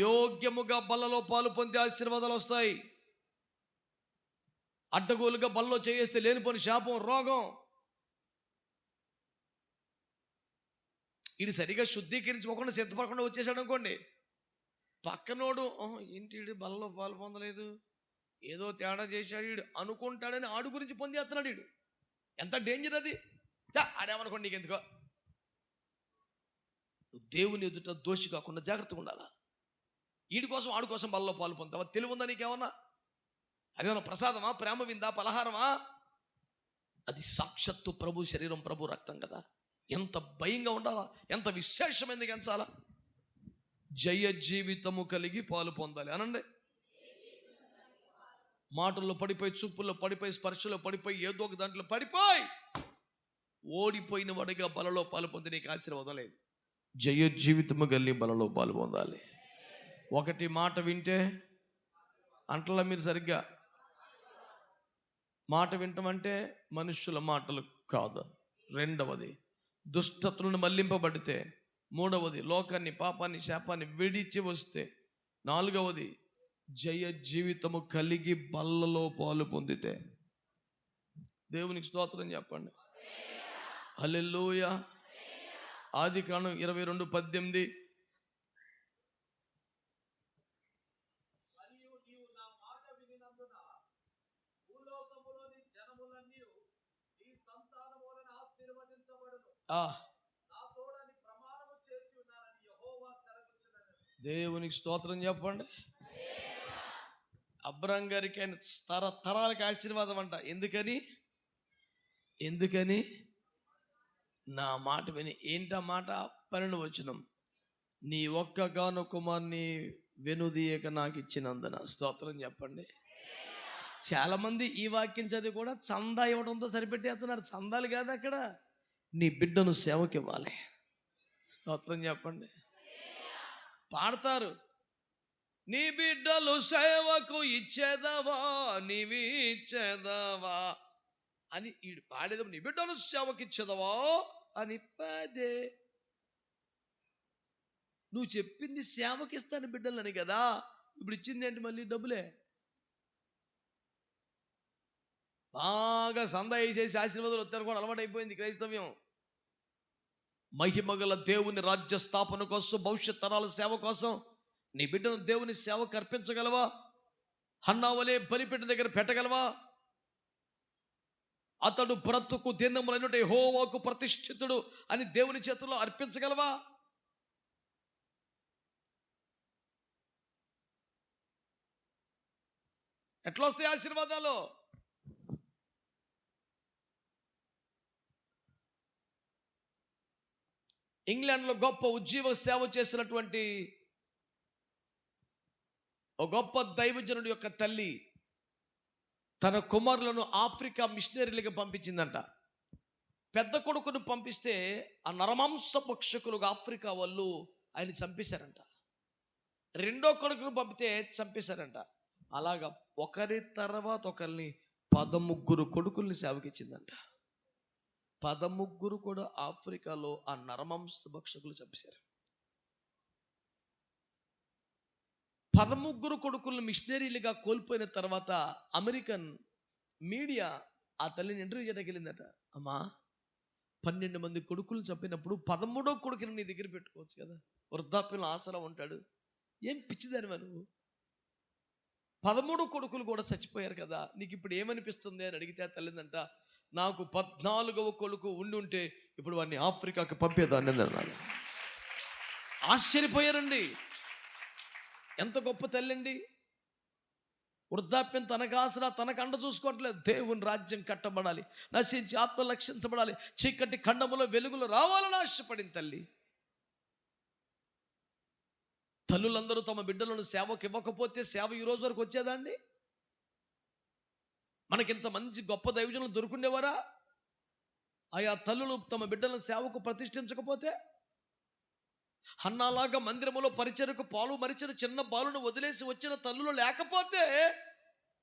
యోగ్యముగా బలలో పాలు పొందే ఆశీర్వాదాలు వస్తాయి. అడ్డగోలుగా బలలో చేస్తే లేనిపోని శాపం, రోగం. ఇది సరిగా శుద్ధీకరించుకోకుండా సిద్ధపడకుండా వచ్చేసాడు అనుకోండి, పక్కనోడు ఏంటి వీడు బలలో పాలు పొందలేదు, ఏదో తేడా చేశాడు వీడు అనుకుంటాడని ఆడు గురించి పొందేస్తున్నాడు. వీడు ఎంత డేంజర్ అది. ఆడేమనుకోండి, నీకు ఎందుకో. నువ్వు దేవుని ఎదుట దోషి కాకుండా జాగ్రత్తగా ఉండాలా. వీడి కోసం ఆడి కోసం బలలో పాలు పొందావా? తెలివి ఉందా నీకేమన్నా? అదేమన్నా ప్రసాదమా, ప్రేమ విందా, పలహారమా? అది సాక్షాత్తు ప్రభు శరీరం, ప్రభు రక్తం కదా. ఎంత భయంగా ఉండాలా, ఎంత విశేషమైనది ఎంచాలా. జయ జీవితము కలిగి పాలు పొందాలి అనండి. మాటల్లో పడిపోయి, చూపుల్లో పడిపోయి, స్పర్శలో పడిపోయి, ఏదో ఒక దాంట్లో పడిపోయి ఓడిపోయిన వాడిగా బలలో పాలు పొంది నీకు ఆశీర్వాదం లేదు. జయ జీవితము కలిగి బలలో పాలు పొందాలి. ఒకటి, మాట వింటే అంటలా మీరు సరిగ్గా. మాట వింటమంటే మనుషుల మాటలు కాదు. రెండవది, దుష్టతలను మళ్లింపబడితే. మూడవది, లోకాన్ని, పాపాన్ని, శాపాన్ని విడిచి వస్తే. నాలుగవది, జయ జీవితము కలిగి బల్లలో పాలు పొందితే. దేవునికి స్తోత్రం చెప్పండి. హల్లెలూయా. ఆదికాండం 22:18. మరియు నీవు నా మాట వినినందున భూలోకములోని జనములన్నీ నీ సంతానము వలన ఆశీర్వదించబడును. నా తోడని ప్రమాణము చేసి ఉన్నానని యెహోవా సెలవిచ్చుచున్నాడు. దేవునికి స్తోత్రం చెప్పండి. అబ్రాం గారికి ఆయన తరతరాలకి ఆశీర్వాదం అంట. ఎందుకని నా మాట విని. ఏంటా మాట? 12వ వచనం, నీ ఒక్కగాను కుమారుని వెనుదీయక నాకు ఇచ్చినందున. స్తోత్రం చెప్పండి. చాలా మంది ఈ వాక్యం చదివి కూడా చందా ఇవ్వడంతో సరిపెట్టేస్తున్నారు. చందాలు కాదు అక్కడ, నీ బిడ్డను సేవకి ఇవ్వాలి. స్తోత్రం చెప్పండి. పాడతారు, నీ బిడ్డలు సేవకు ఇచ్చేదవా, నీవి ఇచ్చేదవా అని. ఈడు పాడేది, నీ బిడ్డలు సేవకి ఇచ్చేదవా అని. పదే నువ్వు చెప్పింది సేవకి ఇస్తాను బిడ్డలని కదా, ఇప్పుడు ఇచ్చింది ఏంటి? మళ్ళీ డబ్బులే. బాగా సందా వేసేసి ఆశీర్వాదాలు వస్తారు కూడా అలవాటు అయిపోయింది క్రైస్తవ్యం. మహిమగల దేవుని రాజ్య స్థాపన కోసం, భవిష్యత్ తరాల సేవ కోసం నీ బిడ్డను దేవుని సేవకు అర్పించగలవా? హన్నావలే బలిపీఠం దగ్గర పెట్టగలవా? అతడు బ్రతుకు దినములైనట్టు యెహోవాకు ప్రతిష్ఠితుడు అని దేవుని చేతుల్లో అర్పించగలవా? ఎట్లా వస్తాయి ఆశీర్వాదాలు? ఇంగ్లాండ్లో గొప్ప ఉజ్జీవ సేవ చేసినటువంటి ఒక గొప్ప దైవజనుడి యొక్క తల్లి తన కుమారులను ఆఫ్రికా మిషనరీలుగా పంపించిందంట. పెద్ద కొడుకును పంపిస్తే ఆ నరమాంస భక్షకులుగా ఆఫ్రికా వాళ్ళు ఆయన చంపేశారంట. రెండో కొడుకును పంపితే చంపేశారంట. అలాగా ఒకరి తర్వాత ఒకరిని 13 కొడుకుల్ని సేవకిచ్చిందంట. 13 కూడా ఆఫ్రికాలో ఆ నరమాంస భక్షకులు చంపేశారు. 13 కొడుకులను మిషనరీలుగా కోల్పోయిన తర్వాత అమెరికన్ మీడియా ఆ తల్లిని ఇంటర్వ్యూ చేయడానికి వెళ్ళిందట. అమ్మా, 12 మంది కొడుకులు చంపినప్పుడు 13వ కొడుకుని నీ దగ్గర పెట్టుకోవచ్చు కదా, వృద్ధాప్యంలో ఆసరా ఉంటాడు. ఏం పిచ్చిదానివా నువ్వు? 13 కొడుకులు కూడా చచ్చిపోయారు కదా, నీకు ఇప్పుడు ఏమనిపిస్తుంది అని అడిగితే ఆ తల్లిదంట, నాకు 14వ కొడుకు ఉండుంటే ఇప్పుడు వాడిని ఆఫ్రికాకి పంపేదాన్ని అన్నాడు. ఆశ్చర్యపోయారండి. ఎంత గొప్ప తల్లండి. వృద్ధాప్యం తనకు ఆసరా, తనకు అండ చూసుకోవట్లేదు. దేవుని రాజ్యం కట్టబడాలి, నశించి ఆత్మ రక్షించబడాలి, చీకటి ఖండములో వెలుగులు రావాలని ఆశపడింది తల్లి. తల్లులందరూ తమ బిడ్డలను సేవకు ఇవ్వకపోతే సేవ ఈ రోజు వరకు వచ్చేదా అండి? మనకింత మంచి గొప్ప దైవజనులు దొరుకుండేవారా? ఆయా తల్లులు తమ బిడ్డలను సేవకు ప్రతిష్ఠించకపోతే హన్నాలాగా మందిరములో పరిచర్యకు పాలు మరిచిన చిన్న బాలును వదిలేసి వచ్చిన తల్లులు లేకపోతే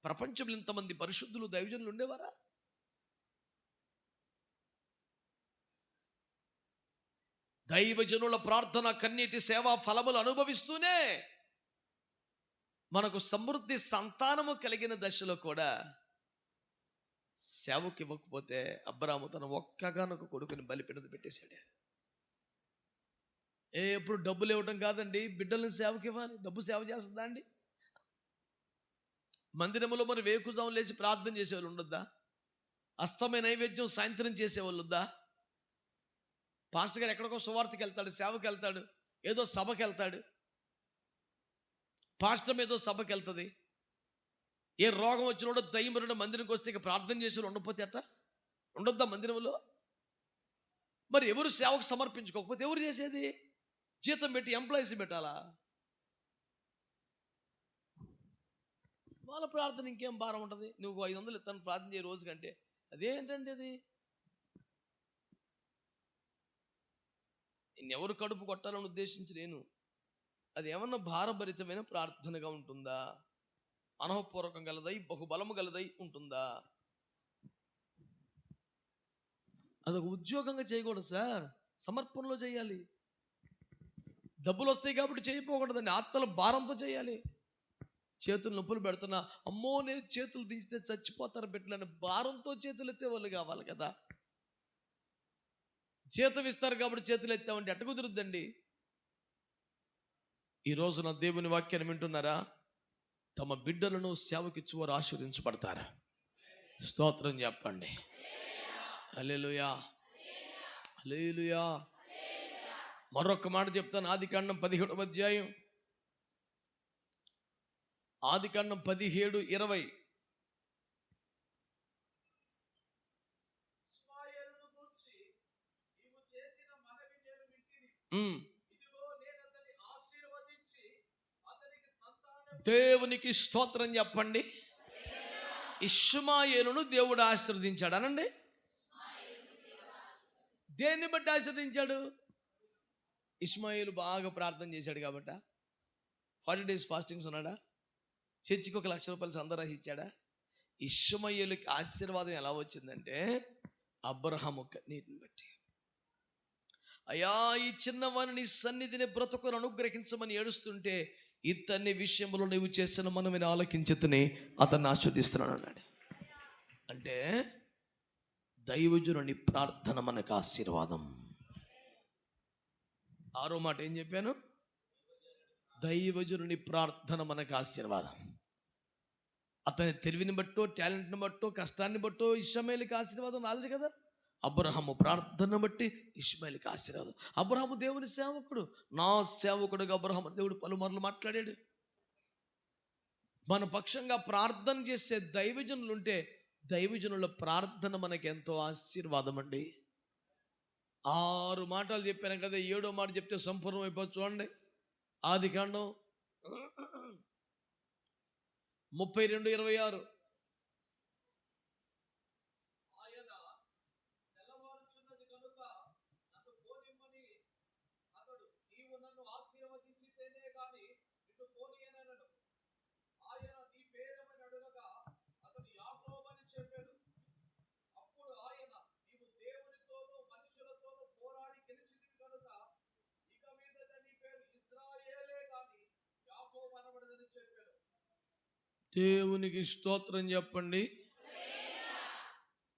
ప్రపంచంలో ఇంతమంది పరిశుద్ధులు దైవజనులు ఉండేవారా? దైవజనుల ప్రార్థన కన్నీటి సేవా ఫలములు అనుభవిస్తూనే మనకు సమృద్ధి సంతానము కలిగిన దశలో కూడా సేవకు ఇవ్వకపోతే అబ్రాము తన ఒక్కగానొక కొడుకుని బలిపీఠం పెట్టేశాడు. ఎప్పుడు డబ్బులు ఇవ్వటం కాదండి, బిడ్డలను సేవకి ఇవ్వాలి. డబ్బు సేవ చేస్తుందా అండి? మందిరంలో మరి వేకుజాము లేచి ప్రార్థన చేసేవాళ్ళు ఉండొద్దా? అస్తమయ నైవేద్యం సాయంత్రం చేసేవాళ్ళు వద్దా? పాస్టర్ గారు ఎక్కడికో సువార్తకి వెళ్తాడు, సేవకి వెళ్తాడు, ఏదో సభకి వెళ్తాడు, పాస్టర్ ఏదో సభకి వెళ్తుంది. ఏ రోగం వచ్చినోడో దయ్యం మందిరంకి వస్తే ఇక ప్రార్థన చేసేవాళ్ళు ఉండకపోతే అట్ట ఉండొద్దా మందిరంలో? మరి ఎవరు సేవకు సమర్పించుకోకపోతే ఎవరు చేసేది? జీతం పెట్టి ఎంప్లాయీస్ పెట్టాలా? వాళ్ళ ప్రార్థన ఇంకేం భారం ఉంటుంది? నువ్వు 500 ఇస్తాను ప్రార్థన చేయ రోజు కంటే అదేంటండి అది? ఎవరు కడుపు కొట్టాలని ఉద్దేశించి నేను, అది ఏమన్నా భారభరితమైన ప్రార్థనగా ఉంటుందా? అనుభవపూర్వకం గలదై బహుబలము గలదై ఉంటుందా? అదొక ఉద్యోగంగా చేయకూడదు సార్, సమర్పణలో చేయాలి. డబ్బులు వస్తాయి కాబట్టి చేయకపోకూడదండి, ఆత్మల భారంతో చేయాలి. చేతులు నొప్పులు పెడుతున్నా, అమ్మో నేను చేతులు దించితే చచ్చిపోతారు బిడ్డలని భారంతో చేతులు ఎత్తే వాళ్ళు కావాలి కదా. జీతం ఇస్తారు కాబట్టి చేతులు ఎత్తామంటే ఎట్ట కుదురుద్దండి? ఈ రోజున దేవుని వాక్యాన్ని వింటున్నారా? తమ బిడ్డలను సేవకిచ్చువారు ఆశీర్వదించబడతారు. స్తోత్రం చెప్పండి. హల్లెలూయా, హల్లెలూయా. మరొక మాట చెప్తాను. ఆదికాండం 17వ అధ్యాయం, ఆదికాండం 17:20. దేవునికి స్తోత్రం చెప్పండి. ఇష్మాయేలును దేవుడు ఆశీర్వదించాడు అనండి. దేన్ని బట్టి ఆశీర్వదించాడు? ఇష్మాయేలు బాగా ప్రార్థన చేశాడు కాబట్టి 40 days ఫాస్టింగ్స్ ఉన్నాడా? చర్చికి 1,00,000 రూపాయలు సంద రాసి ఇచ్చాడా? ఇష్మాయేలుకి ఆశీర్వాదం ఎలా వచ్చిందంటే అబ్రహాము కన్నీటిని బట్టి. అయ్యా ఈ చిన్నవాని నీ సన్నిధిని బ్రతుకును అనుగ్రహించమని ఏడుస్తుంటే ఇతన్ని విషయంలో నువ్వు చేసిన మనవిని ఆలకించుతని అతన్ని ఆస్వాదిస్తున్నాను అన్నాడు. అంటే దైవజనుని ప్రార్థన మనకు ఆశీర్వాదం. 6వ మాట ఏం చెప్పాను? దైవజనుని ప్రార్థన మనకు ఆశీర్వాదం. అతని తెలివిని బట్టో, టాలెంట్ని బట్టో, కష్టాన్ని బట్టో ఇష్మాయేలుకి ఆశీర్వాదం రాలేదు కదా. అబ్రహాము ప్రార్థన బట్టి ఇష్మాయేలుకి ఆశీర్వాదం. అబ్రహాము దేవుని సేవకుడు, నా సేవకుడుగా అబ్రహాము దేవుడు పలుమార్లు మాట్లాడాడు. మన పక్షంగా ప్రార్థన చేసే దైవజనులు ఉంటే దైవజనుల ప్రార్థన మనకి ఎంతో ఆశీర్వాదం అండి. 6 మాటలు చెప్పాను కదా, 7వ మాట చెప్తే సంపూర్ణం అయిపోతుంది. చూడండి, ఆదికాండం 32:26. దేవునికి స్తోత్రం చెప్పండి.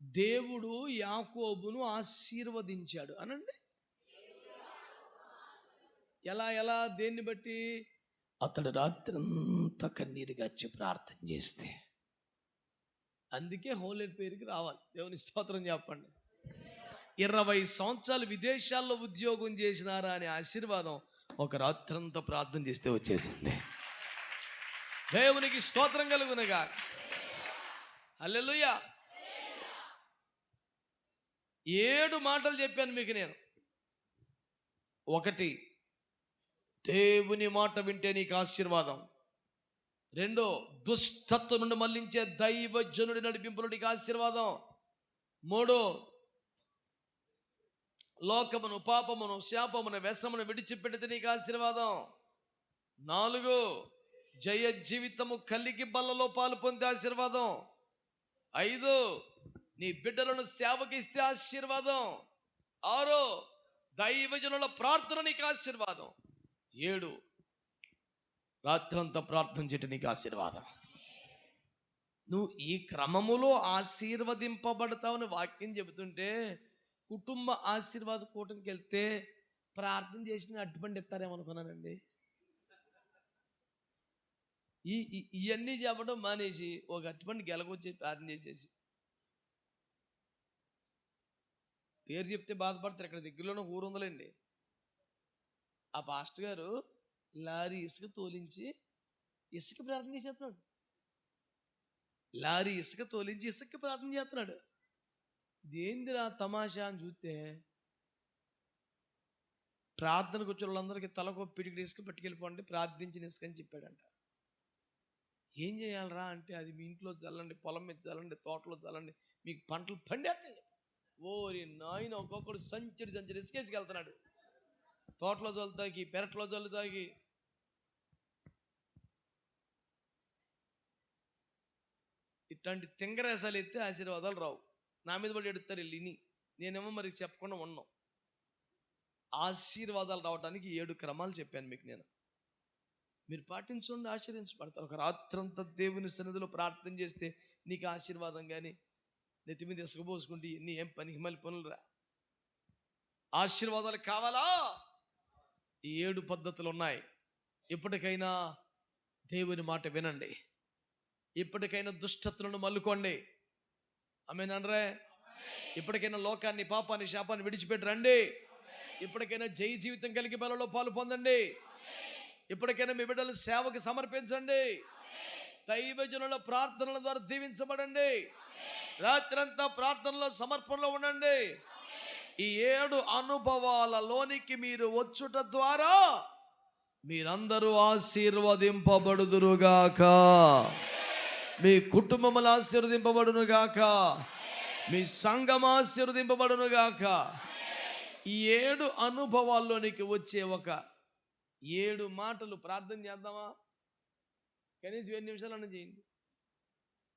దేవుడు యాకోబును ఆశీర్వదించాడు అనండి. ఎలా దేన్ని బట్టి? అతడు రాత్రంతా కన్నీరుగా వచ్చి ప్రార్థన చేస్తే. అందుకే హోలీ పేరుకి రావాలి. దేవుని స్తోత్రం చెప్పండి. 20 సంవత్సరాలు విదేశాల్లో ఉద్యోగం చేసినారా అనే ఆశీర్వాదం ఒక రాత్రంతా ప్రార్థన చేస్తే వచ్చేసింది. దేవునికి స్తోత్రం కలుగునుగా. హల్లెలూయా. 7 మాటలు చెప్పాను మీకు నేను. 1, దేవుని మాట వింటే నీకు ఆశీర్వాదం. 2, దుష్టత్వం నుండి మళ్లించే దైవజనుడి నడిపింపులు నీకు ఆశీర్వాదం. 3, లోకమును, పాపమును, శాపమును, వ్యసనమును విడిచిపెడితే నీకు ఆశీర్వాదం. 4, జయ జీవితము కలిగి బల్లలో పాలు పొందే ఆశీర్వాదం. 5, నీ బిడ్డలను సేవకిస్తే ఆశీర్వాదం. 6, దైవజనుల ప్రార్థన నీకు ఆశీర్వాదం. 7, రాత్రంతా ప్రార్థన చేయటం నీకు ఆశీర్వాదం. నువ్వు ఈ క్రమములో ఆశీర్వదింపబడతావని వాక్యం చెబుతుంటే, కుటుంబ ఆశీర్వాద కూటమికి వెళ్తే ప్రార్థన చేసిన అడ్డుబండి ఇస్తారేమనుకున్నానండి. ఇవన్నీ చెప్పడం మానేసి ఒక అట్టుబండి గెలకొచ్చి ప్రార్థన చేసేసి పేరు చెప్తే బాధపడతారు. ఇక్కడ దగ్గరలోనే ఊరు ఉందండి. ఆ పాస్టర్ గారు లారీ ఇసుక తోలించి ఇసుక ప్రార్థన చేసేస్తున్నాడు. లారీ ఇసుక తోలించి ఇసుక ప్రార్థన చేస్తున్నాడు. ఇదేందిరా తమాషా అని చూస్తే, ప్రార్థనకు వచ్చిన వాళ్ళందరికీ తలకు పిడికిడి ఇసుక పట్టుకెళ్ళిపోండి, ప్రార్థించిన ఇసుక అని చెప్పాడంట. ఏం చేయాలరా అంటే, అది మీ ఇంట్లో చల్లండి, పొలం మీద చల్లండి, తోటలో చల్లండి, మీకు పంటలు పండేస్తాయి. ఓరి నాయన, ఒక్కొక్కడు సంచరి ఇసుకేసుకెళ్తున్నాడు. తోటలో చల్లుతాకి, పెరట్లో చల్లుతాకి. ఇట్లాంటి తింగరేసాలు ఎత్తే ఆశీర్వాదాలు రావు. నా మీద పడి ఎడుతారు వెళ్ళి. నేనేమో మరి చెప్పకుండా ఉన్నాం. ఆశీర్వాదాలు రావడానికి 7 క్రమాలు చెప్పాను మీకు నేను. మీరు పాటించండి, ఆశీర్వించబడతారు. ఒక రాత్రంతా దేవుని సన్నిధిలో ప్రార్థన చేస్తే నీకు ఆశీర్వాదం. కానీ నెత్తి మీద ఇసుకపోసుకుంటే ఇన్ని ఏం పనికి మళ్ళీ పనులు రా. ఆశీర్వాదాలు కావాలా? ఈ 7 పద్ధతులు ఉన్నాయి. ఇప్పటికైనా దేవుని మాట వినండి. ఇప్పటికైనా దుష్టత్తులను మల్లుకోండి. ఆమేననరే. ఇప్పటికైనా లోకాన్ని, పాపాన్ని, శాపాన్ని విడిచిపెట్టి రండి. ఇప్పటికైనా జయ జీవితం కలిగి బలలో పాలు పొందండి. ఇప్పటికైనా మీ బిడ్డలు సేవకు సమర్పించండి. దైవజనుల ప్రార్థనల ద్వారా దీవించబడండి. రాత్రంతా ప్రార్థనలో, సమర్పణలో ఉండండి. ఈ 7 అనుభవాలలోనికి మీరు వచ్చుట ద్వారా మీరందరూ ఆశీర్వదింపబడుదురుగాక. మీ కుటుంబములు ఆశీర్వదింపబడునుగాక. మీ సంఘం ఆశీర్వదింపబడునుగాక. ఈ 7 అనుభవాల్లోనికి వచ్చే ఒక 7 మాటలు ప్రార్థన చేద్దామా? కనీసం 7 నిమిషాలన్నా చేయండి.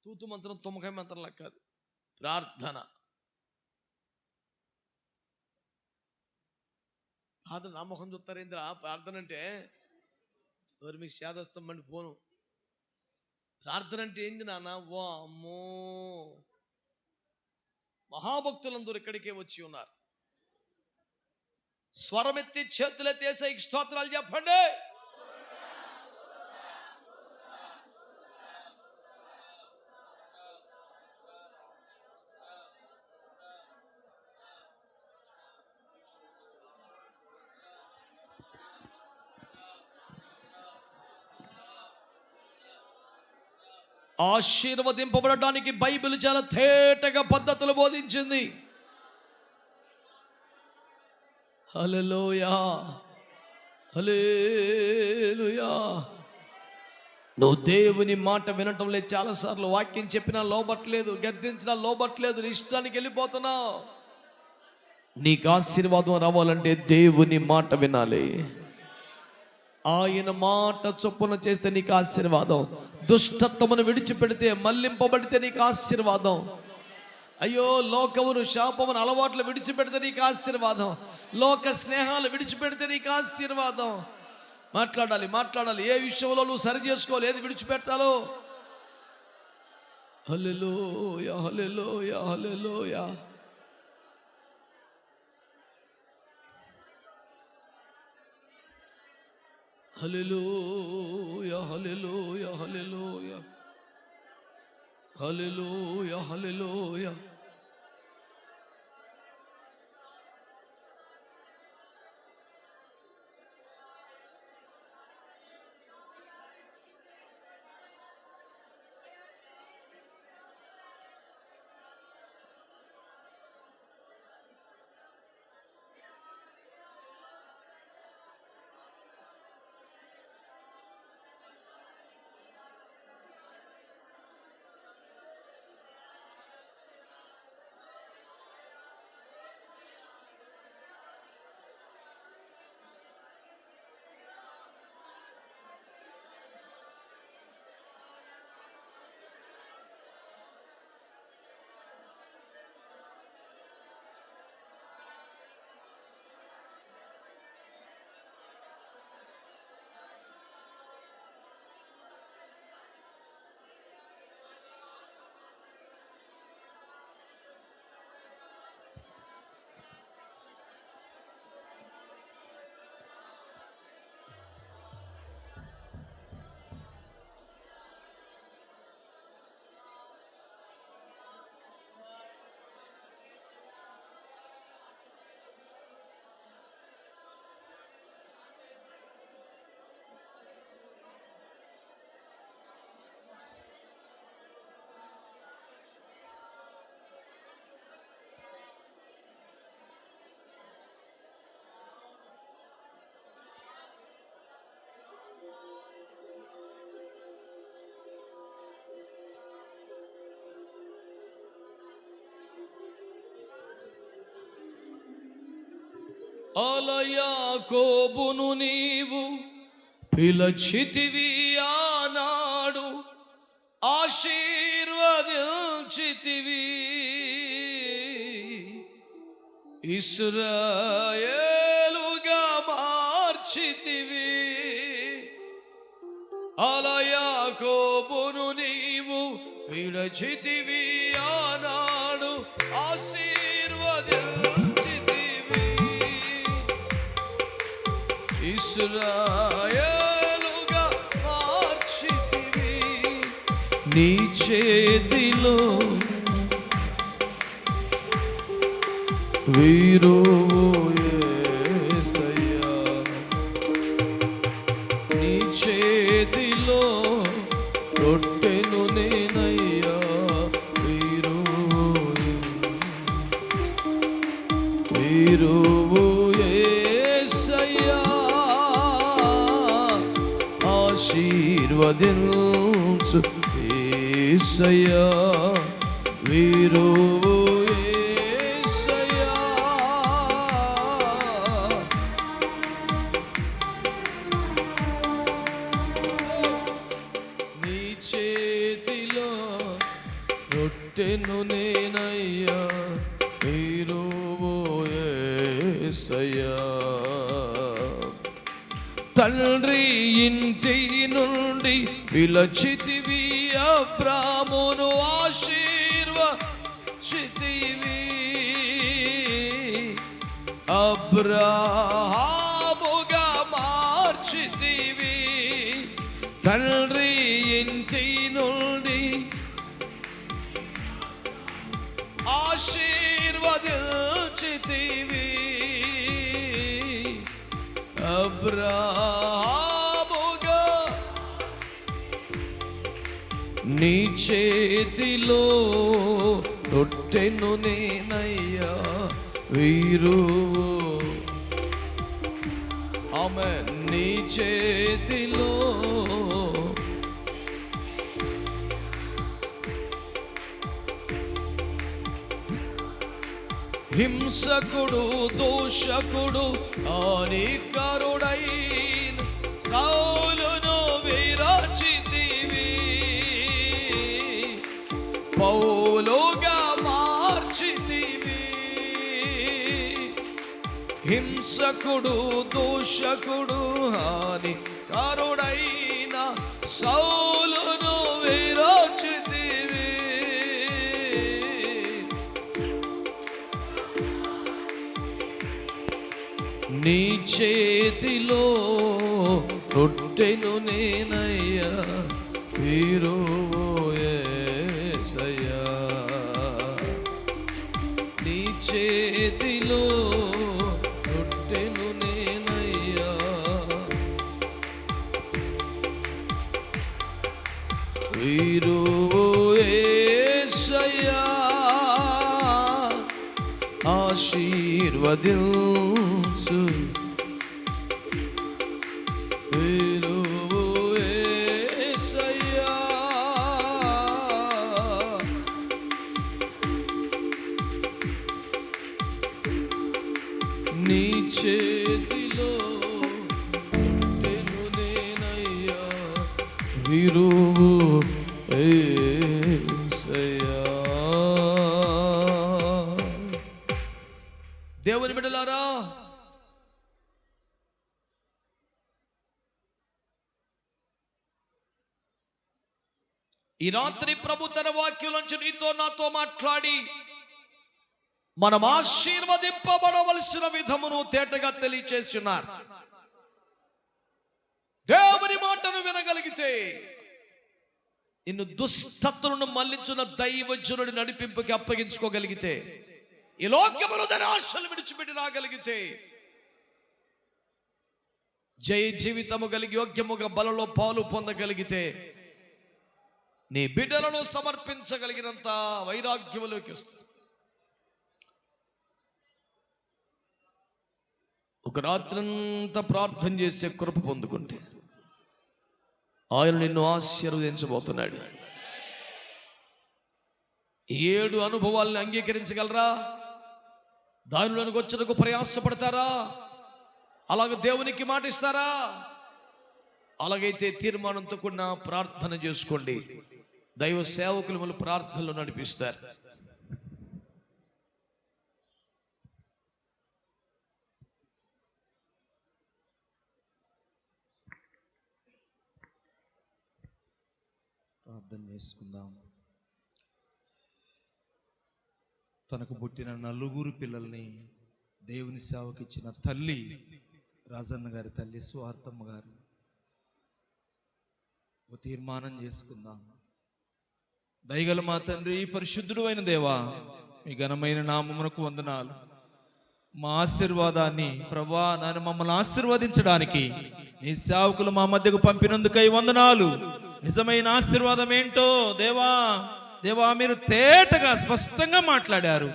తూతు మంత్రం, తుమ్మకాయ మంత్రం లెక్క కాదు. ప్రార్థన. నమ్మకం చూస్తారేంద్రా ప్రార్థన అంటే? ఎవరు మీకు శాదస్తం మండి పోను. ప్రార్థన అంటే ఏంది నాన్న? వా అమ్మో, మహాభక్తులందరూ ఇక్కడికే వచ్చి ఉన్నారు. స్వరమెత్తి చేతులెత్తేసే స్తోత్రాలు చెప్పండి. ఆశీర్వదింపబడటానికి బైబిల్ చాలా తేటగా పద్ధతులు బోధించింది. హల్లెలూయా, హల్లెలూయా. నువ్వు దేవుని మాట వినటం లేదు. చాలాసార్లు వాక్యం చెప్పినా లోబట్లేదు, గద్దించినా లోబట్లేదు, నీ ఇష్టానికి వెళ్ళిపోతున్నావు. నీకు ఆశీర్వాదం రావాలంటే దేవుని మాట వినాలి. ఆయన మాట చొప్పున చేస్తే నీకు ఆశీర్వాదం. దుష్టత్వమును విడిచిపెడితే, మళ్లింపబడితే నీకు ఆశీర్వాదం. అయ్యో, లోకమును, శాపమును, అలవాట్లు విడిచిపెడితే నీకు ఆశీర్వాదం. లోక స్నేహాలు విడిచిపెడితే నీకు ఆశీర్వాదం. మాట్లాడాలి. ఏ విషయంలో నువ్వు సరి చేసుకోవాలి, ఏది విడిచిపెట్టాలో. హల్లెలూయా, హల్లెలూయా, హల్లెలూయా. హల్లెలూయా, హల్లెలూయా, హల్లెలూయా, హల్లెలూయా, హల్లెలూయా. అలా యాకోబును నీవు పిలచితివి, ఆనాడు ఆశీర్వదించితివి. ఇశ్రాయేలుగా మార్చితివి. అలా యాకోబును నీవు పిలచితివి, ఆనాడు ఆశీర్వదించితివి. ఇశ్రాయేలుగా మార్చితివి. నీ చేతిలో వీరువు యేసయ్యా, నీ చేతిలో రొట్టెను నేనయ్యా. వీరువు యేసయ్యా, ఆశీర్వదించు యేసయ్యా. వీరువు రొట్టెను నేనయ్యా, వీరువు యేసయ్యా. తండ్రి ఇంటి నుండి పిలచితివి, అబ్రామును ఆశీర్వచితివి. అబ్రాహాముగా మార్చితివి. తండ్రి ఇంటి నుండి ఆశీర్వదించితివి. అబ్రాహాముగా నీ చేతిలో రొట్టెను నేనయ్యా, వీరువు. ఆమేన్. నీ చేతిలో హింసకుడు, దోషకుడు, హానికరుడైన సౌలును విరచితివి. పౌలుగా మార్చితివి. హింసకుడు, దోషకుడు, హానికరుడైన సౌలును విరచితివి. నీ చేతిలో రొట్టెను నేనయ్యా, వీరువు యేసయ్యా. నీ చేతిలో రొట్టెను నేనయ్యా, వీరువు యేసయ్యా. ఆశీర్వదించు వీరువు యేసయ్యా. నీ చేతిలో రొట్టెను నేనయ్యా, వీరువు యేసయ్యా. దేవుని బిడ్డలారా, ఈ రాత్రి ప్రభు తన వాక్యంలోంచి నీతో నాతో మాట్లాడి మనం ఆశీర్వదింపబడవలసిన విధమును తేటగా తెలియచేస్తున్నారు. దేవుని మాటను వినగలిగితే నిన్ను దుష్టత్తులను మళ్లించున్న దైవజనుడి నడిపింపుకి అప్పగించుకోగలిగితే, ఈ లోకమును దాని ఆశలు విడిచిపెట్టి రాగలిగితే, జయ జీవితము కలిగి యోగ్యముగా బలలో పాలు పొందగలిగితే, నీ బిడ్డలను సమర్పించగలిగినంత వైరాగ్యములోకి వస్తుంది. ఒక రాత్రంతా ప్రార్థన చేసే కృప పొందుకుంటే ఆయన నిన్ను ఆశీర్వదించబోతున్నాడు. 7 అనుభవాలను అంగీకరించగలరా? దానిలోనికి వచ్చేందుకు ప్రయాసపడతారా? అలాగ దేవునికి మాట ఇస్తారా? అలాగైతే తీర్మానంతో కూడిన ప్రార్థన చేసుకోండి. దైవ సేవకులు మిమ్మల్ని ప్రార్థనలో నడిపిస్తారు. ప్రార్థన చేసుకుందాం. తనకు పుట్టిన నలుగురు పిల్లల్ని దేవుని సేవకి ఇచ్చిన తల్లి రాజన్న గారి తల్లి స్వార్థమ్మ గారు ఒక తీర్మానం చేసుకుందాం. దయగల మా తండ్రి, పరిశుద్ధుడు అయిన దేవా, మీ ఘనమైన నామమునకు వందనాలు. మా ఆశీర్వాదాన్ని ప్రభా నాయన మమ్మల్ని ఆశీర్వదించడానికి నీ సేవకులు మా మధ్యకు పంపినందుకై వందనాలు. నిజమైన ఆశీర్వాదం ఏంటో దేవా, దేవా మీరు తేటగా స్పష్టంగా మాట్లాడారు.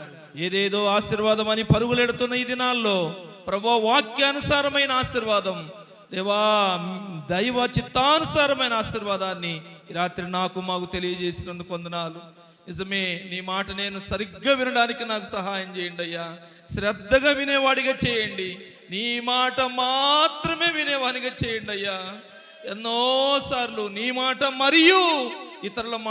ఏదేదో ఆశీర్వాదం అని పరుగులెడుతున్న ఈ దినాల్లో ప్రభా వాక్యానుసారమైన ఆశీర్వాదం, దేవా దైవ చిత్తానుసారమైన ఆశీర్వాదాన్ని ఈ రాత్రి నాకు మాకు తెలియజేసినందుకు వందనాలు. నిజమే, నీ మాట నేను సరిగ్గా వినడానికి నాకు సహాయం చేయండి అయ్యా. శ్రద్ధగా వినేవాడిగా చేయండి. నీ మాట మాత్రమే వినేవాడిగా చేయండి అయ్యా. ఎన్నోసార్లు నీ మాట మరియు ఇతరుల మాట